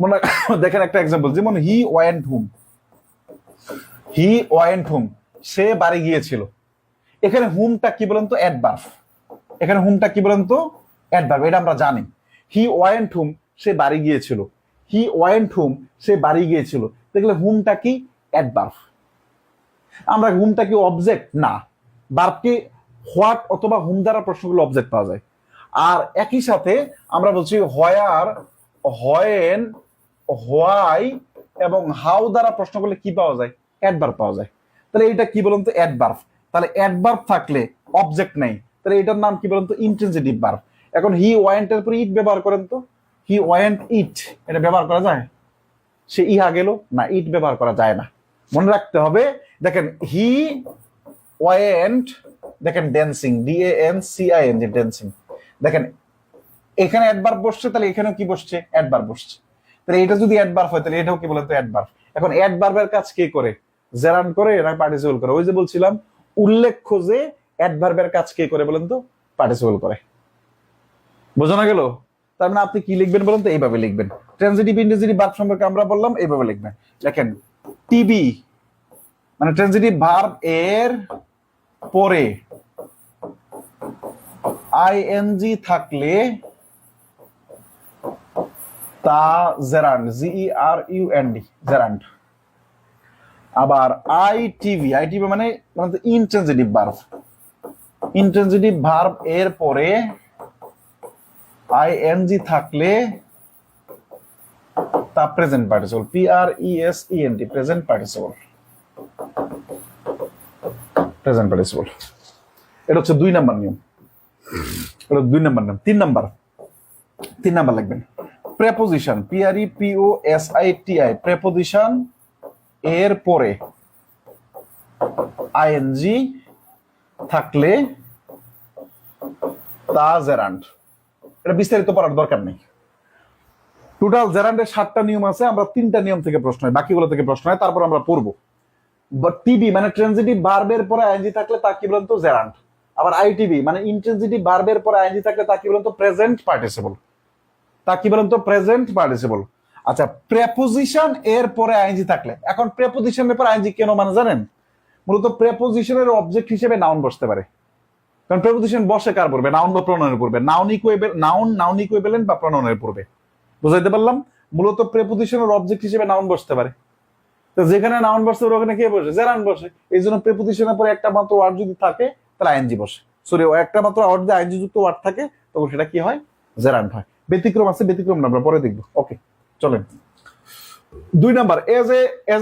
মনে দেখেন একটা এক্সাম্পল, যেমন হি ওয়েন্ট হোম, সে বাড়ি গিয়েছিল। এখানে হুমটা কি বলেন তো? অ্যাডভার্ব। এখানে হুমটা কি বলেন তো? অ্যাডভার্ব, এটা আমরা জানি। হি ওয়েন্ট হোম, সে বাড়ি গিয়েছিল। হি ওয়েন্ট হোম, সে বাড়ি গিয়েছিল। দেখলে হুমটা কি? অ্যাডভার্ব। আমরা হুমটা কি অবজেক্ট? না। ভার্বকে হোয়াট অথবা হুম দ্বারা প্রশ্নগুলো অবজেক্ট পাওয়া যায়। আর একই সাথে আমরা বলছি হোয়ার, হোয়েন, হোয়াই এবং হাউ দ্বারা প্রশ্ন করলে কি পাওয়া যায়? অ্যাডভার্ব পাওয়া যায়। তাহলে এটা কি বলুন তো? অ্যাডভার্ব। তাহলে অ্যাডভার্ব থাকলে অবজেক্ট নেই, তাহলে এটার নাম কি বলুন তো? Intransitive verb. এখন হি ওয়েন্ট এর পরে ইট ব্যবহার করেন তো, হি ওয়েন্ট ইট, এটা ব্যবহার করা যায়? সে ইহা গেল না, ইট ব্যবহার করা যায় না। মনে রাখতে হবে। দেখেন হি ওয়েন্ট, দেখেন ড্যান্সিং, DANCING, ড্যান্সিং। দেখেন এখানে অ্যাডভার্ব বসছে, তাহলে এখানেও কি বসছে? অ্যাডভার্ব বসছে। তাহলে এটা যদি অ্যাডভার্ব হয় তাহলে এটাও কি বলেন তো? অ্যাডভার্ব। এখন অ্যাডভার্বের কাজ কে করে? জেরান্ড করে না পার্টিসিপল করে? ওই যে বলছিলাম উল্লেখ্য যে অ্যাডভার্বের কাজ কে করে বলেন তো? পার্টিসিপল করে। বোঝা না গেল? তার মানে আপনি কি লিখবেন বলেন তো? এইভাবে লিখবেন। ট্রানজিটিভ ইন্ট্রানজিটিভ ভার্ব সম্পর্কে আমরা বললাম, এইভাবে লিখবেন। দেখেন টিবি মানে ট্রানজিটিভ ভার্ব এর পরে ING থাকলে তা জেরান্ড, GERUND, জেরান্ড। আবার ITV মানে ইনট্রানজিটিভ ভার্ব। ইনট্রানজিটিভ ভার্ব এর পরে ING থাকলে তা present participle, PRESENT, present participle. Present participle. এটা হচ্ছে 2 নাম্বার নিয়ম। এটা 2 নাম্বার নিয়ম। 3 নাম্বার লিখবেন প্রেপোজিশন, PREPOSITI, প্রেপোজিশন এর পরে ING থাকলে তা জেরান্ড। এটা বিস্তারিত পড়ার দরকার নেই। টোটাল জেরান্ডের 7টা নিয়ম আছে, আমরা 3টা নিয়ম থেকে প্রশ্ন হয়, বাকিগুলো থেকে প্রশ্ন হয়, তারপর আমরা পড়বো। বাট টিবি মানে ট্রানজিটিভ ভার্বের পরে ING থাকলে তা কি বলেন তো? জেরান্ড। আবার ITV মানে ইনট্রানজিটিভ ভার্বের পরে ING থাকলে তা কি বলেন তো? Present participle. তা কি বলেন তো? Present participle. আচ্ছা, প্রেপোজিশন এর পরে ING থাকলে, এখন প্রেপোজিশনের পরে ING কেন মানে জানেন? মূলত প্রেপোজিশনের অবজেক্ট হিসেবে নাউন বসতে পারে। কারণ প্রেপোজিশন বসে কার পূর্বে? নাউন বা প্রনাউনের পূর্বে। নাউন ইকুইভ্যালেন্ট বা প্রনাউনের পূর্বে। বুঝাইতে পারলাম? মূলত প্রেপোজিশনের অবজেক্ট হিসেবে নাউন বসতে পারে। তো যেখানে নাউন বসে ওখানে কে বসে? জেরান্ড বসে। এই জন্য প্রিপোজিশনের পরে একটা মাত্র ওয়ার্ড যদি থাকে তাহলে আইএনজি বসে, সরি একটা মাত্র ওয়ার্ড যদি আইএনজি যুক্ত ওয়ার্ড থাকে তখন সেটা কি হয়? জেরান্ড হয়। ব্যতিক্রম আছে, ব্যতিক্রম আমরা পরে দেখবো। ওকে, চলেন 2 number, age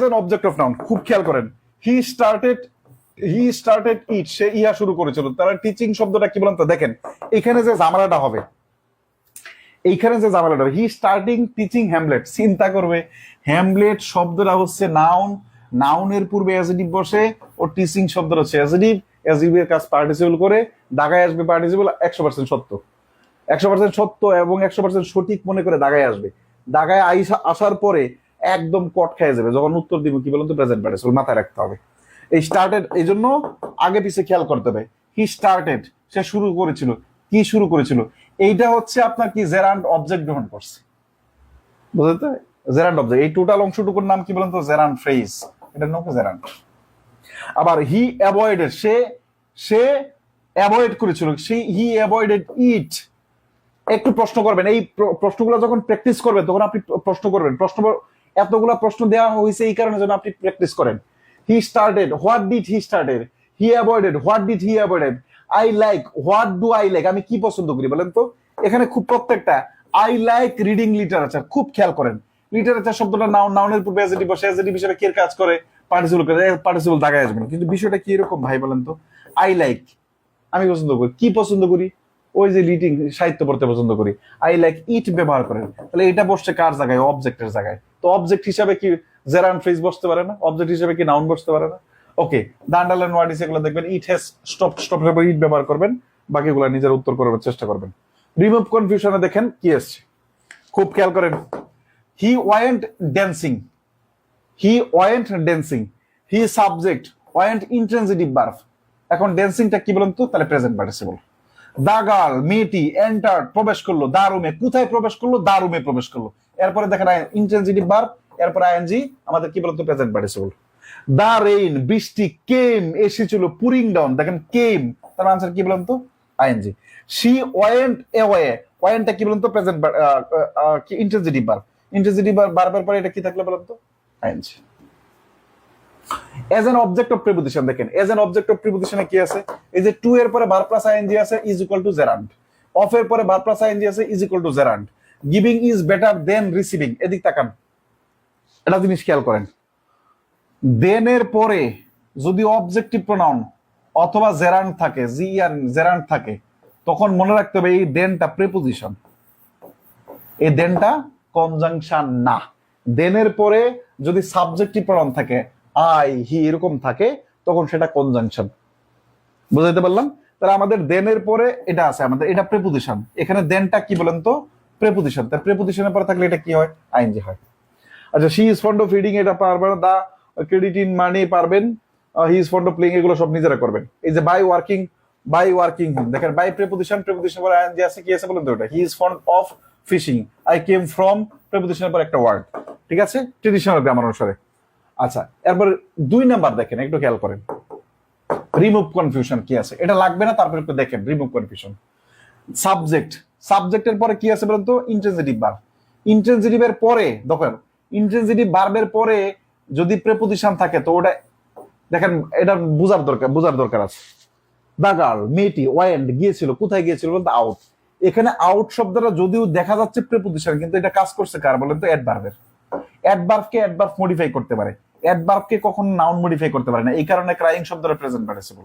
an object of noun. খুব খেয়াল করেন, হি স্টার্টেড ইট, সে ইহা শুরু করেছিল। তারা টিচিং শব্দটা কি বলেন তো? দেখেন এখানে যে ঝামেলাটা হবে, হি স্টার্টিং টিচিং হ্যামলেট। চিন্তা করবে, হ্যামলেট শব্দটা হচ্ছে নাউন, নাউনের পূর্বে অ্যাজেটিভ বসে, ও টিচিং শব্দটা হচ্ছে অ্যাজেটিভ, অ্যাজেটিভের কাজ পার্টিসিপল করে, দাগায় আসবে পার্টিসিপল 100% সত্য, 100% সত্য এবং 100% সঠিক মনে করে দাগায় আসবে। দাগায় আসার পরে একদম কট খেয়ে যাবে যখন উত্তর দিব কি বলুন তো? প্রেজেন্ট পার্টিসিপল মাথায় রাখতে হবে। এই স্টার্টেড, এই জন্য আগে পিছে খেয়াল করতে হবে। হি স্টার্টেড, সে শুরু করেছিল। কি শুরু করেছিল? এইটা হচ্ছে আপনার কি? জেরান্ড অবজেক্ট গ্রহণ করছে, বুঝতে? জেরান্ড অবজেক্ট, এই টোটাল অংশটুকুর নাম কি বলেন তো? জেরান্ড ফ্রেজ, এটার নাম জেরান্ড। আবার হি অ্যাভয়েডেড, সে অ্যাভয়েড করেছিল, হি অ্যাভয়েডেড ইট। একটু প্রশ্ন করবেন, এই প্রশ্নগুলো যখন প্র্যাকটিস করবেন তখন আপনি প্রশ্ন করবেন। এতগুলা প্রশ্ন দেওয়া হয়েছে এই কারণে যেন আপনি প্র্যাকটিস করেন। He started, what did he started? He avoided, what did he avoided? I like, what do I like? আমি কি পছন্দ করি বলেন তো? এখানে খুব প্রত্যেকটা আই লাইক রিডিং লিটারেচার, খুব খেয়াল করেন। লিটারেচার শব্দটা নাউন, নাউনের পূর্বে অ্যাজেটিভ বসে, অ্যাজেটিভ হিসেবে কে কাজ করে? পার্টিসিপল করে, পার্টিসিপল দাগায় আসবেন। কিন্তু বিষয়টা কি এরকম ভাই বলেন তো? আই লাইক, আমি পছন্দ করি। কি পছন্দ করি? ওই যে রিডিং, সাহিত্য পড়তে পছন্দ করি। আই লাইক ইট ব্যবহার করেন, তাহলে এটা বসছে কার জায়গায়? অবজেক্টের জায়গায়। তো অবজেক্ট হিসাবে কি জেরান্ড ফ্রেজ বসতে পারে না? অবজেক্ট হিসাবে কি নাউন বসতে পারে না? ওকে, দ্য আন্ডারলাইন ওয়ার্ড এগুলো দেখবেন, ইট হ্যাজ স্টপ ইট ব্যবহার করবেন, বাকিগুলো নিজের উত্তর করার চেষ্টা করবেন। রিমুভ কনফিউশনে দেখেন কি আসছে, খুব খেয়াল করেন। He want dancing, he subject, want intransitive verb. এখন ড্যান্সিংটা কি বলেন তো? তাহলে প্রেজেন্ট পার্টিসিপল। দা গার্ল, মেয়েটি, এন্টার, প্রবেশ করলো, দা রুমে। কোথায় প্রবেশ করলো? দা রুমে প্রবেশ করলো। এরপরে দেখেন ইন্ট্রানজিটিভ ভার্ব, এরপরে আইএনজি, আমাদের কি বলতো? Present participle. দা রেইন, বৃষ্টি, কেম, এসেছিল, পুরিং ডাউন, দেখেন কেম, তার আনসার কি বলেন তো? আইএনজি। শি ওয়েন্ট অ্যাওয়ে, ওয়েন্টটা কি বলেন তো? প্রেজেন্ট কি ইন্ট্রানজিটিভ ভার্ব। ইন্ট্রানজিটিভ ভার্বের পরে এটা কি থাকলে বলেন তো? ING. As an object of preposition দেখেন, এজ এন অবজেক্ট অফ প্রিপোজিশনে কি আছে? এই যে টু এর পরে ভার্ব প্লাস আইএনজি আছে, is equal to gerund. Of এর পরে ভার্ব প্লাস আইএনজি আছে, is equal to gerund. Giving is better than receiving. এদিক তাকান, একটা জিনিস খেয়াল করেন। দেন এর পরে যদি অবজেক্টিভ প্রোনাউন অথবা জেরান্ড থাকে, জেরান্ড থাকে, তখন মনে রাখতে হবে এই দেনটা প্রিপোজিশন, এই দেনটা কনজাংশন না। দেনের পরে যদি সাবজেক্টিভ প্রোনাউন থাকে, আই, হি এরকম থাকে, তখন সেটা কনজাংশন। বুঝাইতে পারলাম? তাহলে আমাদের দেনের পরে এটা আছে, আমাদের এটা প্রিপোজিশন। এখানে দেনটা কি বলেন তো? প্রিপোজিশন। তার প্রিপোজিশনের পরে থাকলে এটা কি হয়? আইএনজি হয়। আচ্ছা, she is fond of reading, এটা পারবেন। দা ক্রেডিট ইন মানি পারবেন। He is fond of playing, এগুলো সব নিজেরা করবেন। এই যে বাই ওয়ার্কিং হোম, দেখেন বাই প্রিপোজিশন, প্রিপোজিশনের পরে আইএনজি আছে, কি আছে বলেন তো? এটা he is fond of fishing, I came from, প্রিপোজিশনের পর একটা ওয়ার্ড, ঠিক আছে, ট্রেডিশনাল গ্রামার অনুসারে। আচ্ছা, এরপর 2 নাম্বার দেখেন, একটু খেয়াল করেন। রিমুভ কনফিউশন কি আছে? এটা লাগবে না, তারপর একটু দেখেন রিমুভ কনফিউশন। সাবজেক্টের পরে কি আছে বলেন তো? Intransitive verb. ইন্ট্রানজিটিভের পরে দেখেন, ইন্ট্রানজিটিভ ভার্বের পরে যদি প্রিপোজিশন থাকে তো ওটা দেখেন, এটা বোঝার দরকার আছে। দা গার্ল, মেয়েটি, ওয়েন্ট, গিয়েছিল, কোথায় গিয়েছিল বলতে? আউট। এখানে আউট শব্দটা যদিও দেখা যাচ্ছে প্রিপোজিশন, কিন্তু এটা কাজ করছে কার বলেন তো? অ্যাডভার্বের। অ্যাডভার্বকে অ্যাডভার্ব মডিফাই করতে পারে, অ্যাডভার্বকে কখনো নাউন মডিফাই করতে পারে না। এই কারণে ক্রাইং শব্দটা প্রেজেন্ট পার্টিসিপল।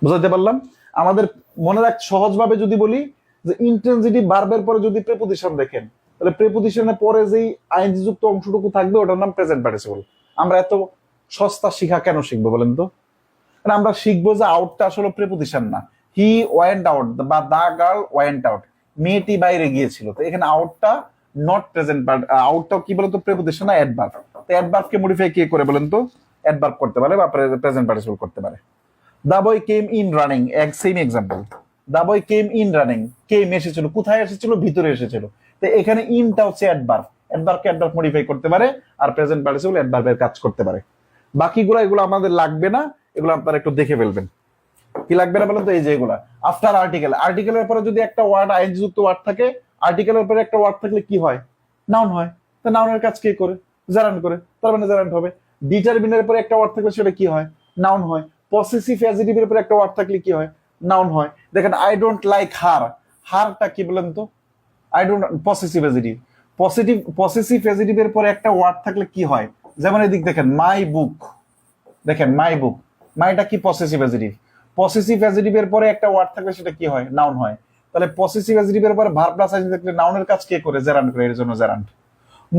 বুঝাতে পারলাম? আমাদের মনে রাখ, সহজভাবে যদি বলি যে ইন্ট্রানজিটিভ ভার্বের পরে যদি প্রিপোজিশন দেখেন, তাহলে প্রিপোজিশনের পরে যেই আইএনজি যুক্ত অংশটুকু থাকবে ওটার নাম প্রেজেন্ট পার্টিসিপল। আমরা এত সস্তা শিখা কেন শিখবো বলেন তো? আমরা শিখবো যে আউটটা আসলে প্রিপোজিশন না। হি ওয়েন্ট আউট বা দা গার্ল ওয়েন্ট আউট, মেয়েটি বাইরে গিয়েছিল। তো এখানে আউটটা নট প্রেজেন্ট, আউটটা কি বলতো? প্রিপোজিশন না অ্যাডভার্ব। তো অ্যাডভার্বকে মডিফাই কে করে বলেন তো? অ্যাডভার্ব করতে পারে বা প্রেজেন্ট পার্টিসিপল করতে পারে। The boy came in running, same example. The boy came in running, came এসেছিল, কোথায় এসেছিল? ভিতরে এসেছিল। তো এখানে ইনটা হচ্ছে অ্যাডভার্ব, অ্যাডভার্বকে অ্যাডভার্ব মডিফাই করতে পারে, আর প্রেজেন্ট পার্টিসিপল অ্যাডভার্বের কাজ করতে পারে। বাকিগুলো এগুলো আমাদের লাগবে না, এগুলো আপনারা একটু দেখে ফেলবেন। কি লাগবে না বলেন তো? এই যে এগুলা আফটার আর্টিকেল, আর্টিকেলের পরে যদি একটা ওয়ার্ড আইএনজি যুক্ত ওয়ার্ড থাকে, আর্টিকেলের পরে একটা ওয়ার্ড থাকলে কি হয়? নাউন হয়। তো নাউনের কাজ কে করে? জেরান্ড করে, তার মানে জেরান্ড হবে। ডিটারমিনারের পরে একটা ওয়ার্ড থাকলে সেটা কি হয়? নাউন হয়। পসেসিভ অ্যাডজেক্টিভের পরে একটা ওয়ার্ড থাকলে কি হয়? নাউন হয়। দেখেন আই ডোন্ট লাইক হার, হারটা কি বলেন তো? I don't, possessive adjective. Possessive অ্যাডজেক্টিভের পরে একটা ওয়ার্ড থাকলে কি হয়? যেমন এদিক দেখেন মাই বুক, দেখেন মাই বুক, মাইটা কি? Possessive adjective. পসেসিভ অ্যাডজেক্টিভের পরে একটা ওয়ার্ড থাকলে সেটা কি হয়? নাউন হয়। তাহলে পসেসিভ অ্যাডজেক্টিভের পরে ভার্ব প্লাস আইএনজি থাকলে নাউনের কাজ কে করে? জেরান্ড করে, এর জন্য জেরান্ড।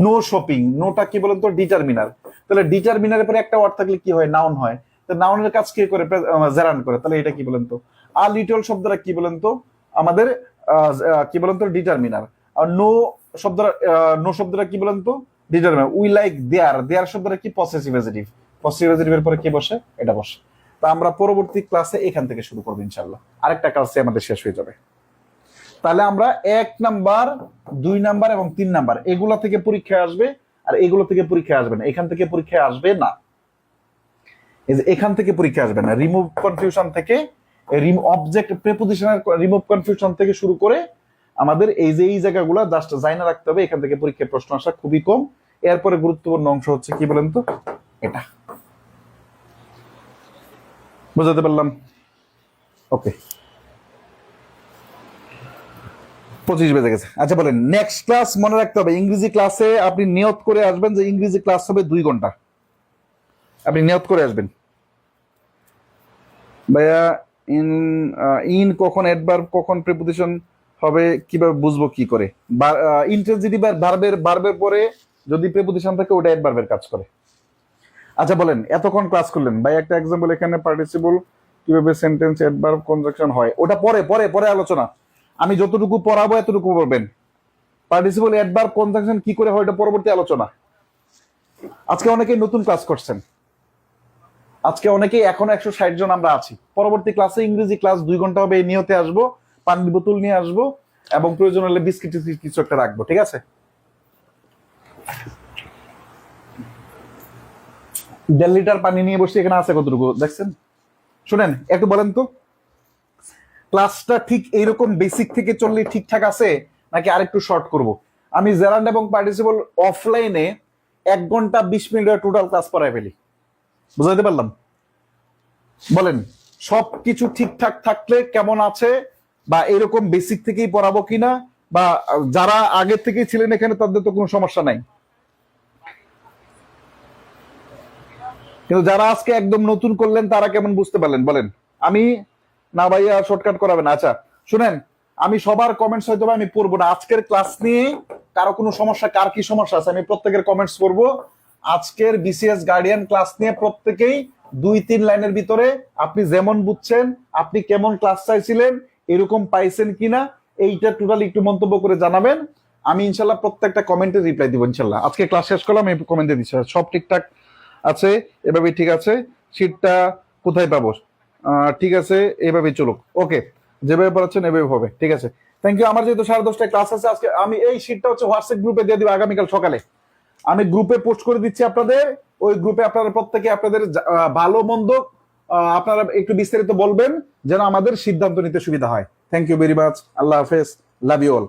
নো শপিং, নোটা কি বলেন তো? ডিটারমিনার। তাহলে ডিটারমিনারের পরে একটা ওয়ার্ড থাকলে কি হয়? নাউন হয়। তো নাউনের কাজ কে করে? জেরান্ড করে। তাহলে এটা কি বলেন তো? আ লিটল শব্দটা কি বলেন তো? আমাদের কি বলেন তো? ডিটারমিনার। আর নো শব্দটা, নো শব্দটা কি বলেন তো? ডিটারমিনার। উই লাইক দেয়ার, দেয়ার শব্দটা কি? Possessive adjective. পসেসিভ অ্যাডজেক্টিভের পরে কি বসে? এটা বসে। তা আমরা পরবর্তী ক্লাসে এখান থেকে শুরু করবো ইনশাল্লাহ, আরেকটা ক্লাসে আমাদের শেষ হয়ে যাবে। তাহলে আমরা 1 নাম্বার 2 নাম্বার এবং 3 নাম্বার এগুলা থেকে পরীক্ষায় আসবে, আর এগুলো থেকে পরীক্ষায় আসবে না, এখান থেকে পরীক্ষায় আসবে না, এই যে এখান থেকে পরীক্ষা আসবে না। রিমুভ কনফিউশন থেকে, অবজেক্ট প্রিপোজিশনাল রিমুভ কনফিউশন থেকে শুরু করে আমাদের এই যে এই জায়গাগুলো জাস্ট জানা রাখতে হবে। এখান থেকে পরীক্ষায় প্রশ্ন আসা খুবই কম। এরপরে গুরুত্বপূর্ণ অংশ হচ্ছে কি বলেন তো? এটা বুঝাতে পারলাম? ওকে, 25 বেজে গেছে। আচ্ছা বলেন, নেক্সট ক্লাস মনে রাখতে হবে, ইংরেজি ক্লাসে আপনি নিয়ত করে আসবেন যে ইংরেজি ক্লাস হবে 2 ঘন্টা। আপনি নিয়ত করে আসবেন। ভাইয়া ইন, ইন কখন অ্যাডভার্ব কখন প্রিপোজিশন হবে কিভাবে বুঝবো কি করে? ইন্ট্রানজিটিভ আর ভার্বের পরে যদি প্রিপোজিশন থাকে ওটা অ্যাডভার্বের কাজ করে। আচ্ছা বলেন, এতক্ষণ ক্লাস করলেন ভাই, একটা এক্সাম্পল এখানে পার্টিসিপল কিভাবে সেন্টেন্স অ্যাডভার্ব কনজাংশন হয়, ওটা পরে পরে পরে আলোচনা। আমি যতটুকু পড়াবো এতটুকু পড়বেন। পার্টিসিপল অ্যাডভার্ব কনজাংশন কি করে হয় এটা পরবর্তী আলোচনা। আজকে অনেকেই নতুন ক্লাস করছেন, আজকে অনেকেই, এখনো 160 জন আমরা আছি। পরবর্তী ক্লাসে ইংরেজি ক্লাস 2 ঘন্টা হবে, এই নিয়তে আসবো, পানির বোতল নিয়ে আসবো এবং প্রয়োজন হলে বিস্কিট কিছু একটা রাখবো, ঠিক আছে? 1.5 লিটার পানি নিয়ে বসে, এখানে আছে কতটুকু দেখছেন? শুনেন একটু বলেন তো, ক্লাসটা ঠিক এইরকম বেসিক থেকে চললে ঠিকঠাক আছে নাকি আরেকটু শর্ট করব? আমি জেরান্ড এবং পার্টিসিপল অফলাইনে 1 ঘন্টা 20 মিনিটের টোটাল ক্লাস পড়ায় ফেলি। বুঝাইতে পারলাম? বলেন সবকিছু ঠিকঠাক থাকলে কেমন আছে, বা এরকম বেসিক থেকেই পড়াবো কিনা, বা যারা আগে থেকেই ছিলেন এখানে তাদের তো কোনো সমস্যা নাই, কিন্তু যারা আজকে একদম নতুন করলেন তারা কেমন বুঝতে পারলেন বলেন? আমি, না ভাইয়া শর্টকাট করাবেন। আচ্ছা শুনেন, আমি সবার কমেন্টস হয়তো আমি পড়বো না আজকের ক্লাস নিয়ে। কারো কোনো সমস্যা, কার কি সমস্যা আছে আমি প্রত্যেকের কমেন্টস পড়বো। আজকের বিসিএস গার্ডিয়ান ক্লাস নিয়ে প্রত্যেকেই 2-3 লাইনের ভিতরে আপনি যেমন বুঝছেন, আপনি কেমন ক্লাস চাইছিলেন, এরকম পাইছেন কিনা, এইটা টোটালি একটু মন্তব্য করে জানাবেন। আমি ইনশাল্লাহ প্রত্যেকটা কমেন্টে রিপ্লাই দিব ইনশাল্লাহ। আজকে ক্লাস শেষ করলাম, আমি কমেন্টে দিচ্ছি সব ঠিকঠাক আছে, এভাবে ঠিক আছে। শীটটা কোথায় পাবো? ঠিক আছে, এভাবেই চলুক। ওকে, যেভাবে পড়াচ্ছেন এভাবে হবে, ঠিক আছে। Thank you. আমার যেহেতু 10:30টায় ক্লাস আছে আজকে, আমি এই শীটটা হচ্ছে হোয়াটসঅ্যাপ গ্রুপে দিয়ে দিব আগামীকাল সকালে। আমি গ্রুপে পোস্ট করে দিচ্ছি আপনাদের, ওই গ্রুপে আপনারা প্রত্যেকে আপনাদের ভালো মন্দ আপনারা একটু বিস্তারিত বলবেন যেন আমাদের সিদ্ধান্ত নিতে সুবিধা হয়। Thank you very much. আল্লাহ হাফেজ, লাভ ইউ অল।